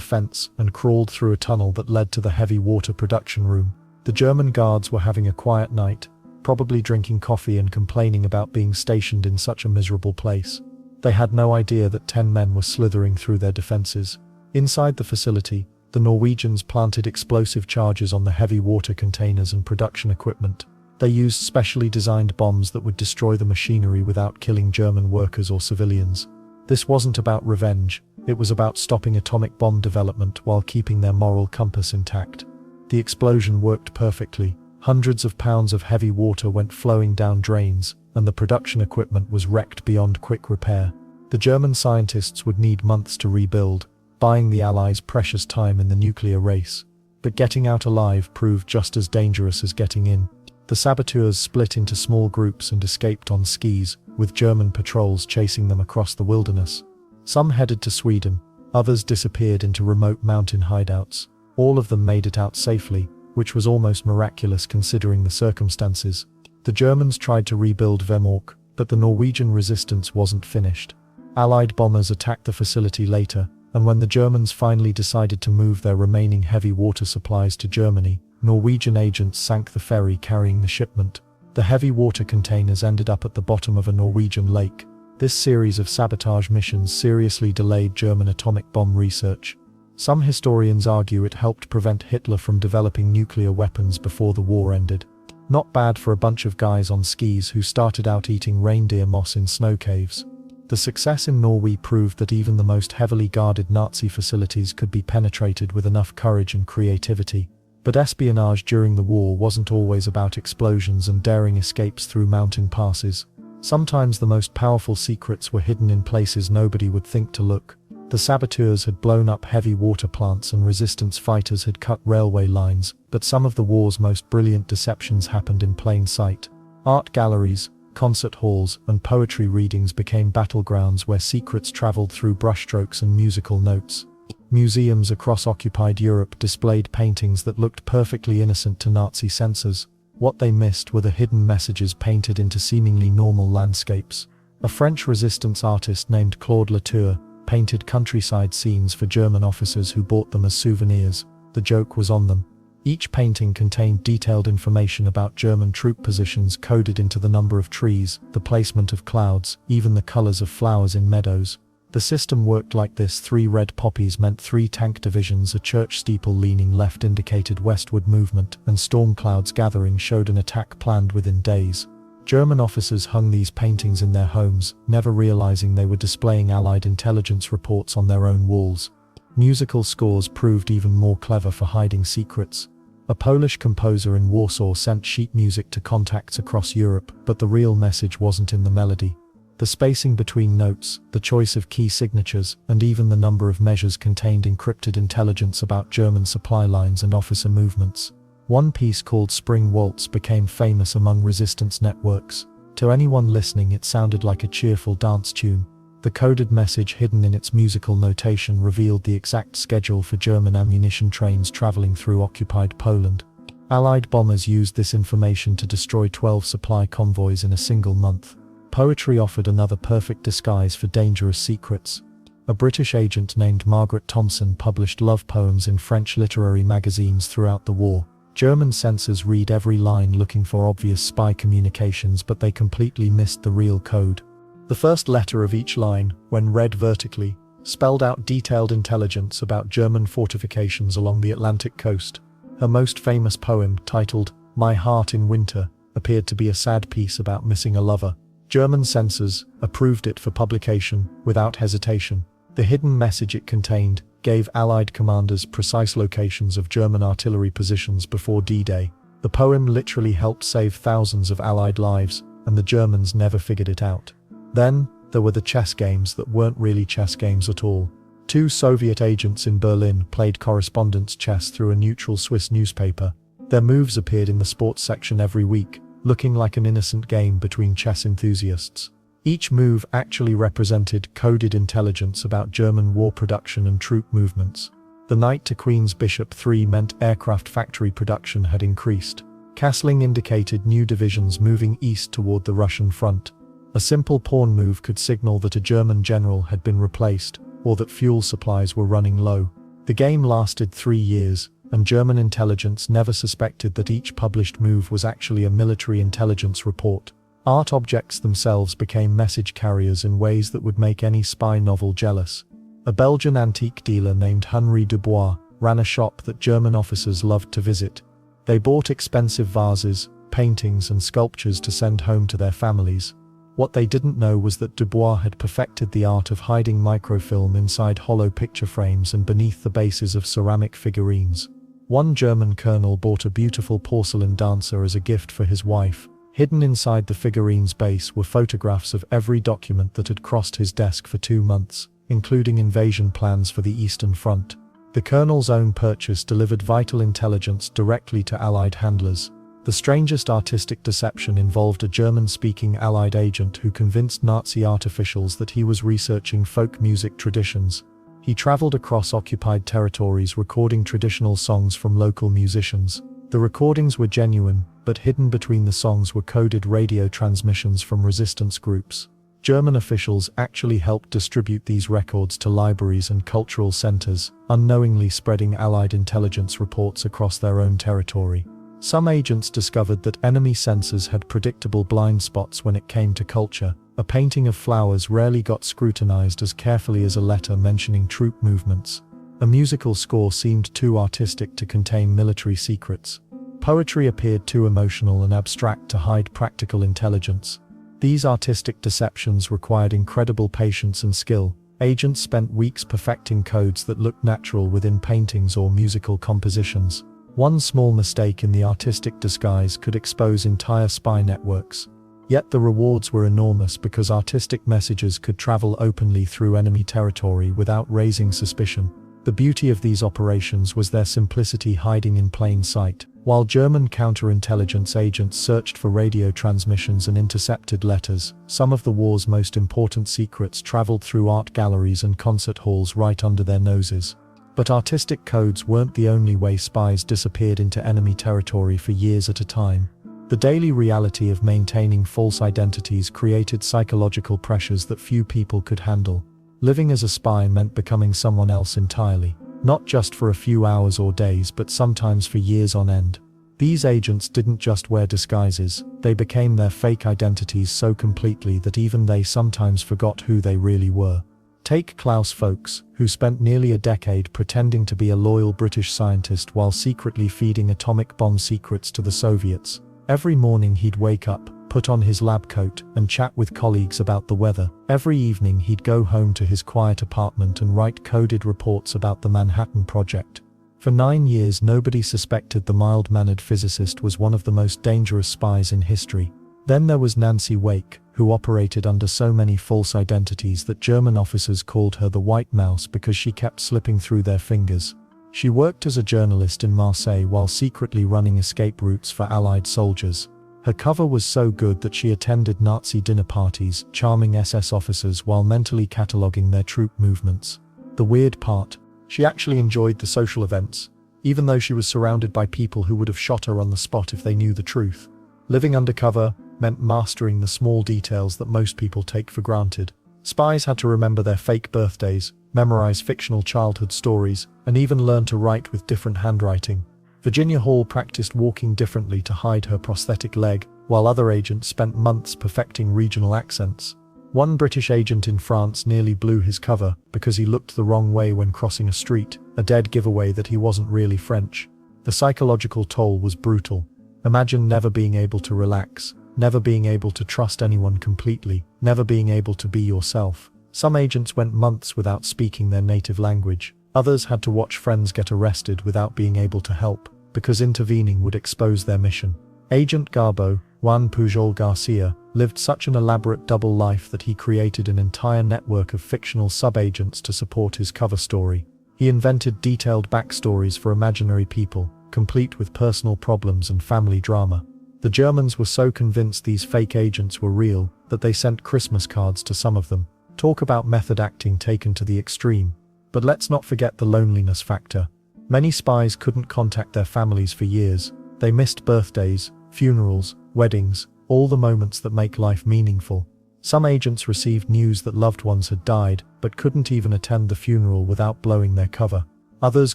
fence and crawled through a tunnel that led to the heavy water production room. The German guards were having a quiet night, probably drinking coffee and complaining about being stationed in such a miserable place. They had no idea that 10 men were slithering through their defenses. Inside the facility, the Norwegians planted explosive charges on the heavy water containers and production equipment. They used specially designed bombs that would destroy the machinery without killing German workers or civilians. This wasn't about revenge, it was about stopping atomic bomb development while keeping their moral compass intact. The explosion worked perfectly. Hundreds of pounds of heavy water went flowing down drains, and the production equipment was wrecked beyond quick repair. The German scientists would need months to rebuild, buying the Allies precious time in the nuclear race. But getting out alive proved just as dangerous as getting in. The saboteurs split into small groups and escaped on skis, with German patrols chasing them across the wilderness. Some headed to Sweden, others disappeared into remote mountain hideouts. All of them made it out safely, which was almost miraculous considering the circumstances. The Germans tried to rebuild Vemork, but the Norwegian resistance wasn't finished. Allied bombers attacked the facility later, and when the Germans finally decided to move their remaining heavy water supplies to Germany, Norwegian agents sank the ferry carrying the shipment. The heavy water containers ended up at the bottom of a Norwegian lake. This series of sabotage missions seriously delayed German atomic bomb research. Some historians argue it helped prevent Hitler from developing nuclear weapons before the war ended. Not bad for a bunch of guys on skis who started out eating reindeer moss in snow caves. The success in Norway proved that even the most heavily guarded Nazi facilities could be penetrated with enough courage and creativity. But espionage during the war wasn't always about explosions and daring escapes through mountain passes. Sometimes the most powerful secrets were hidden in places nobody would think to look. The saboteurs had blown up heavy water plants and resistance fighters had cut railway lines, but some of the war's most brilliant deceptions happened in plain sight. Art galleries, concert halls, and poetry readings became battlegrounds where secrets traveled through brushstrokes and musical notes. Museums across occupied Europe displayed paintings that looked perfectly innocent to Nazi censors. What they missed were the hidden messages painted into seemingly normal landscapes. A French resistance artist named Claude Latour painted countryside scenes for German officers who bought them as souvenirs. The joke was on them. Each painting contained detailed information about German troop positions coded into the number of trees, the placement of clouds, even the colors of flowers in meadows. The system worked like this: 3 red poppies meant 3 tank divisions, a church steeple leaning left indicated westward movement, and storm clouds gathering showed an attack planned within days. German officers hung these paintings in their homes, never realizing they were displaying Allied intelligence reports on their own walls. Musical scores proved even more clever for hiding secrets. A Polish composer in Warsaw sent sheet music to contacts across Europe, but the real message wasn't in the melody. The spacing between notes, the choice of key signatures, and even the number of measures contained encrypted intelligence about German supply lines and officer movements. One piece called Spring Waltz became famous among resistance networks. To anyone listening, it sounded like a cheerful dance tune. The coded message hidden in its musical notation revealed the exact schedule for German ammunition trains traveling through occupied Poland. Allied bombers used this information to destroy 12 supply convoys in a single month. Poetry offered another perfect disguise for dangerous secrets. A British agent named Margaret Thompson published love poems in French literary magazines throughout the war. German censors read every line looking for obvious spy communications, but they completely missed the real code. The first letter of each line, when read vertically, spelled out detailed intelligence about German fortifications along the Atlantic coast. Her most famous poem, titled My Heart in Winter, appeared to be a sad piece about missing a lover. German censors approved it for publication without hesitation. The hidden message it contained gave Allied commanders precise locations of German artillery positions before D-Day. The poem literally helped save thousands of Allied lives, and the Germans never figured it out. Then, there were the chess games that weren't really chess games at all. 2 Soviet agents in Berlin played correspondence chess through a neutral Swiss newspaper. Their moves appeared in the sports section every week, looking like an innocent game between chess enthusiasts. Each move actually represented coded intelligence about German war production and troop movements. The knight to Queen's Bishop 3 meant aircraft factory production had increased. Castling indicated new divisions moving east toward the Russian front. A simple pawn move could signal that a German general had been replaced, or that fuel supplies were running low. The game lasted 3 years, and German intelligence never suspected that each published move was actually a military intelligence report. Art objects themselves became message carriers in ways that would make any spy novel jealous. A Belgian antique dealer named Henri Dubois ran a shop that German officers loved to visit. They bought expensive vases, paintings, and sculptures to send home to their families. What they didn't know was that Dubois had perfected the art of hiding microfilm inside hollow picture frames and beneath the bases of ceramic figurines. One German colonel bought a beautiful porcelain dancer as a gift for his wife. Hidden inside the figurine's base were photographs of every document that had crossed his desk for 2 months, including invasion plans for the Eastern Front. The colonel's own purchase delivered vital intelligence directly to Allied handlers. The strangest artistic deception involved a German-speaking Allied agent who convinced Nazi art officials that he was researching folk music traditions. He traveled across occupied territories recording traditional songs from local musicians. The recordings were genuine, but hidden between the songs were coded radio transmissions from resistance groups. German officials actually helped distribute these records to libraries and cultural centers, unknowingly spreading Allied intelligence reports across their own territory. Some agents discovered that enemy censors had predictable blind spots when it came to culture. A painting of flowers rarely got scrutinized as carefully as a letter mentioning troop movements. A musical score seemed too artistic to contain military secrets. Poetry appeared too emotional and abstract to hide practical intelligence. These artistic deceptions required incredible patience and skill. Agents spent weeks perfecting codes that looked natural within paintings or musical compositions. One small mistake in the artistic disguise could expose entire spy networks. Yet the rewards were enormous because artistic messages could travel openly through enemy territory without raising suspicion. The beauty of these operations was their simplicity, hiding in plain sight. While German counterintelligence agents searched for radio transmissions and intercepted letters, some of the war's most important secrets traveled through art galleries and concert halls right under their noses. But artistic codes weren't the only way spies disappeared into enemy territory for years at a time. The daily reality of maintaining false identities created psychological pressures that few people could handle. Living as a spy meant becoming someone else entirely, not just for a few hours or days but sometimes for years on end. These agents didn't just wear disguises, they became their fake identities so completely that even they sometimes forgot who they really were. Take Klaus Folks, who spent nearly a decade pretending to be a loyal British scientist while secretly feeding atomic bomb secrets to the Soviets. Every morning he'd wake up, put on his lab coat, and chat with colleagues about the weather. Every evening he'd go home to his quiet apartment and write coded reports about the Manhattan Project. For 9 years nobody suspected the mild-mannered physicist was one of the most dangerous spies in history. Then there was Nancy Wake, who operated under so many false identities that German officers called her the White Mouse because she kept slipping through their fingers. She worked as a journalist in Marseille while secretly running escape routes for Allied soldiers. Her cover was so good that she attended Nazi dinner parties, charming SS officers while mentally cataloguing their troop movements. The weird part, she actually enjoyed the social events, even though she was surrounded by people who would have shot her on the spot if they knew the truth. Living undercover meant mastering the small details that most people take for granted. Spies had to remember their fake birthdays, memorize fictional childhood stories, and even learn to write with different handwriting. Virginia Hall practiced walking differently to hide her prosthetic leg, while other agents spent months perfecting regional accents. One British agent in France nearly blew his cover because he looked the wrong way when crossing a street, a dead giveaway that he wasn't really French. The psychological toll was brutal. Imagine never being able to relax, never being able to trust anyone completely, never being able to be yourself. Some agents went months without speaking their native language. Others had to watch friends get arrested without being able to help, because intervening would expose their mission. Agent Garbo, Juan Pujol Garcia, lived such an elaborate double life that he created an entire network of fictional sub-agents to support his cover story. He invented detailed backstories for imaginary people, complete with personal problems and family drama. The Germans were so convinced these fake agents were real that they sent Christmas cards to some of them. Talk about method acting taken to the extreme. But let's not forget the loneliness factor. Many spies couldn't contact their families for years. They missed birthdays, funerals, weddings, all the moments that make life meaningful. Some agents received news that loved ones had died, but couldn't even attend the funeral without blowing their cover. Others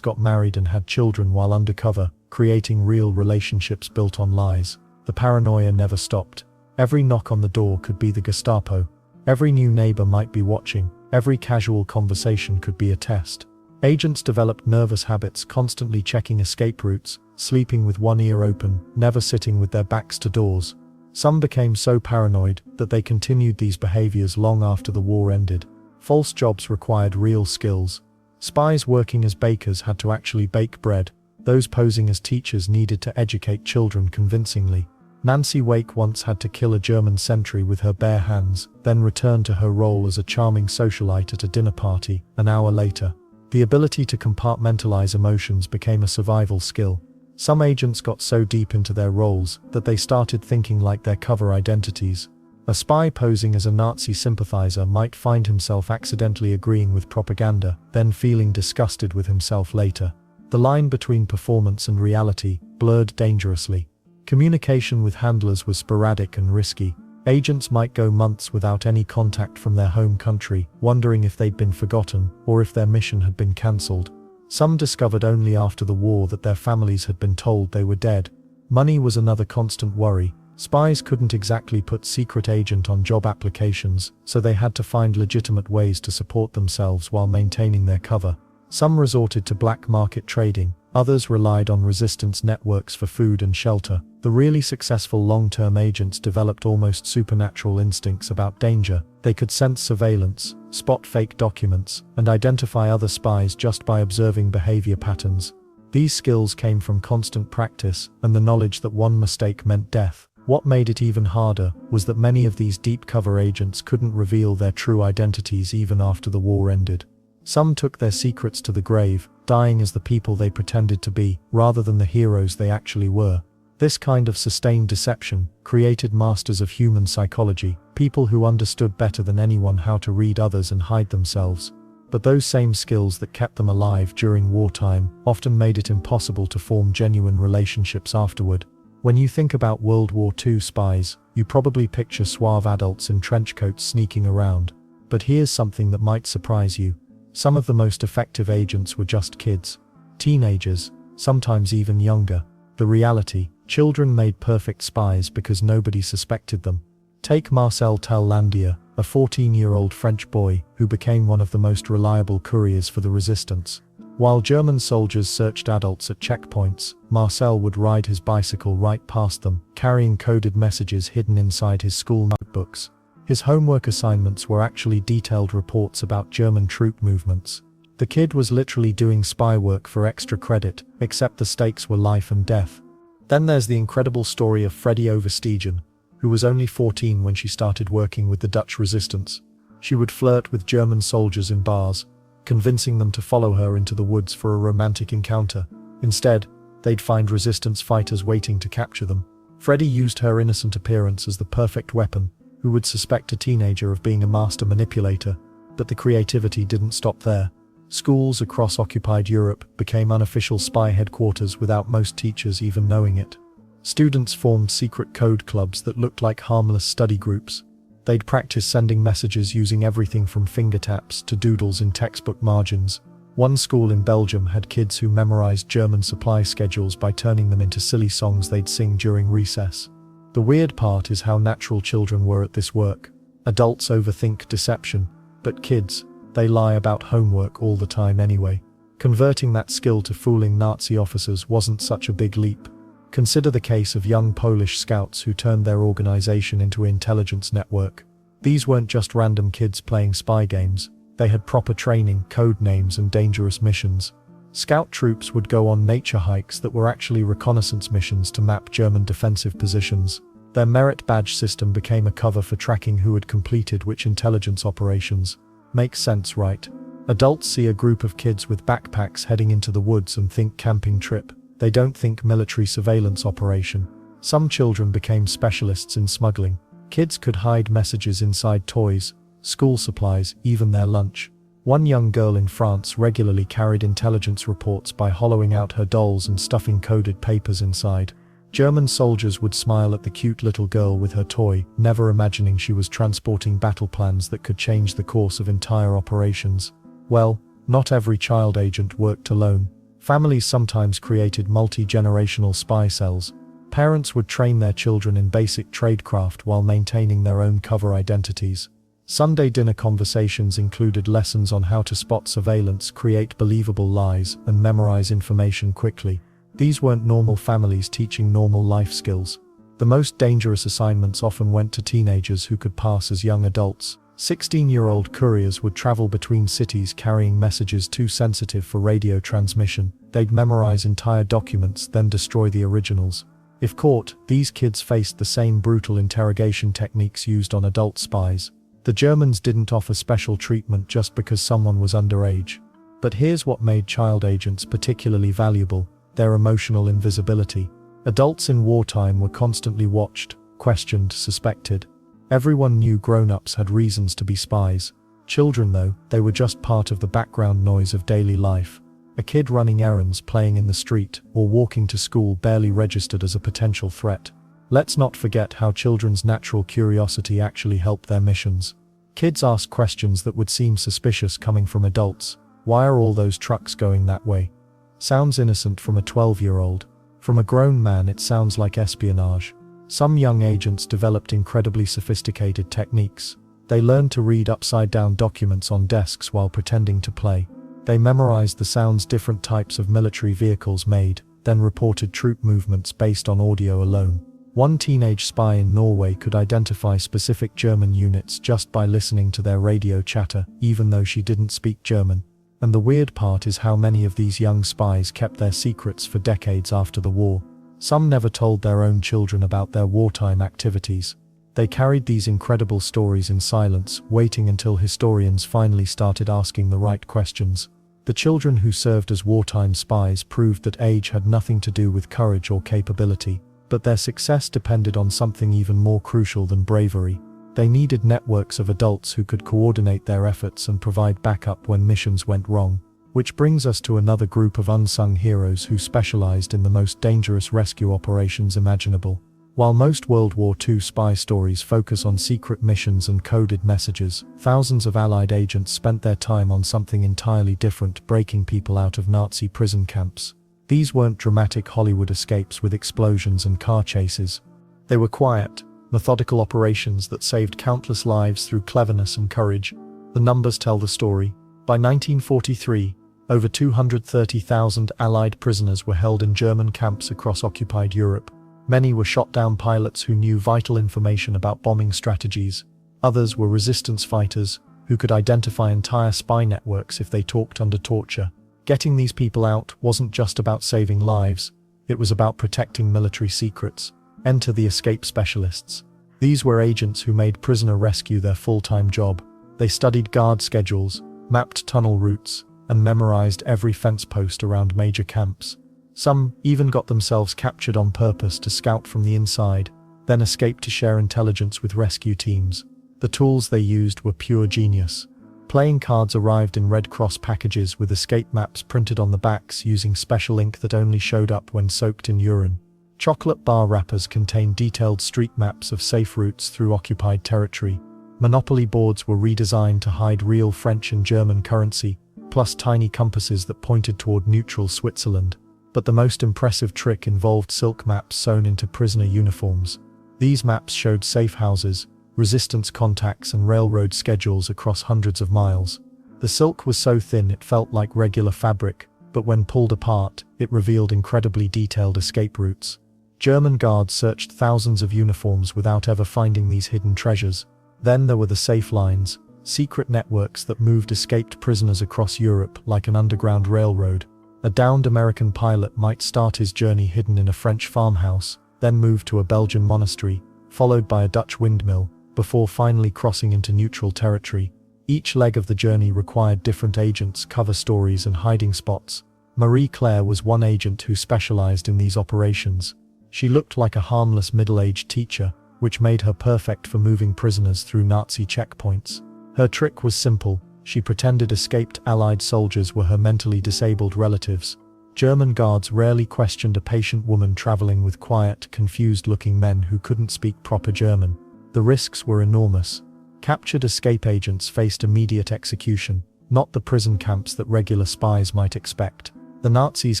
got married and had children while undercover, creating real relationships built on lies. The paranoia never stopped. Every knock on the door could be the Gestapo. Every new neighbor might be watching. Every casual conversation could be a test. Agents developed nervous habits, constantly checking escape routes, sleeping with one ear open, never sitting with their backs to doors. Some became so paranoid that they continued these behaviors long after the war ended. False jobs required real skills. Spies working as bakers had to actually bake bread. Those posing as teachers needed to educate children convincingly. Nancy Wake once had to kill a German sentry with her bare hands, then return to her role as a charming socialite at a dinner party an hour later. The ability to compartmentalize emotions became a survival skill. Some agents got so deep into their roles that they started thinking like their cover identities. A spy posing as a Nazi sympathizer might find himself accidentally agreeing with propaganda, then feeling disgusted with himself later. The line between performance and reality blurred dangerously. Communication with handlers was sporadic and risky. Agents might go months without any contact from their home country, wondering if they'd been forgotten or if their mission had been cancelled. Some discovered only after the war that their families had been told they were dead. Money was another constant worry. Spies couldn't exactly put secret agent on job applications, so they had to find legitimate ways to support themselves while maintaining their cover. Some resorted to black market trading, others relied on resistance networks for food and shelter. The really successful long-term agents developed almost supernatural instincts about danger. They could sense surveillance, spot fake documents, and identify other spies just by observing behavior patterns. These skills came from constant practice and the knowledge that one mistake meant death. What made it even harder was that many of these deep cover agents couldn't reveal their true identities even after the war ended. Some took their secrets to the grave, dying as the people they pretended to be, rather than the heroes they actually were. This kind of sustained deception created masters of human psychology, people who understood better than anyone how to read others and hide themselves. But those same skills that kept them alive during wartime often made it impossible to form genuine relationships afterward. When you think about World War II spies, you probably picture suave adults in trench coats sneaking around. But here's something that might surprise you. Some of the most effective agents were just kids. Teenagers, sometimes even younger. The reality: children made perfect spies because nobody suspected them. Take Marcel Tellandier, a 14-year-old French boy who became one of the most reliable couriers for the resistance. While German soldiers searched adults at checkpoints, Marcel would ride his bicycle right past them, carrying coded messages hidden inside his school notebooks. His homework assignments were actually detailed reports about German troop movements. The kid was literally doing spy work for extra credit, except the stakes were life and death. Then there's the incredible story of Freddie Overstegen, who was only 14 when she started working with the Dutch resistance. She would flirt with German soldiers in bars, convincing them to follow her into the woods for a romantic encounter. Instead, they'd find resistance fighters waiting to capture them. Freddie used her innocent appearance as the perfect weapon. Who would suspect a teenager of being a master manipulator? But the creativity didn't stop there. Schools across occupied Europe became unofficial spy headquarters without most teachers even knowing it. Students formed secret code clubs that looked like harmless study groups. They'd practice sending messages using everything from finger taps to doodles in textbook margins. One school in Belgium had kids who memorized German supply schedules by turning them into silly songs they'd sing during recess. The weird part is how natural children were at this work. Adults overthink deception, but kids, they lie about homework all the time anyway. Converting that skill to fooling Nazi officers wasn't such a big leap. Consider the case of young Polish scouts who turned their organization into an intelligence network. These weren't just random kids playing spy games. They had proper training, code names, and dangerous missions. Scout troops would go on nature hikes that were actually reconnaissance missions to map German defensive positions. Their merit badge system became a cover for tracking who had completed which intelligence operations. Makes sense, right? Adults see a group of kids with backpacks heading into the woods and think camping trip. They don't think military surveillance operation. Some children became specialists in smuggling. Kids could hide messages inside toys, school supplies, even their lunch. One young girl in France regularly carried intelligence reports by hollowing out her dolls and stuffing coded papers inside. German soldiers would smile at the cute little girl with her toy, never imagining she was transporting battle plans that could change the course of entire operations. Well, not every child agent worked alone. Families sometimes created multi-generational spy cells. Parents would train their children in basic tradecraft while maintaining their own cover identities. Sunday dinner conversations included lessons on how to spot surveillance, create believable lies, and memorize information quickly. These weren't normal families teaching normal life skills. The most dangerous assignments often went to teenagers who could pass as young adults. 16-year-old couriers would travel between cities carrying messages too sensitive for radio transmission. They'd memorize entire documents, then destroy the originals. If caught, these kids faced the same brutal interrogation techniques used on adult spies. The Germans didn't offer special treatment just because someone was underage. But here's what made child agents particularly valuable: their emotional invisibility. Adults in wartime were constantly watched, questioned, suspected. Everyone knew grown-ups had reasons to be spies. Children, though, they were just part of the background noise of daily life. A kid running errands, playing in the street, or walking to school barely registered as a potential threat. Let's not forget how children's natural curiosity actually helped their missions. Kids asked questions that would seem suspicious coming from adults. Why are all those trucks going that way? Sounds innocent from a 12-year-old. From a grown man, it sounds like espionage. Some young agents developed incredibly sophisticated techniques. They learned to read upside-down documents on desks while pretending to play. They memorized the sounds different types of military vehicles made, then reported troop movements based on audio alone. One teenage spy in Norway could identify specific German units just by listening to their radio chatter, even though she didn't speak German. And the weird part is how many of these young spies kept their secrets for decades after the war. Some never told their own children about their wartime activities. They carried these incredible stories in silence, waiting until historians finally started asking the right questions. The children who served as wartime spies proved that age had nothing to do with courage or capability, but their success depended on something even more crucial than bravery. They needed networks of adults who could coordinate their efforts and provide backup when missions went wrong. Which brings us to another group of unsung heroes who specialized in the most dangerous rescue operations imaginable. While most World War II spy stories focus on secret missions and coded messages, thousands of Allied agents spent their time on something entirely different, breaking people out of Nazi prison camps. These weren't dramatic Hollywood escapes with explosions and car chases. They were quiet, methodical operations that saved countless lives through cleverness and courage. The numbers tell the story. By 1943, over 230,000 Allied prisoners were held in German camps across occupied Europe. Many were shot-down pilots who knew vital information about bombing strategies. Others were resistance fighters who could identify entire spy networks if they talked under torture. Getting these people out wasn't just about saving lives, it was about protecting military secrets. Enter the escape specialists. These were agents who made prisoner rescue their full-time job. They studied guard schedules, mapped tunnel routes, and memorized every fence post around major camps. Some even got themselves captured on purpose to scout from the inside, then escaped to share intelligence with rescue teams. The tools they used were pure genius. Playing cards arrived in Red Cross packages with escape maps printed on the backs using special ink that only showed up when soaked in urine. Chocolate bar wrappers contained detailed street maps of safe routes through occupied territory. Monopoly boards were redesigned to hide real French and German currency, plus tiny compasses that pointed toward neutral Switzerland. But the most impressive trick involved silk maps sewn into prisoner uniforms. These maps showed safe houses, resistance contacts and railroad schedules across hundreds of miles. The silk was so thin it felt like regular fabric, but when pulled apart, it revealed incredibly detailed escape routes. German guards searched thousands of uniforms without ever finding these hidden treasures. Then there were the safe lines, secret networks that moved escaped prisoners across Europe like an underground railroad. A downed American pilot might start his journey hidden in a French farmhouse, then move to a Belgian monastery, followed by a Dutch windmill, before finally crossing into neutral territory. Each leg of the journey required different agents, cover stories, and hiding spots. Marie Claire was one agent who specialized in these operations. She looked like a harmless middle-aged teacher, which made her perfect for moving prisoners through Nazi checkpoints. Her trick was simple. She pretended escaped Allied soldiers were her mentally disabled relatives. German guards rarely questioned a patient woman traveling with quiet, confused-looking men who couldn't speak proper German. The risks were enormous. Captured escape agents faced immediate execution, not the prison camps that regular spies might expect. The Nazis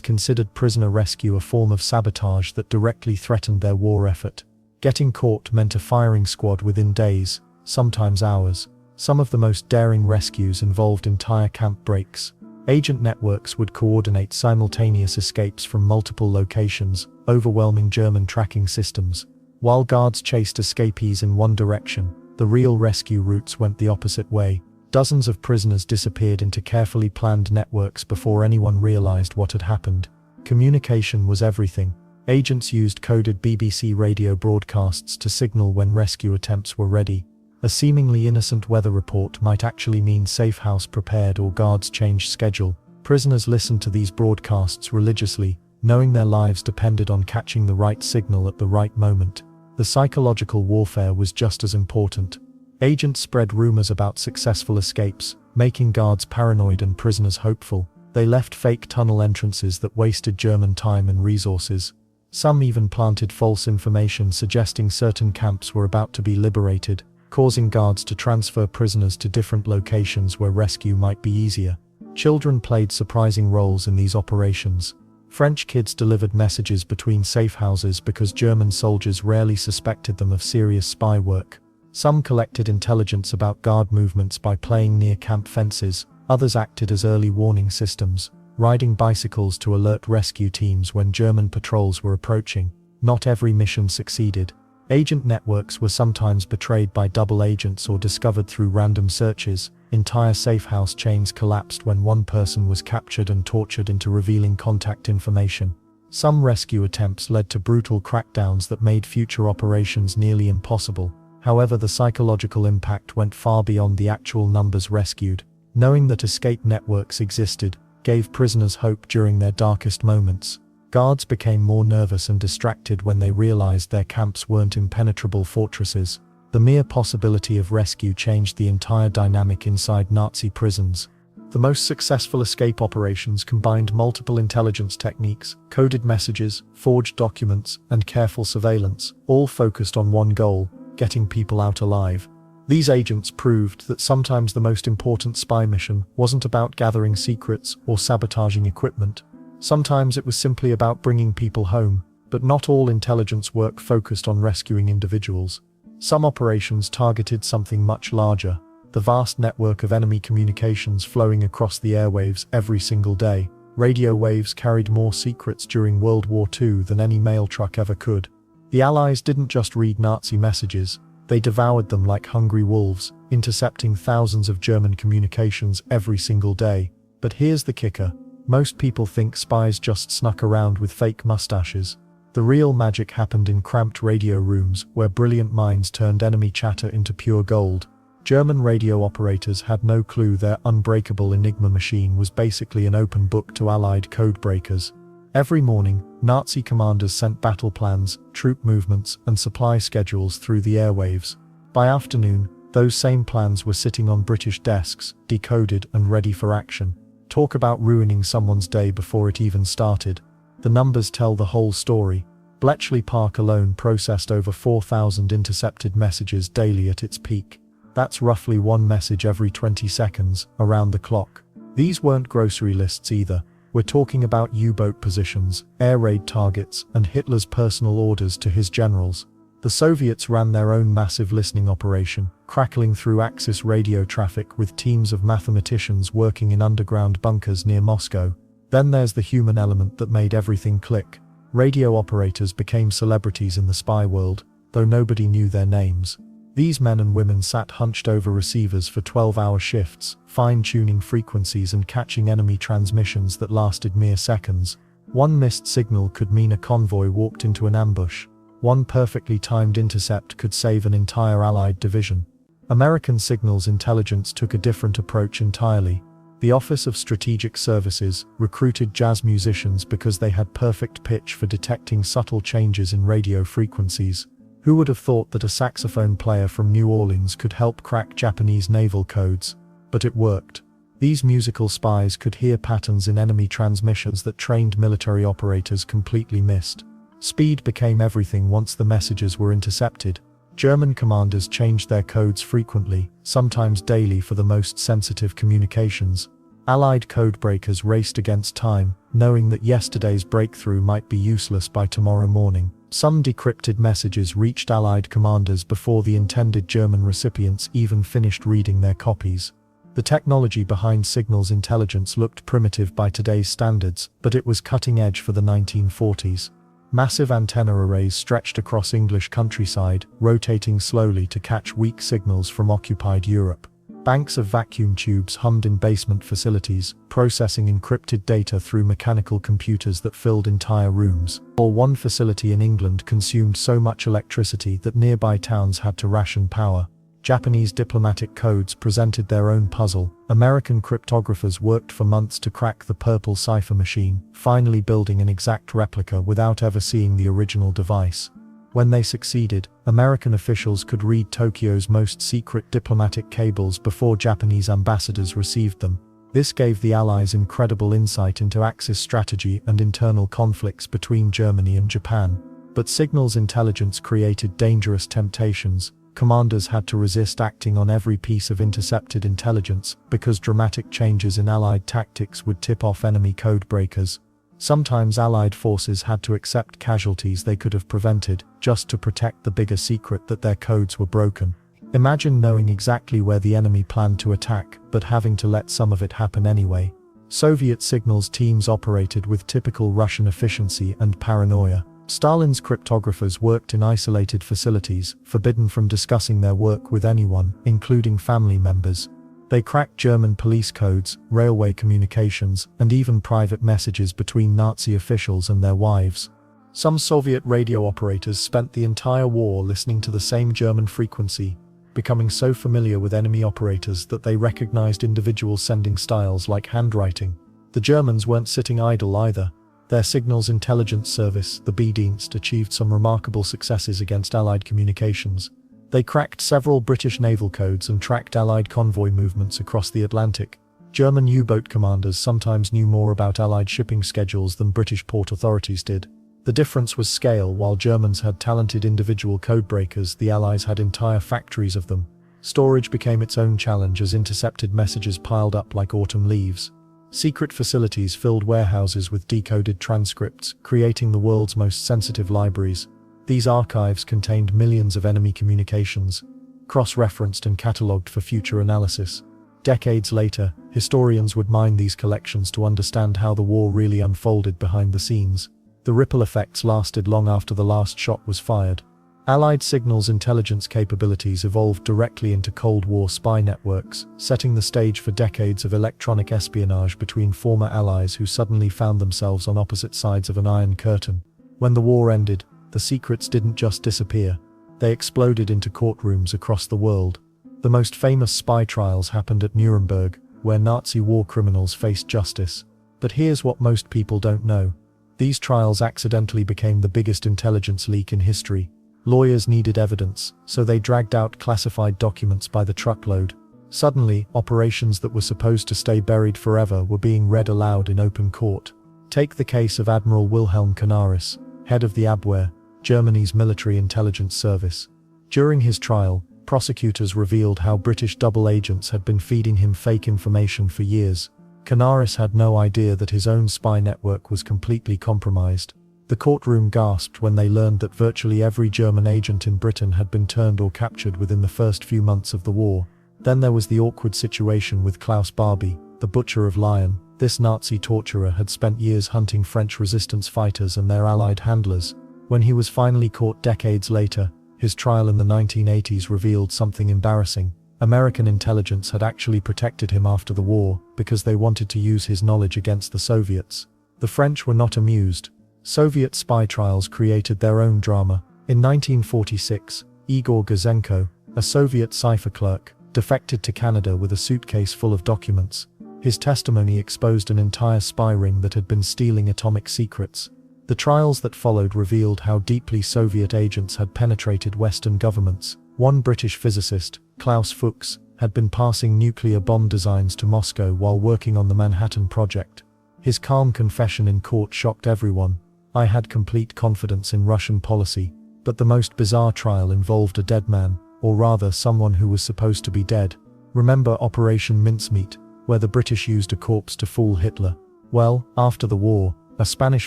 considered prisoner rescue a form of sabotage that directly threatened their war effort. Getting caught meant a firing squad within days, sometimes hours. Some of the most daring rescues involved entire camp breaks. Agent networks would coordinate simultaneous escapes from multiple locations, overwhelming German tracking systems. While guards chased escapees in one direction, the real rescue routes went the opposite way. Dozens of prisoners disappeared into carefully planned networks before anyone realized what had happened. Communication was everything. Agents used coded BBC radio broadcasts to signal when rescue attempts were ready. A seemingly innocent weather report might actually mean safe house prepared or guards changed schedule. Prisoners listened to these broadcasts religiously, knowing their lives depended on catching the right signal at the right moment. The psychological warfare was just as important. Agents spread rumors about successful escapes, making guards paranoid and prisoners hopeful. They left fake tunnel entrances that wasted German time and resources. Some even planted false information suggesting certain camps were about to be liberated, causing guards to transfer prisoners to different locations where rescue might be easier. Children played surprising roles in these operations. French kids delivered messages between safe houses because German soldiers rarely suspected them of serious spy work. Some collected intelligence about guard movements by playing near camp fences. Others acted as early warning systems, riding bicycles to alert rescue teams when German patrols were approaching. Not every mission succeeded. Agent networks were sometimes betrayed by double agents or discovered through random searches. Entire safe house chains collapsed when one person was captured and tortured into revealing contact information. Some rescue attempts led to brutal crackdowns that made future operations nearly impossible. However, the psychological impact went far beyond the actual numbers rescued. Knowing that escape networks existed gave prisoners hope during their darkest moments. Guards became more nervous and distracted when they realized their camps weren't impenetrable fortresses. The mere possibility of rescue changed the entire dynamic inside Nazi prisons. The most successful escape operations combined multiple intelligence techniques, coded messages, forged documents, and careful surveillance, all focused on one goal: getting people out alive. These agents proved that sometimes the most important spy mission wasn't about gathering secrets or sabotaging equipment. Sometimes it was simply about bringing people home, but not all intelligence work focused on rescuing individuals. Some operations targeted something much larger: the vast network of enemy communications flowing across the airwaves every single day. Radio waves carried more secrets during World War II than any mail truck ever could. The Allies didn't just read Nazi messages, they devoured them like hungry wolves, intercepting thousands of German communications every single day. But here's the kicker: most people think spies just snuck around with fake mustaches. The real magic happened in cramped radio rooms where brilliant minds turned enemy chatter into pure gold. German radio operators had no clue their unbreakable Enigma machine was basically an open book to Allied code breakers. Every morning, Nazi commanders sent battle plans, troop movements, and supply schedules through the airwaves. By afternoon, those same plans were sitting on British desks, decoded and ready for action. Talk about ruining someone's day before it even started. The numbers tell the whole story. Bletchley Park alone processed over 4,000 intercepted messages daily at its peak. That's roughly one message every 20 seconds, around the clock. These weren't grocery lists either. We're talking about U-boat positions, air raid targets, and Hitler's personal orders to his generals. The Soviets ran their own massive listening operation, crackling through Axis radio traffic with teams of mathematicians working in underground bunkers near Moscow. Then there's the human element that made everything click. Radio operators became celebrities in the spy world, though nobody knew their names. These men and women sat hunched over receivers for 12-hour shifts, fine-tuning frequencies and catching enemy transmissions that lasted mere seconds. One missed signal could mean a convoy walked into an ambush. One perfectly timed intercept could save an entire Allied division. American signals intelligence took a different approach entirely. The Office of Strategic Services recruited jazz musicians because they had perfect pitch for detecting subtle changes in radio frequencies. Who would have thought that a saxophone player from New Orleans could help crack Japanese naval codes? But it worked. These musical spies could hear patterns in enemy transmissions that trained military operators completely missed. Speed became everything once the messages were intercepted. German commanders changed their codes frequently, sometimes daily for the most sensitive communications. Allied codebreakers raced against time, knowing that yesterday's breakthrough might be useless by tomorrow morning. Some decrypted messages reached Allied commanders before the intended German recipients even finished reading their copies. The technology behind signals intelligence looked primitive by today's standards, but it was cutting edge for the 1940s. Massive antenna arrays stretched across English countryside, rotating slowly to catch weak signals from occupied Europe. Banks of vacuum tubes hummed in basement facilities, processing encrypted data through mechanical computers that filled entire rooms. Or one facility in England consumed so much electricity that nearby towns had to ration power. Japanese diplomatic codes presented their own puzzle. American cryptographers worked for months to crack the purple cipher machine, finally building an exact replica without ever seeing the original device. When they succeeded, American officials could read Tokyo's most secret diplomatic cables before Japanese ambassadors received them. This gave the Allies incredible insight into Axis strategy and internal conflicts between Germany and Japan. But signals intelligence created dangerous temptations. Commanders had to resist acting on every piece of intercepted intelligence because dramatic changes in Allied tactics would tip off enemy code breakers. Sometimes Allied forces had to accept casualties they could have prevented, just to protect the bigger secret that their codes were broken. Imagine knowing exactly where the enemy planned to attack, but having to let some of it happen anyway. Soviet signals teams operated with typical Russian efficiency and paranoia. Stalin's cryptographers worked in isolated facilities, forbidden from discussing their work with anyone, including family members. They cracked German police codes, railway communications, and even private messages between Nazi officials and their wives. Some Soviet radio operators spent the entire war listening to the same German frequency, becoming so familiar with enemy operators that they recognized individual sending styles like handwriting. The Germans weren't sitting idle either. Their signals intelligence service, the B-Dienst, achieved some remarkable successes against Allied communications. They cracked several British naval codes and tracked Allied convoy movements across the Atlantic. German U-boat commanders sometimes knew more about Allied shipping schedules than British port authorities did. The difference was scale. While Germans had talented individual codebreakers, the Allies had entire factories of them. Storage became its own challenge as intercepted messages piled up like autumn leaves. Secret facilities filled warehouses with decoded transcripts, creating the world's most sensitive libraries. These archives contained millions of enemy communications, cross-referenced and catalogued for future analysis. Decades later, historians would mine these collections to understand how the war really unfolded behind the scenes. The ripple effects lasted long after the last shot was fired. Allied signals intelligence capabilities evolved directly into Cold War spy networks, setting the stage for decades of electronic espionage between former allies who suddenly found themselves on opposite sides of an iron curtain. When the war ended, the secrets didn't just disappear. They exploded into courtrooms across the world. The most famous spy trials happened at Nuremberg, where Nazi war criminals faced justice. But here's what most people don't know. These trials accidentally became the biggest intelligence leak in history. Lawyers needed evidence, so they dragged out classified documents by the truckload. Suddenly, operations that were supposed to stay buried forever were being read aloud in open court. Take the case of Admiral Wilhelm Canaris, head of the Abwehr, Germany's military intelligence service. During his trial, prosecutors revealed how British double agents had been feeding him fake information for years. Canaris had no idea that his own spy network was completely compromised. The courtroom gasped when they learned that virtually every German agent in Britain had been turned or captured within the first few months of the war. Then there was the awkward situation with Klaus Barbie, the Butcher of Lyon. This Nazi torturer had spent years hunting French resistance fighters and their allied handlers. When he was finally caught decades later, his trial in the 1980s revealed something embarrassing. American intelligence had actually protected him after the war because they wanted to use his knowledge against the Soviets. The French were not amused. Soviet spy trials created their own drama. In 1946, Igor Gouzenko, a Soviet cipher clerk, defected to Canada with a suitcase full of documents. His testimony exposed an entire spy ring that had been stealing atomic secrets. The trials that followed revealed how deeply Soviet agents had penetrated Western governments. One British physicist, Klaus Fuchs, had been passing nuclear bomb designs to Moscow while working on the Manhattan Project. His calm confession in court shocked everyone. "I had complete confidence in Russian policy." But the most bizarre trial involved a dead man, or rather someone who was supposed to be dead. Remember Operation Mincemeat, where the British used a corpse to fool Hitler? Well, after the war, a Spanish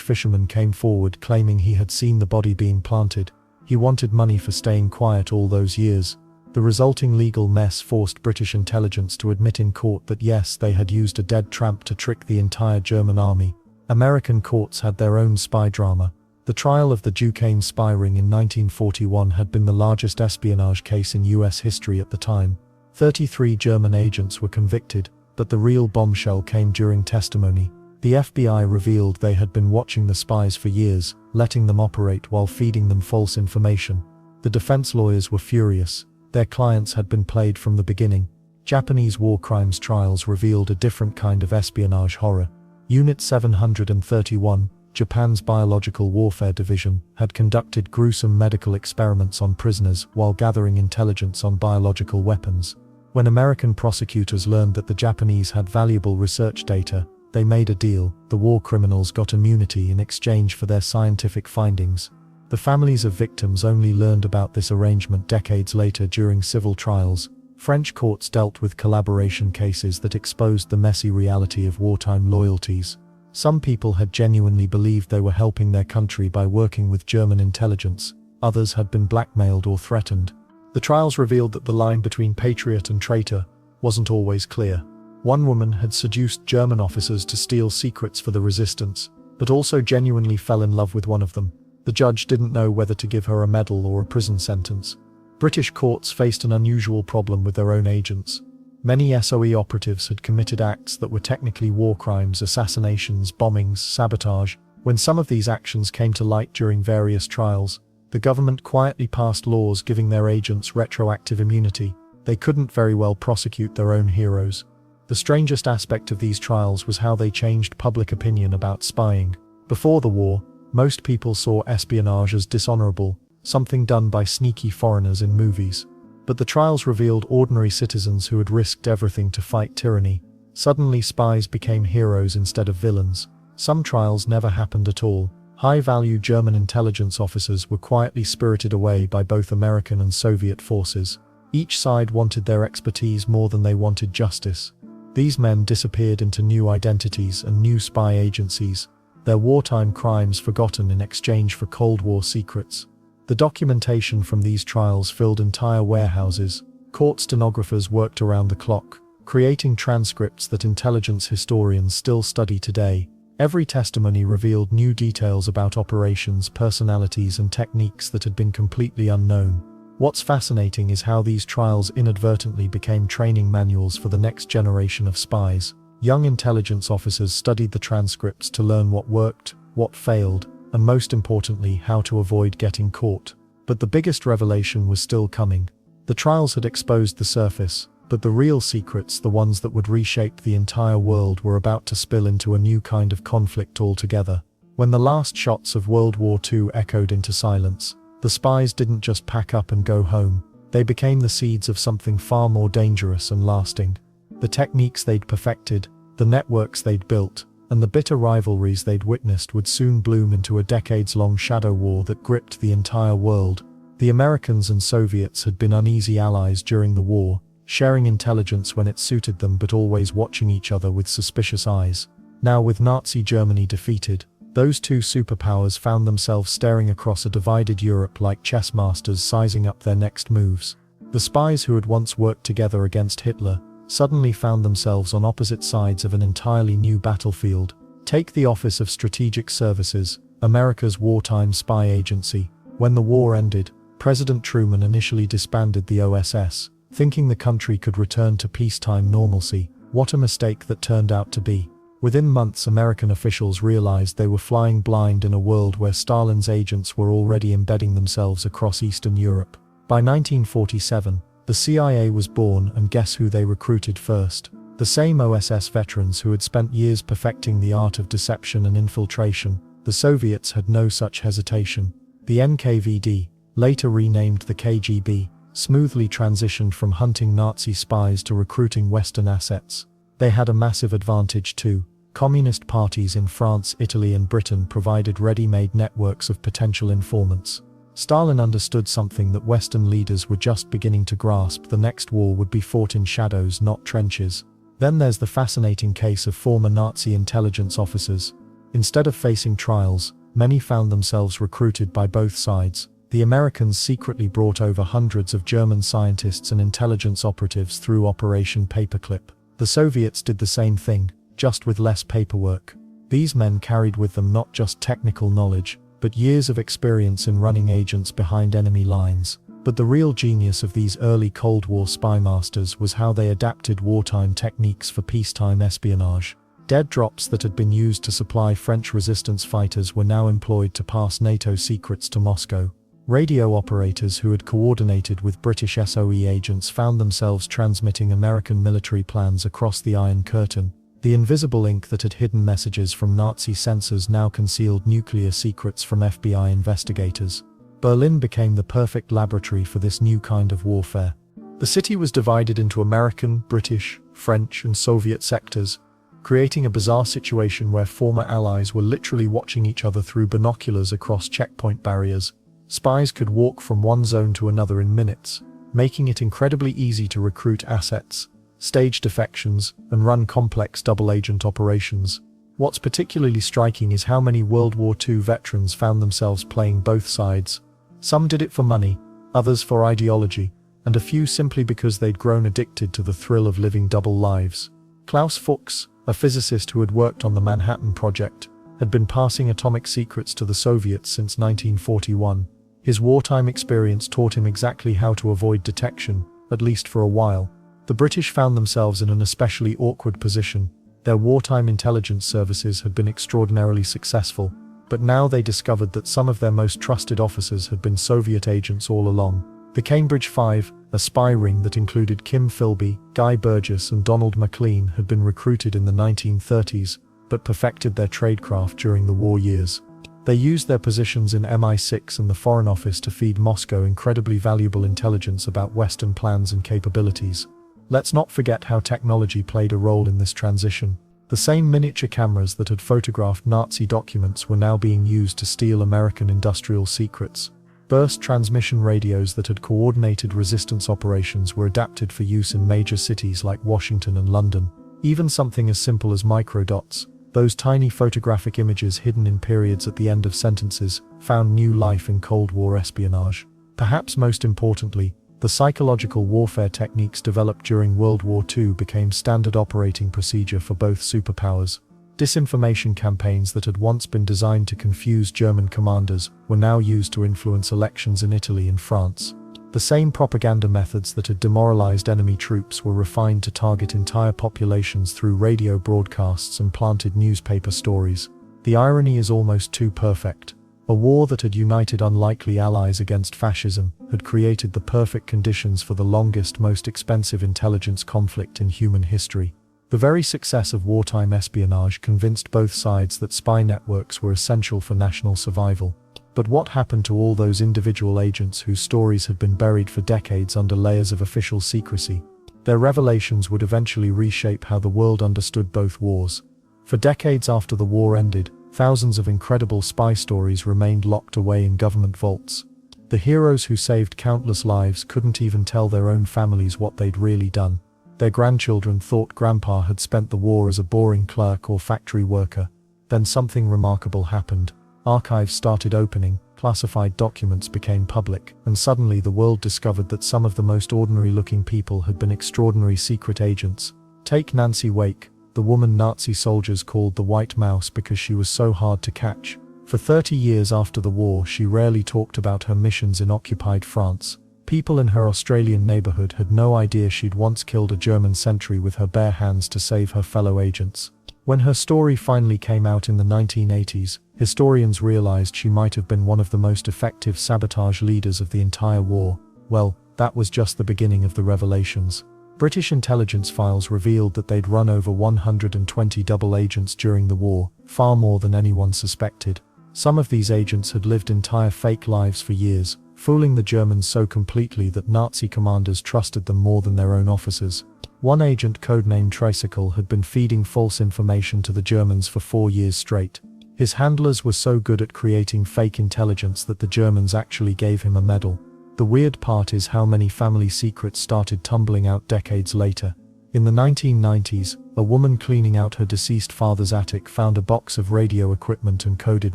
fisherman came forward claiming he had seen the body being planted. He wanted money for staying quiet all those years. The resulting legal mess forced British intelligence to admit in court that yes, they had used a dead tramp to trick the entire German army. American courts had their own spy drama. The trial of the Duquesne spy ring in 1941 had been the largest espionage case in US history at the time. 33 German agents were convicted, but the real bombshell came during testimony. The FBI revealed they had been watching the spies for years, letting them operate while feeding them false information. The defense lawyers were furious. Their clients had been played from the beginning. Japanese war crimes trials revealed a different kind of espionage horror. Unit 731, Japan's Biological Warfare Division, had conducted gruesome medical experiments on prisoners while gathering intelligence on biological weapons. When American prosecutors learned that the Japanese had valuable research data, they made a deal. The war criminals got immunity in exchange for their scientific findings. The families of victims only learned about this arrangement decades later during civil trials. French courts dealt with collaboration cases that exposed the messy reality of wartime loyalties. Some people had genuinely believed they were helping their country by working with German intelligence. Others had been blackmailed or threatened. The trials revealed that the line between patriot and traitor wasn't always clear. One woman had seduced German officers to steal secrets for the resistance, but also genuinely fell in love with one of them. The judge didn't know whether to give her a medal or a prison sentence. British courts faced an unusual problem with their own agents. Many SOE operatives had committed acts that were technically war crimes, assassinations, bombings, sabotage. When some of these actions came to light during various trials, the government quietly passed laws giving their agents retroactive immunity. They couldn't very well prosecute their own heroes. The strangest aspect of these trials was how they changed public opinion about spying. Before the war, most people saw espionage as dishonorable, something done by sneaky foreigners in movies. But the trials revealed ordinary citizens who had risked everything to fight tyranny. Suddenly spies became heroes instead of villains. Some trials never happened at all. High-value German intelligence officers were quietly spirited away by both American and Soviet forces. Each side wanted their expertise more than they wanted justice. These men disappeared into new identities and new spy agencies, their wartime crimes forgotten in exchange for Cold War secrets. The documentation from these trials filled entire warehouses. Court stenographers worked around the clock, creating transcripts that intelligence historians still study today. Every testimony revealed new details about operations, personalities, and techniques that had been completely unknown. What's fascinating is how these trials inadvertently became training manuals for the next generation of spies. Young intelligence officers studied the transcripts to learn what worked, what failed, and most importantly, how to avoid getting caught. But the biggest revelation was still coming. The trials had exposed the surface, but the real secrets, the ones that would reshape the entire world, were about to spill into a new kind of conflict altogether. When the last shots of World War II echoed into silence, the spies didn't just pack up and go home. They became the seeds of something far more dangerous and lasting. The techniques they'd perfected, the networks they'd built, and the bitter rivalries they'd witnessed would soon bloom into a decades-long shadow war that gripped the entire world. The Americans and Soviets had been uneasy allies during the war, sharing intelligence when it suited them but always watching each other with suspicious eyes. Now, with Nazi Germany defeated, those two superpowers found themselves staring across a divided Europe like chess masters sizing up their next moves. The spies who had once worked together against Hitler suddenly found themselves on opposite sides of an entirely new battlefield. Take the Office of Strategic Services, America's wartime spy agency. When the war ended, President Truman initially disbanded the OSS, thinking the country could return to peacetime normalcy. What a mistake that turned out to be. Within months, American officials realized they were flying blind in a world where Stalin's agents were already embedding themselves across Eastern Europe. By 1947, the CIA was born, and guess who they recruited first? The same OSS veterans who had spent years perfecting the art of deception and infiltration. The Soviets had no such hesitation. The NKVD, later renamed the KGB, smoothly transitioned from hunting Nazi spies to recruiting Western assets. They had a massive advantage too. Communist parties in France, Italy, and Britain provided ready-made networks of potential informants. Stalin understood something that Western leaders were just beginning to grasp: the next war would be fought in shadows, not trenches. Then there's the fascinating case of former Nazi intelligence officers. Instead of facing trials, many found themselves recruited by both sides. The Americans secretly brought over hundreds of German scientists and intelligence operatives through Operation Paperclip. The Soviets did the same thing, just with less paperwork. These men carried with them not just technical knowledge, but years of experience in running agents behind enemy lines. But the real genius of these early Cold War spy masters was how they adapted wartime techniques for peacetime espionage. Dead drops that had been used to supply French resistance fighters were now employed to pass NATO secrets to Moscow. Radio operators who had coordinated with British SOE agents found themselves transmitting American military plans across the Iron Curtain. The invisible ink that had hidden messages from Nazi censors now concealed nuclear secrets from FBI investigators. Berlin became the perfect laboratory for this new kind of warfare. The city was divided into American, British, French, and Soviet sectors, creating a bizarre situation where former allies were literally watching each other through binoculars across checkpoint barriers. Spies could walk from one zone to another in minutes, making it incredibly easy to recruit assets, stage defections, and run complex double-agent operations. What's particularly striking is how many World War II veterans found themselves playing both sides. Some did it for money, others for ideology, and a few simply because they'd grown addicted to the thrill of living double lives. Klaus Fuchs, a physicist who had worked on the Manhattan Project, had been passing atomic secrets to the Soviets since 1941. His wartime experience taught him exactly how to avoid detection, at least for a while. The British found themselves in an especially awkward position. Their wartime intelligence services had been extraordinarily successful, but now they discovered that some of their most trusted officers had been Soviet agents all along. The Cambridge Five, a spy ring that included Kim Philby, Guy Burgess and Donald Maclean, had been recruited in the 1930s, but perfected their tradecraft during the war years. They used their positions in MI6 and the Foreign Office to feed Moscow incredibly valuable intelligence about Western plans and capabilities. Let's not forget how technology played a role in this transition. The same miniature cameras that had photographed Nazi documents were now being used to steal American industrial secrets. Burst transmission radios that had coordinated resistance operations were adapted for use in major cities like Washington and London. Even something as simple as microdots, those tiny photographic images hidden in periods at the end of sentences, found new life in Cold War espionage. Perhaps most importantly, the psychological warfare techniques developed during World War II became standard operating procedure for both superpowers. Disinformation campaigns that had once been designed to confuse German commanders were now used to influence elections in Italy and France. The same propaganda methods that had demoralized enemy troops were refined to target entire populations through radio broadcasts and planted newspaper stories. The irony is almost too perfect. A war that had united unlikely allies against fascism had created the perfect conditions for the longest, most expensive intelligence conflict in human history. The very success of wartime espionage convinced both sides that spy networks were essential for national survival. But what happened to all those individual agents whose stories had been buried for decades under layers of official secrecy? Their revelations would eventually reshape how the world understood both wars. For decades after the war ended, thousands of incredible spy stories remained locked away in government vaults. The heroes who saved countless lives couldn't even tell their own families what they'd really done. Their grandchildren thought Grandpa had spent the war as a boring clerk or factory worker. Then something remarkable happened. Archives started opening, classified documents became public, and suddenly the world discovered that some of the most ordinary-looking people had been extraordinary secret agents. Take Nancy Wake, the woman Nazi soldiers called the White Mouse because she was so hard to catch. For 30 years after the war, she rarely talked about her missions in occupied France. People in her Australian neighborhood had no idea she'd once killed a German sentry with her bare hands to save her fellow agents. When her story finally came out in the 1980s, historians realized she might have been one of the most effective sabotage leaders of the entire war. Well, that was just the beginning of the revelations. British intelligence files revealed that they'd run over 120 double agents during the war, far more than anyone suspected. Some of these agents had lived entire fake lives for years, fooling the Germans so completely that Nazi commanders trusted them more than their own officers. One agent, codenamed Tricycle, had been feeding false information to the Germans for 4 years straight. His handlers were so good at creating fake intelligence that the Germans actually gave him a medal. The weird part is how many family secrets started tumbling out decades later. In the 1990s, a woman cleaning out her deceased father's attic found a box of radio equipment and coded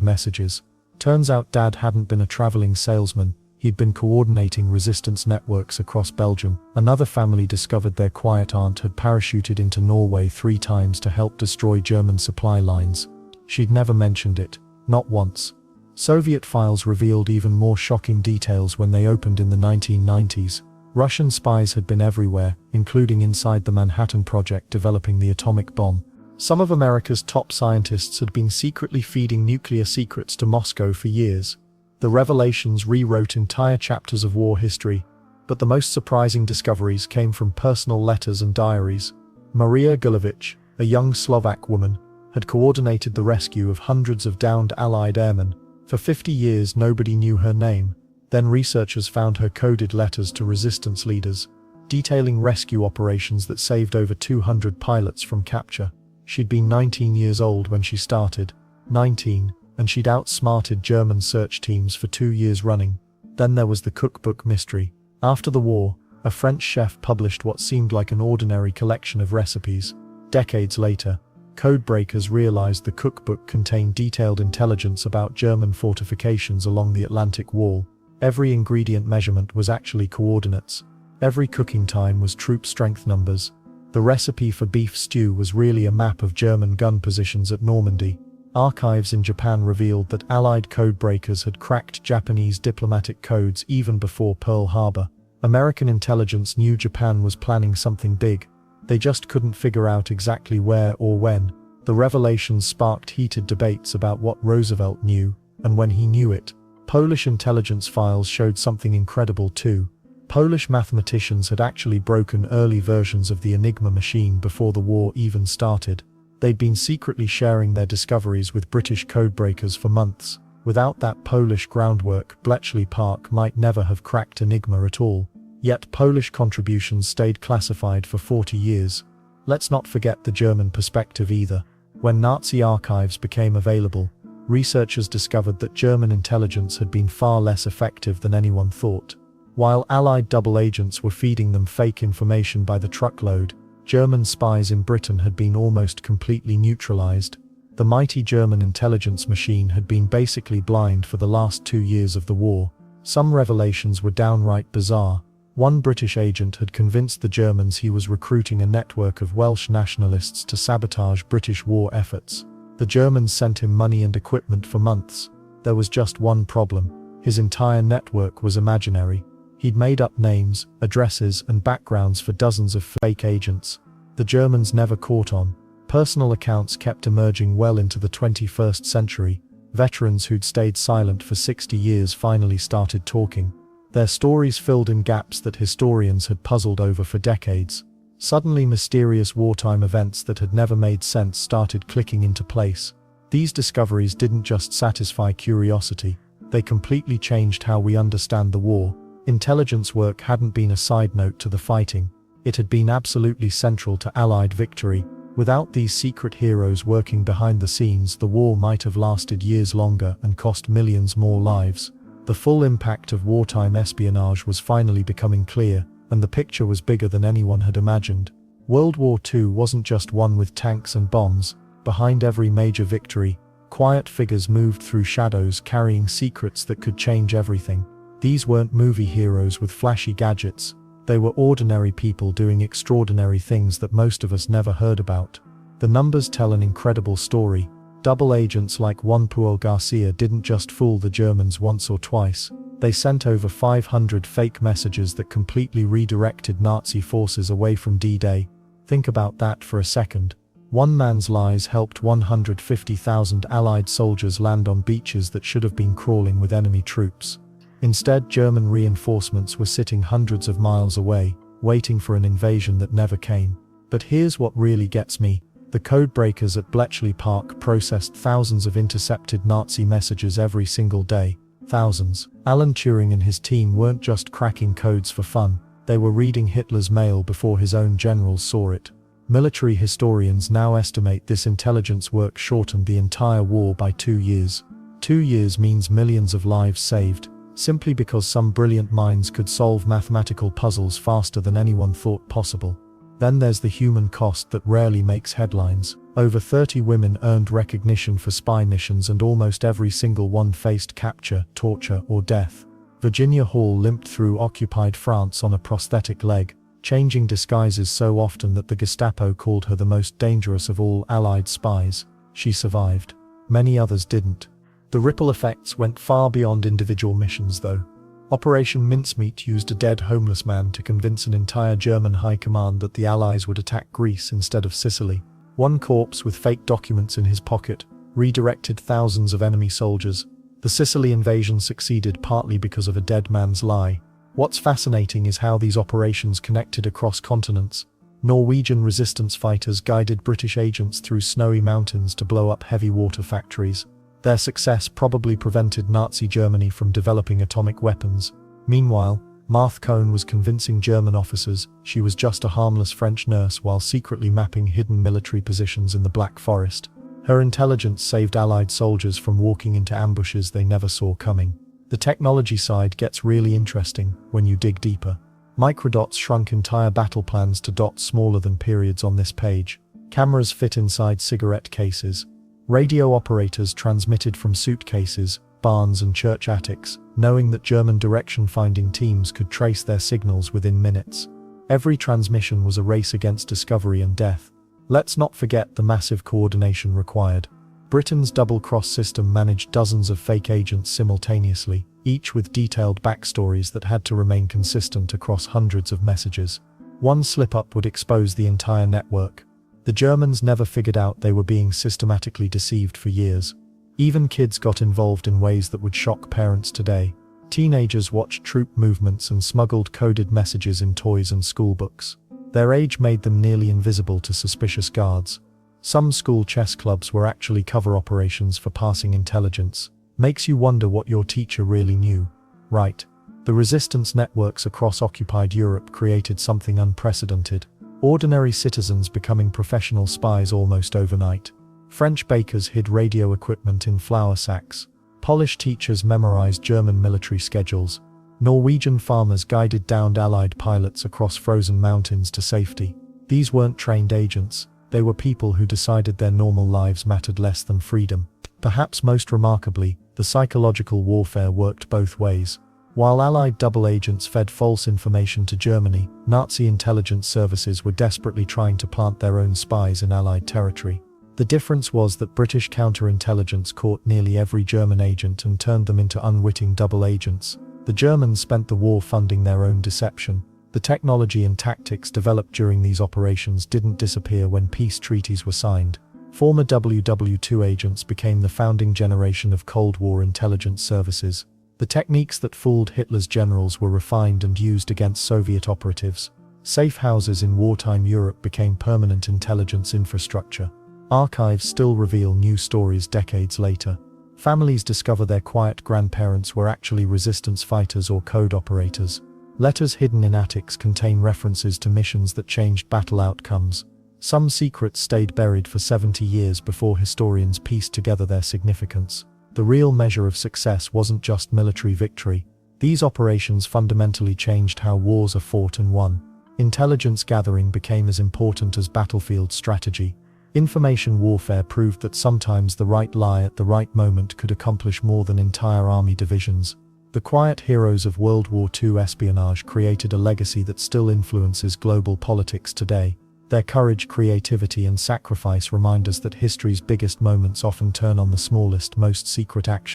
messages. Turns out Dad hadn't been a traveling salesman. He'd been coordinating resistance networks across Belgium. Another family discovered their quiet aunt had parachuted into Norway 3 times to help destroy German supply lines. She'd never mentioned it, not once. Soviet files revealed even more shocking details when they opened in the 1990s. Russian spies had been everywhere, including inside the Manhattan Project developing the atomic bomb. Some of America's top scientists had been secretly feeding nuclear secrets to Moscow for years. The revelations rewrote entire chapters of war history, but the most surprising discoveries came from personal letters and diaries. Maria Gulovich, a young Slovak woman, had coordinated the rescue of hundreds of downed Allied airmen. For 50 years nobody knew her name. Then researchers found her coded letters to resistance leaders, detailing rescue operations that saved over 200 pilots from capture. She'd been 19 years old when she started. 19. And she'd outsmarted German search teams for 2 years running. Then there was the cookbook mystery. After the war, a French chef published what seemed like an ordinary collection of recipes. Decades later, codebreakers realized the cookbook contained detailed intelligence about German fortifications along the Atlantic Wall. Every ingredient measurement was actually coordinates. Every cooking time was troop strength numbers. The recipe for beef stew was really a map of German gun positions at Normandy. Archives in Japan revealed that Allied codebreakers had cracked Japanese diplomatic codes even before Pearl Harbor. American intelligence knew Japan was planning something big. They just couldn't figure out exactly where or when. The revelations sparked heated debates about what Roosevelt knew, and when he knew it. Polish intelligence files showed something incredible too. Polish mathematicians had actually broken early versions of the Enigma machine before the war even started. They'd been secretly sharing their discoveries with British codebreakers for months. Without that Polish groundwork, Bletchley Park might never have cracked Enigma at all. Yet Polish contributions stayed classified for 40 years. Let's not forget the German perspective either. When Nazi archives became available, researchers discovered that German intelligence had been far less effective than anyone thought. While Allied double agents were feeding them fake information by the truckload, German spies in Britain had been almost completely neutralized. The mighty German intelligence machine had been basically blind for the last 2 years of the war. Some revelations were downright bizarre. One British agent had convinced the Germans he was recruiting a network of Welsh nationalists to sabotage British war efforts. The Germans sent him money and equipment for months. There was just one problem. His entire network was imaginary. He'd made up names, addresses, and backgrounds for dozens of fake agents. The Germans never caught on. Personal accounts kept emerging well into the 21st century. Veterans who'd stayed silent for 60 years finally started talking. Their stories filled in gaps that historians had puzzled over for decades. Suddenly, mysterious wartime events that had never made sense started clicking into place. These discoveries didn't just satisfy curiosity, they completely changed how we understand the war. Intelligence work hadn't been a side note to the fighting. It had been absolutely central to Allied victory. Without these secret heroes working behind the scenes, the war might have lasted years longer and cost millions more lives. The full impact of wartime espionage was finally becoming clear, and the picture was bigger than anyone had imagined. World War II wasn't just won with tanks and bombs. Behind every major victory, quiet figures moved through shadows carrying secrets that could change everything. These weren't movie heroes with flashy gadgets. They were ordinary people doing extraordinary things that most of us never heard about. The numbers tell an incredible story. Double agents like Juan Puel Garcia didn't just fool the Germans once or twice. They sent over 500 fake messages that completely redirected Nazi forces away from D-Day. Think about that for a second. One man's lies helped 150,000 Allied soldiers land on beaches that should have been crawling with enemy troops. Instead, German reinforcements were sitting hundreds of miles away, waiting for an invasion that never came. But here's what really gets me. The codebreakers at Bletchley Park processed thousands of intercepted Nazi messages every single day. Thousands. Alan Turing and his team weren't just cracking codes for fun. They were reading Hitler's mail before his own generals saw it. Military historians now estimate this intelligence work shortened the entire war by 2 years. 2 years means millions of lives saved, simply because some brilliant minds could solve mathematical puzzles faster than anyone thought possible. Then there's the human cost that rarely makes headlines. Over 30 women earned recognition for spy missions, and almost every single one faced capture, torture, or death. Virginia Hall limped through occupied France on a prosthetic leg, changing disguises so often that the Gestapo called her the most dangerous of all Allied spies. She survived. Many others didn't. The ripple effects went far beyond individual missions, though. Operation Mincemeat used a dead homeless man to convince an entire German high command that the Allies would attack Greece instead of Sicily. One corpse with fake documents in his pocket redirected thousands of enemy soldiers. The Sicily invasion succeeded partly because of a dead man's lie. What's fascinating is how these operations connected across continents. Norwegian resistance fighters guided British agents through snowy mountains to blow up heavy water factories. Their success probably prevented Nazi Germany from developing atomic weapons. Meanwhile, Marthe Cohn was convincing German officers she was just a harmless French nurse while secretly mapping hidden military positions in the Black Forest. Her intelligence saved Allied soldiers from walking into ambushes they never saw coming. The technology side gets really interesting when you dig deeper. Microdots shrunk entire battle plans to dots smaller than periods on this page. Cameras fit inside cigarette cases. Radio operators transmitted from suitcases, barns and church attics, knowing that German direction-finding teams could trace their signals within minutes. Every transmission was a race against discovery and death. Let's not forget the massive coordination required. Britain's double-cross system managed dozens of fake agents simultaneously, each with detailed backstories that had to remain consistent across hundreds of messages. One slip-up would expose the entire network. The Germans never figured out they were being systematically deceived for years. Even kids got involved in ways that would shock parents today. Teenagers watched troop movements and smuggled coded messages in toys and schoolbooks. Their age made them nearly invisible to suspicious guards. Some school chess clubs were actually cover operations for passing intelligence. Makes you wonder what your teacher really knew. Right. The resistance networks across occupied Europe created something unprecedented. Ordinary citizens becoming professional spies almost overnight. French bakers hid radio equipment in flour sacks. Polish teachers memorized German military schedules. Norwegian farmers guided downed Allied pilots across frozen mountains to safety. These weren't trained agents. They were people who decided their normal lives mattered less than freedom. Perhaps most remarkably, the psychological warfare worked both ways. While Allied double agents fed false information to Germany, Nazi intelligence services were desperately trying to plant their own spies in Allied territory. The difference was that British counterintelligence caught nearly every German agent and turned them into unwitting double agents. The Germans spent the war funding their own deception. The technology and tactics developed during these operations didn't disappear when peace treaties were signed. Former WW2 agents became the founding generation of Cold War intelligence services. The techniques that fooled Hitler's generals were refined and used against Soviet operatives. Safe houses in wartime Europe became permanent intelligence infrastructure. Archives still reveal new stories decades later. Families discover their quiet grandparents were actually resistance fighters or code operators. Letters hidden in attics contain references to missions that changed battle outcomes. Some secrets stayed buried for 70 years before historians pieced together their significance. The real measure of success wasn't just military victory. These operations fundamentally changed how wars are fought and won. Intelligence gathering became as important as battlefield strategy. Information warfare proved that sometimes the right lie at the right moment could accomplish more than entire army divisions. The quiet heroes of World War II espionage created a legacy that still influences global politics today. Their courage, creativity, and sacrifice remind us that history's biggest moments often turn on the smallest, most secret actions.